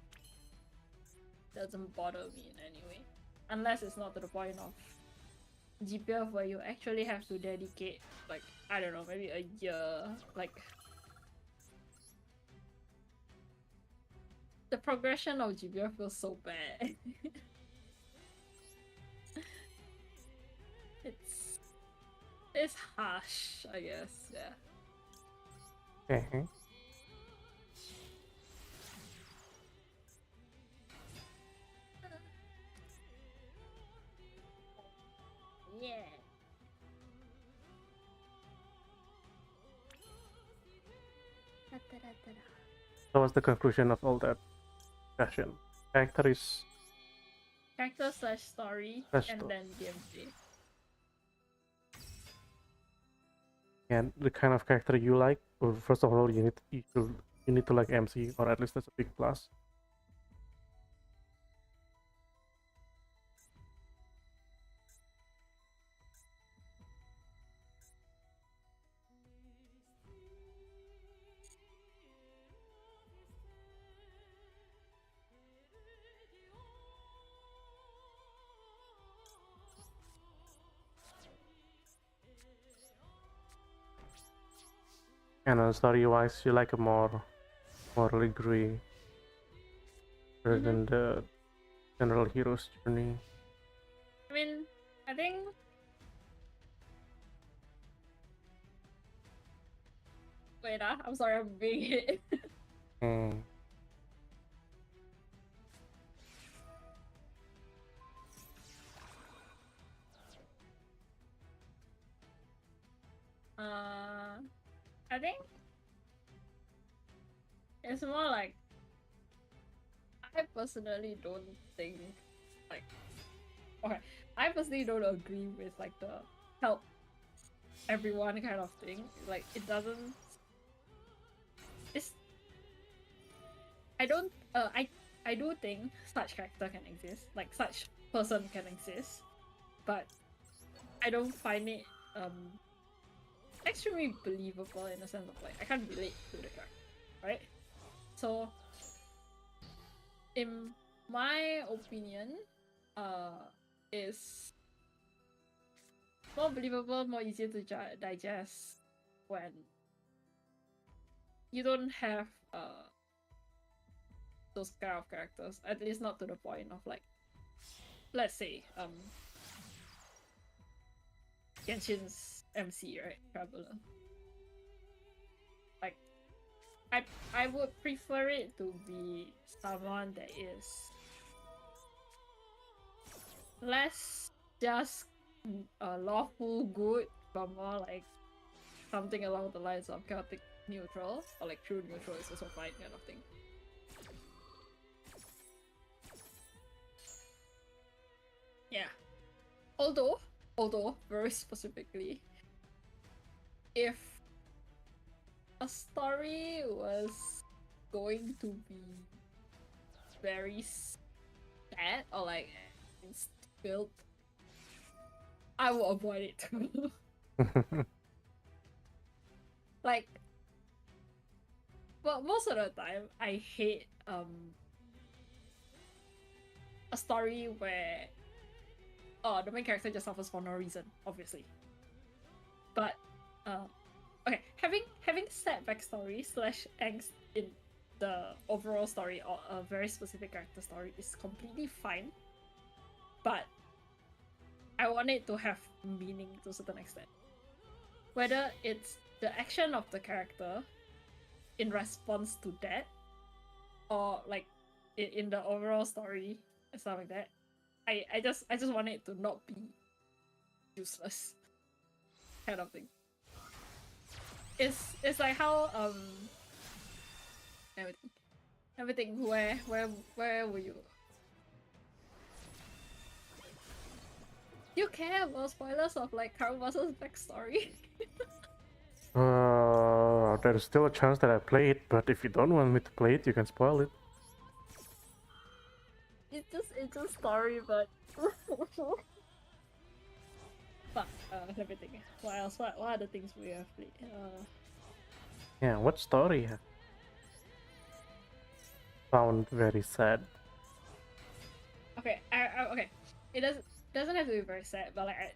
Doesn't bother me in any way. Unless it's not to the point of GPF where you actually have to dedicate, like, I don't know, maybe a year. Like, the progression of GPF feels so bad. It's harsh, I guess, yeah. Okay. Yeah. So what's the conclusion of all that discussion? Character is Character slash story Slash and story. then gameplay. and the kind of character you like. Well, first of all, you need to like MC, or at least that's a big plus. And story-wise, you like a more morally gray rather than the general hero's journey. I mean, I think wait, I'm sorry, I'm being hit. Hmm. I think it's more like I personally don't think like okay. I personally don't agree with like the help everyone kind of thing. Like it doesn't. It's. I don't. I do think such character can exist. Like such person can exist, but I don't find it extremely believable in the sense of like I can't relate to the character, right? So, in my opinion, is more believable, more easier to digest when you don't have those kind of characters. At least not to the point of like, let's say Genshin's MC, right? Traveler. Like, I would prefer it to be someone that is less just lawful good, but more like something along the lines of chaotic neutral, or like true neutral is also fine kind of thing. Yeah. Although very specifically, if a story was going to be very sad or like spilled, I will avoid it too. Like, but most of the time, I hate a story where the main character just suffers for no reason, obviously. But okay, having sad backstory slash angst in the overall story or a very specific character story is completely fine. But I want it to have meaning to a certain extent. Whether it's the action of the character in response to that, or like in the overall story and stuff like that, I just want it to not be useless, kind of thing. It's like how everything where were you? You care about spoilers of like Karumasa's backstory? There's still a chance that I play it, but if you don't want me to play it, you can spoil it. It's just story, but Fuck, let me think. What else? What are the things we have played? Yeah, what story? Found very sad. Okay, okay. It doesn't have to be very sad, but like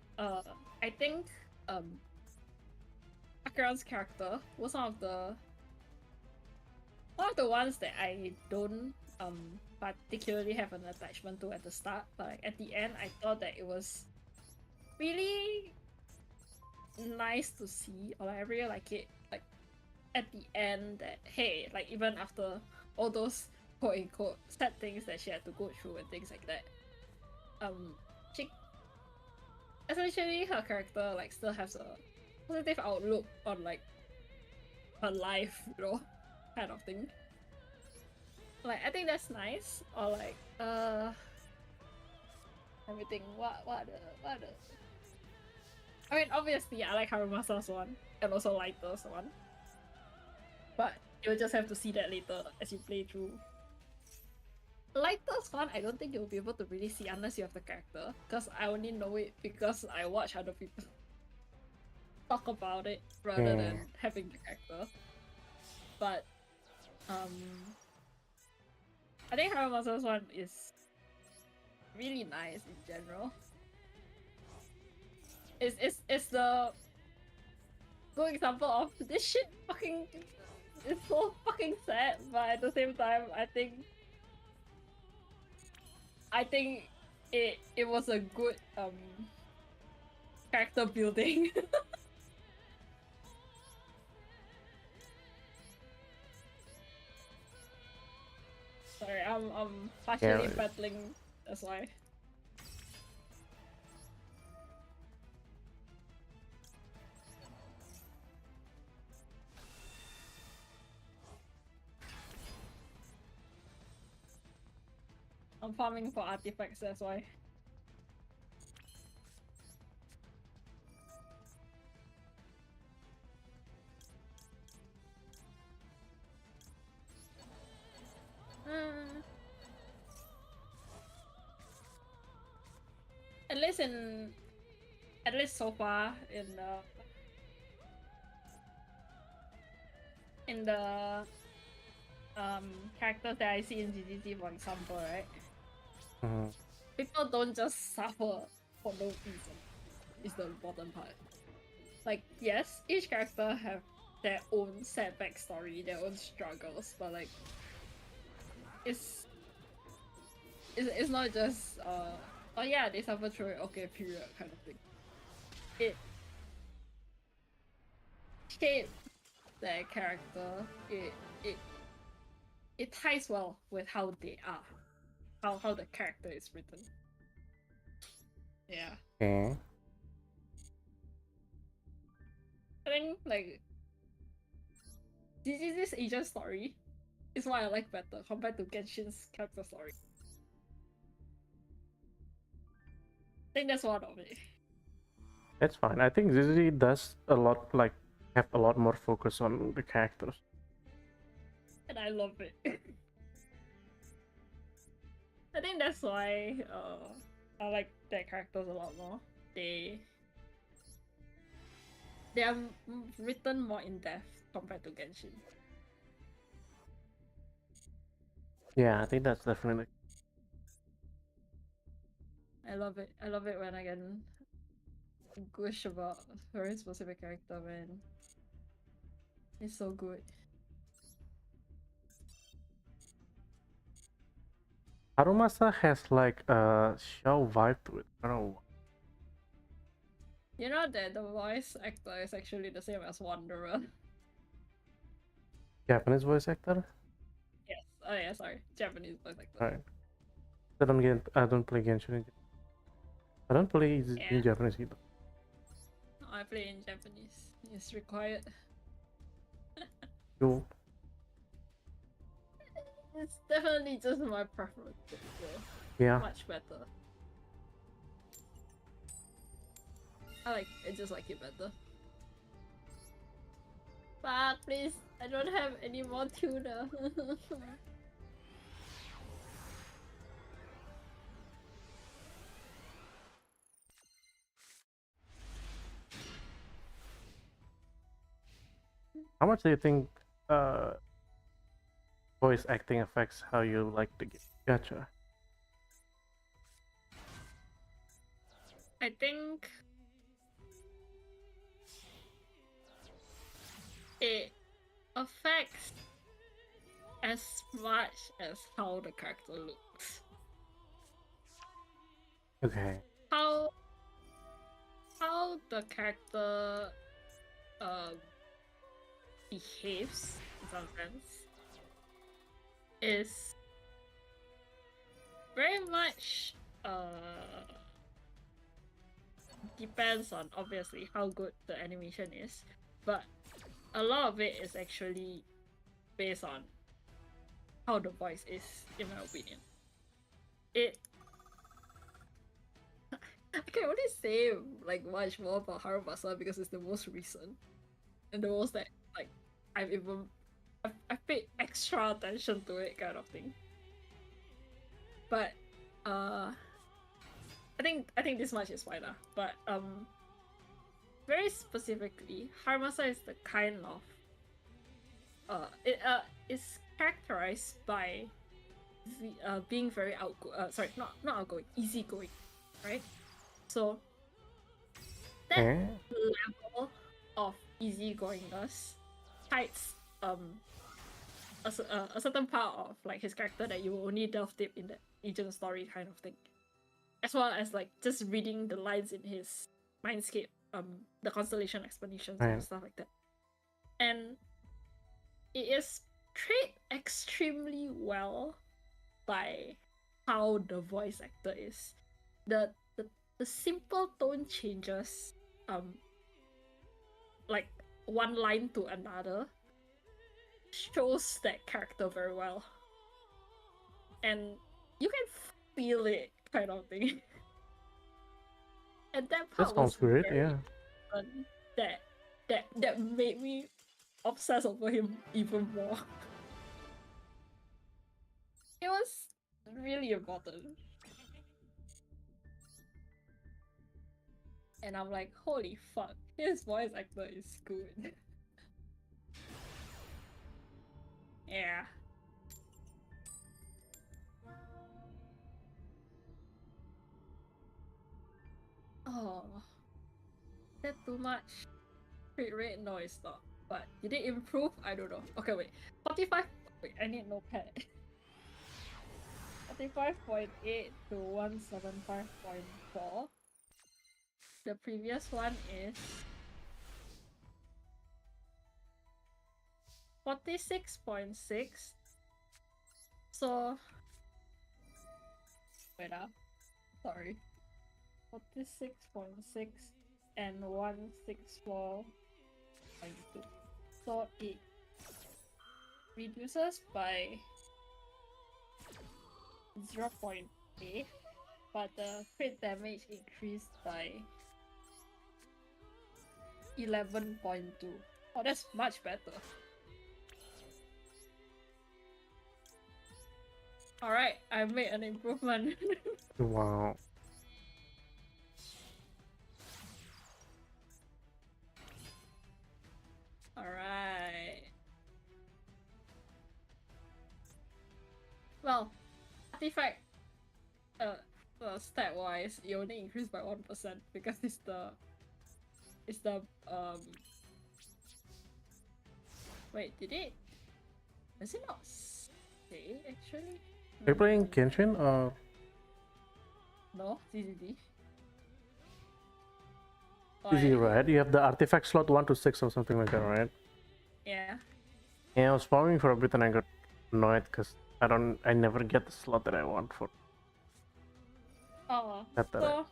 I think Akaran's character was one of the ones that I don't particularly have an attachment to at the start, but like at the end I thought that it was really nice to see, or like I really like it, like at the end that hey, like even after all those quote unquote sad things that she had to go through and things like that, she essentially her character like still has a positive outlook on like her life, you know, kind of thing. Like I think that's nice. Or like everything. What the I mean obviously I like Harumasa's one and also Lighter's one. But you'll just have to see that later as you play through. Lighter's one I don't think you'll be able to really see unless you have the character. Because I only know it because I watch other people talk about it rather than having the character. But I think Harumasa's one is really nice in general. It's the good example of this shit fucking is so fucking sad, but at the same time I think it was a good character building. Sorry, I'm partially battling, that's why. I'm farming for artifacts, that's why. At least so far in the characters that I see in GGG, for example, right? People don't just suffer for no reason. Is the important part. Like yes, each character have their own sad backstory, their own struggles, but like it's not just oh yeah, they suffer through it, okay, period kind of thing. It shapes their character. It ties well with how they are. How the character is written. Yeah. Okay. I think like this agent story is what I like better compared to Genshin's character story. I think that's one of it. That's fine. I think ZZ does a lot, like, have a lot more focus on the characters. And I love it. I think that's why I like their characters a lot more. They are written more in depth compared to Genshin. Yeah, I think that's definitely. I love it. I love it when I can gush about a very specific character, man. It's so good. Harumasa has like a show vibe to it. I don't know. You know that the voice actor is actually the same as Wanderer. Japanese voice actor? Yes. Oh yeah, sorry. Japanese voice actor. Alright. I don't play Genshin. I don't play in Japanese either. No, I play in Japanese. It's required. Cool. It's definitely just my preference. So Yeah. much better. I just like it better. But please, I don't have any more tuna. How much do you think voice acting affects how you like the game? Gotcha. I think it affects as much as how the character looks. Okay. How the character behaves in some sense is very much depends on obviously how good the animation is, but a lot of it is actually based on how the voice is, in my opinion. I can only say like much more about Harumasa because it's the most recent and the most that like I've paid extra attention to it kind of thing. But I think this much is fine lah. But very specifically, Harumasa is the kind of it is characterized by being very not outgoing, easygoing, right? So that Okay. level of easygoingness hides a certain part of like his character that you will only delve deep in the agent story kind of thing, as well as like just reading the lines in his mindscape, the constellation explanations Right. and stuff like that, and it is portrayed extremely well by how the voice actor is. The simple tone changes, like one line to another, shows that character very well, and you can feel it, kind of thing. And that That part sounds was great. very Yeah. fun. That made me obsess over him even more. It was really important. And I'm like, holy fuck, his voice actor is good. Yeah. Oh, that too much? Crit rate? No, it's not. But did it improve? I don't know. Okay, wait. 45. Wait, I need notepad. 45.8 to 175.4. The previous one is 46.6. So wait up. Sorry. 46.6 and 164.2. So it reduces by 0.8, but the crit damage increased by 11.2. Oh, that's much better. Alright, I made an improvement. Wow. Alright. Well, artifact stat wise, it only increased by 1% because it's the wait, did it? Does it not say actually? Are you playing Genshin or No, CCD. easy, right? You have the artifact slot 1 to 6 or something like that, right? Yeah. Yeah, I was farming for a bit and I got annoyed because I never get the slot that I want for. Oh, Not that so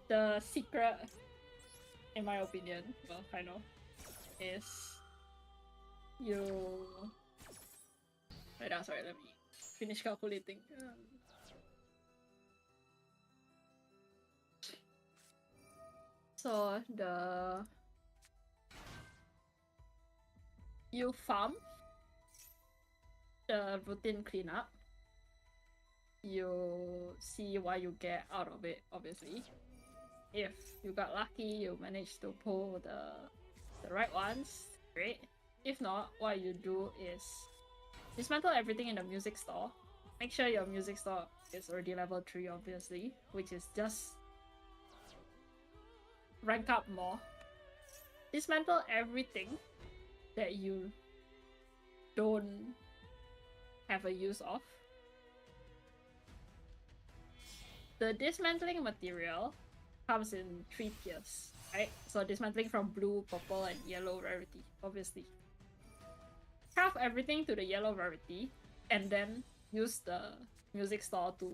the secret, in my opinion, well, I know, is you. Wait, sorry, let me finish calculating. So you farm the routine cleanup. You see what you get out of it, obviously. If you got lucky, you managed to pull the right ones, great. if not, what you do is dismantle everything in the music store. Make sure your music store is already level 3, obviously, which is just rank up more. Dismantle everything that you don't have a use of. The dismantling material comes in 3 tiers, right? So dismantling from blue, purple, and yellow rarity, obviously. Craft everything to the yellow rarity, and then use the music store to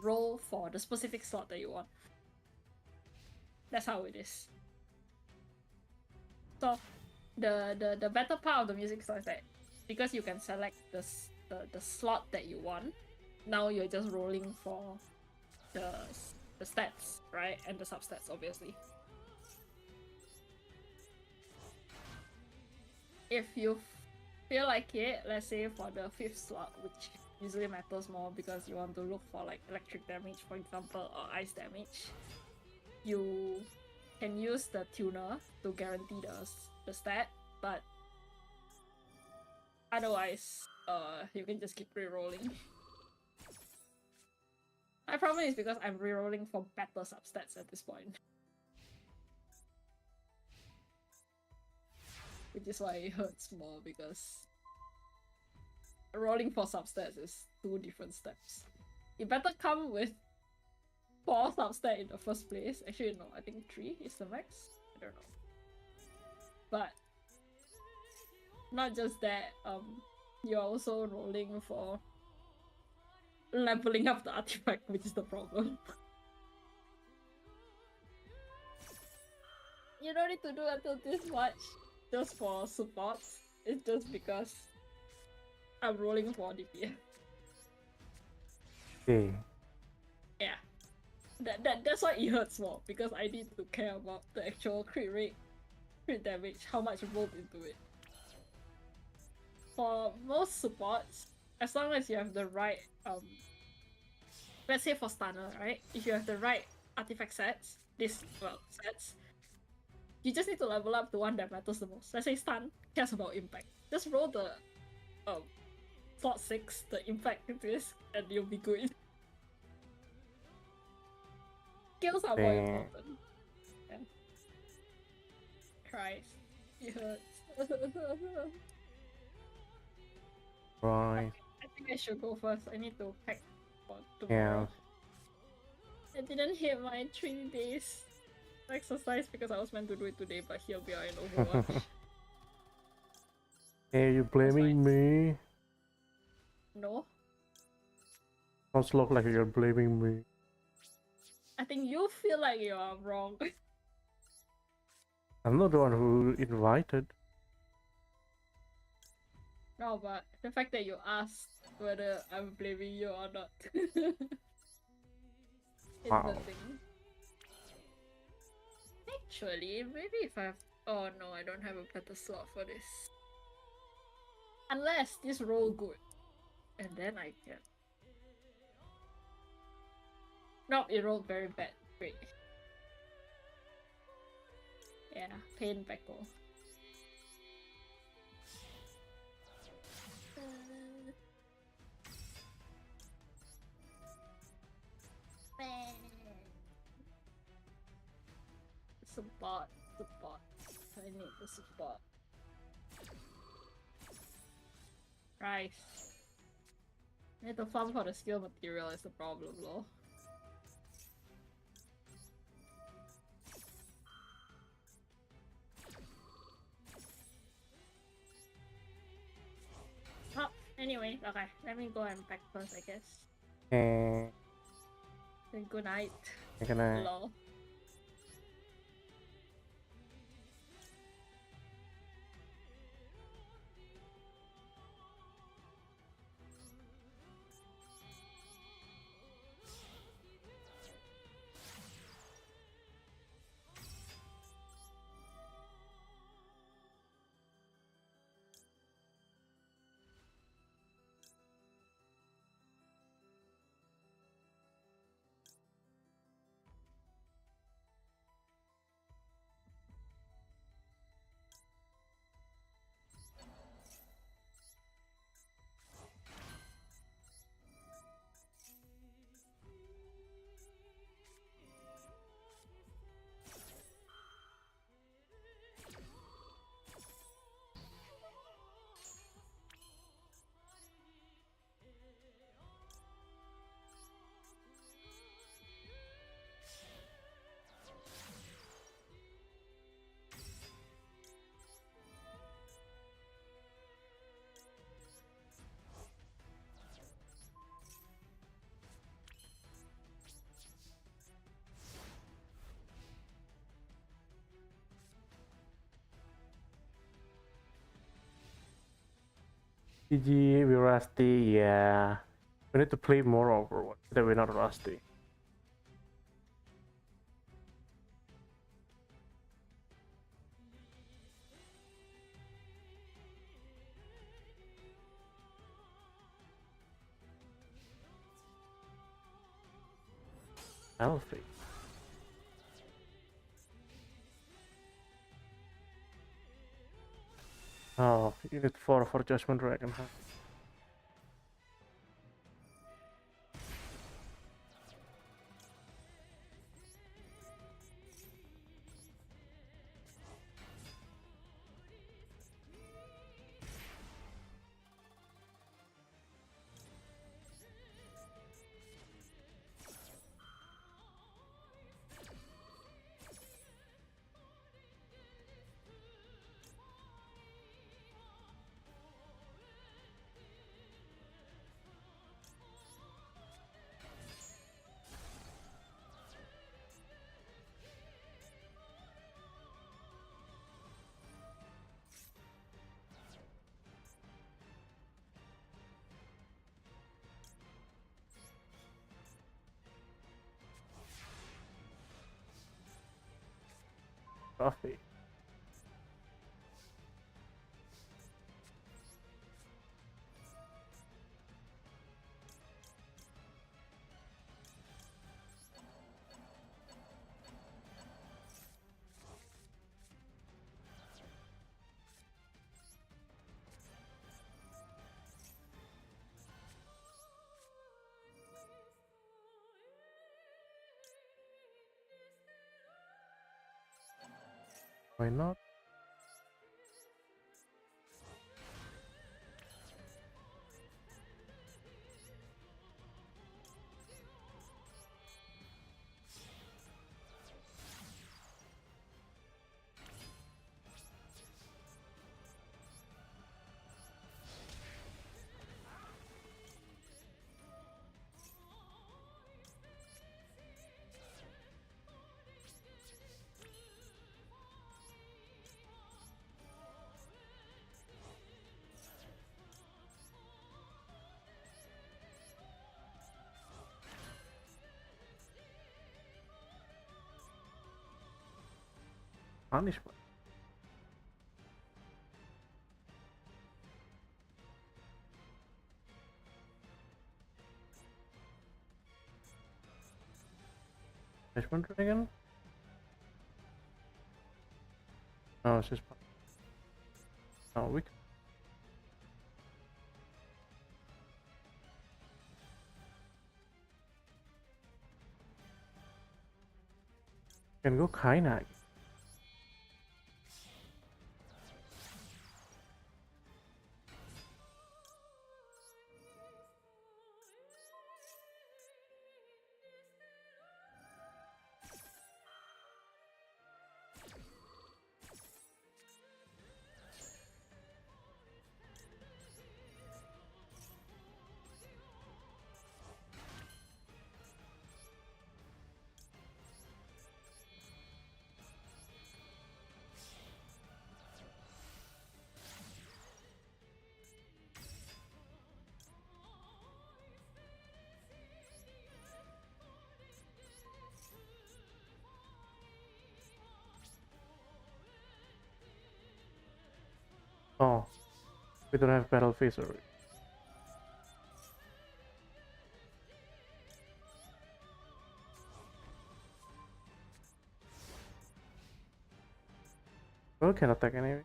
roll for the specific slot that you want. That's how it is. So the better part of the music store is that because you can select the slot that you want, now you're just rolling for the stats, right? And the substats, obviously. If you feel like it, let's say for the 5th slot, which usually matters more because you want to look for like electric damage, for example, or ice damage, you can use the tuner to guarantee the stat, but otherwise, you can just keep re-rolling. My problem is because I'm re-rolling for better substats at this point. Which is why it hurts more, because rolling for substats is 2 different steps. You better come with 4 substat in the first place. Actually, no, I think 3 is the max. I don't know. But not just that, you're also rolling for leveling up the artifact, which is the problem. You don't need to do until this much just for supports. It's just because I'm rolling for DPS. Okay. Yeah. That's why it hurts more, because I need to care about the actual crit rate, crit damage, how much rolled into it. For most supports, as long as you have the right let's say for stunner, right? If you have the right artifact sets, sets, you just need to level up the one that matters the most. Let's say stun cares about impact. Just roll the slot 6, the impact disc, and you'll be good. Skills are more important. Yeah. Christ. It hurts. Right. I think I should go first. I need to pack for tomorrow. Yeah. I didn't hit my 3 days exercise because I was meant to do it today, but here we are in Overwatch. Hey, you blaming me? No? Sounds like you're blaming me. I think you feel like you are wrong. I'm not the one who invited. No, but the fact that you asked whether I'm blaming you or not is Wow. the thing. Actually, maybe if I have... Oh no, I don't have a better slot for this. Unless this roll good. And then I can... No, it rolled very bad. Great. Yeah, pain bacc. Support. I need the support. Right. I need to farm for the skill material is the problem, lol. Oh, anyway, okay. Let me go and pack first, I guess. Okay. Then good night. Good night. Lol. GG, we're rusty, yeah. We need to play more Overwatch, that we're not rusty. Healthy. Oh, unit 4 for Judgment Dragon, huh? Coffee. Why not? Punishment. Judgment Dragon? No, it's just. No, we can go Kainag. Oh, we don't have Battle Phase already. We can attack anyway.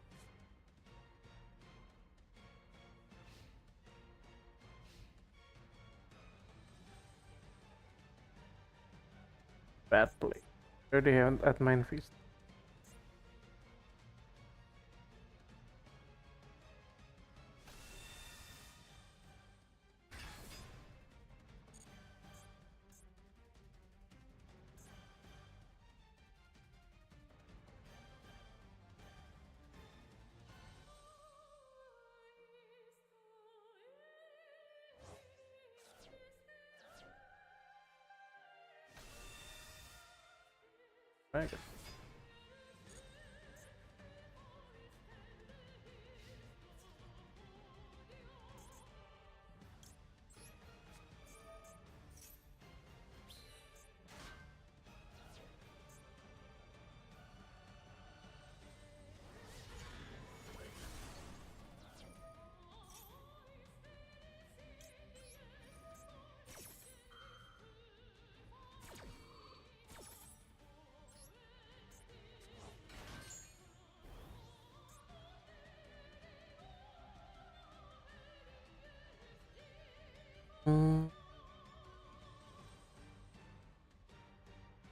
Bad play. Already haven't at Mine Feast. Dragon.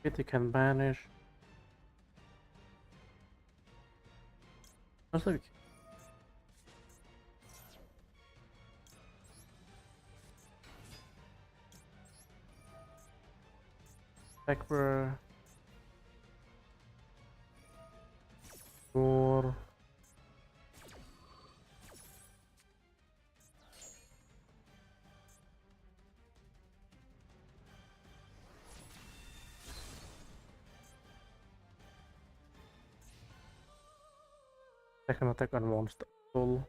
It can banish. That's like Backward. Or second attack on monster soul.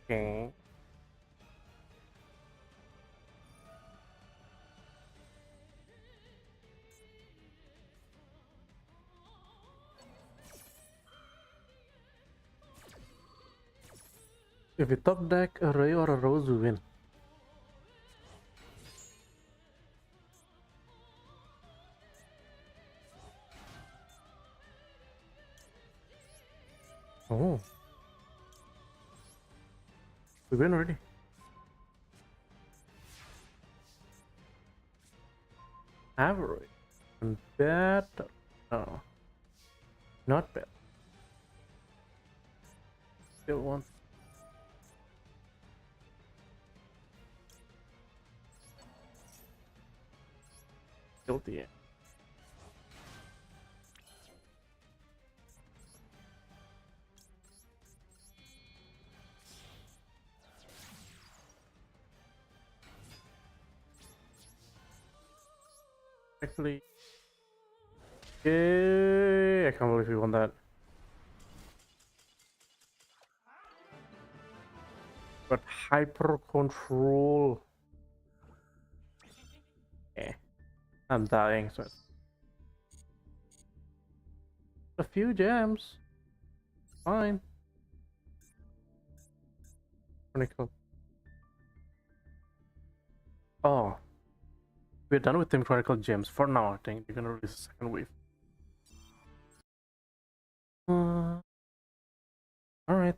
Okay. If we top deck a Ray or a Rose, we win. Oh. We win already. Average. And bad. No. Not bad. Still one. Guilty. Actually, yay! I can't believe we won that. But hyper control. Yeah, I'm dying. So a few gems. Fine. Chronicle. Oh, we're done with Team Chronicle gems for now. I think they're gonna release a second wave. All right.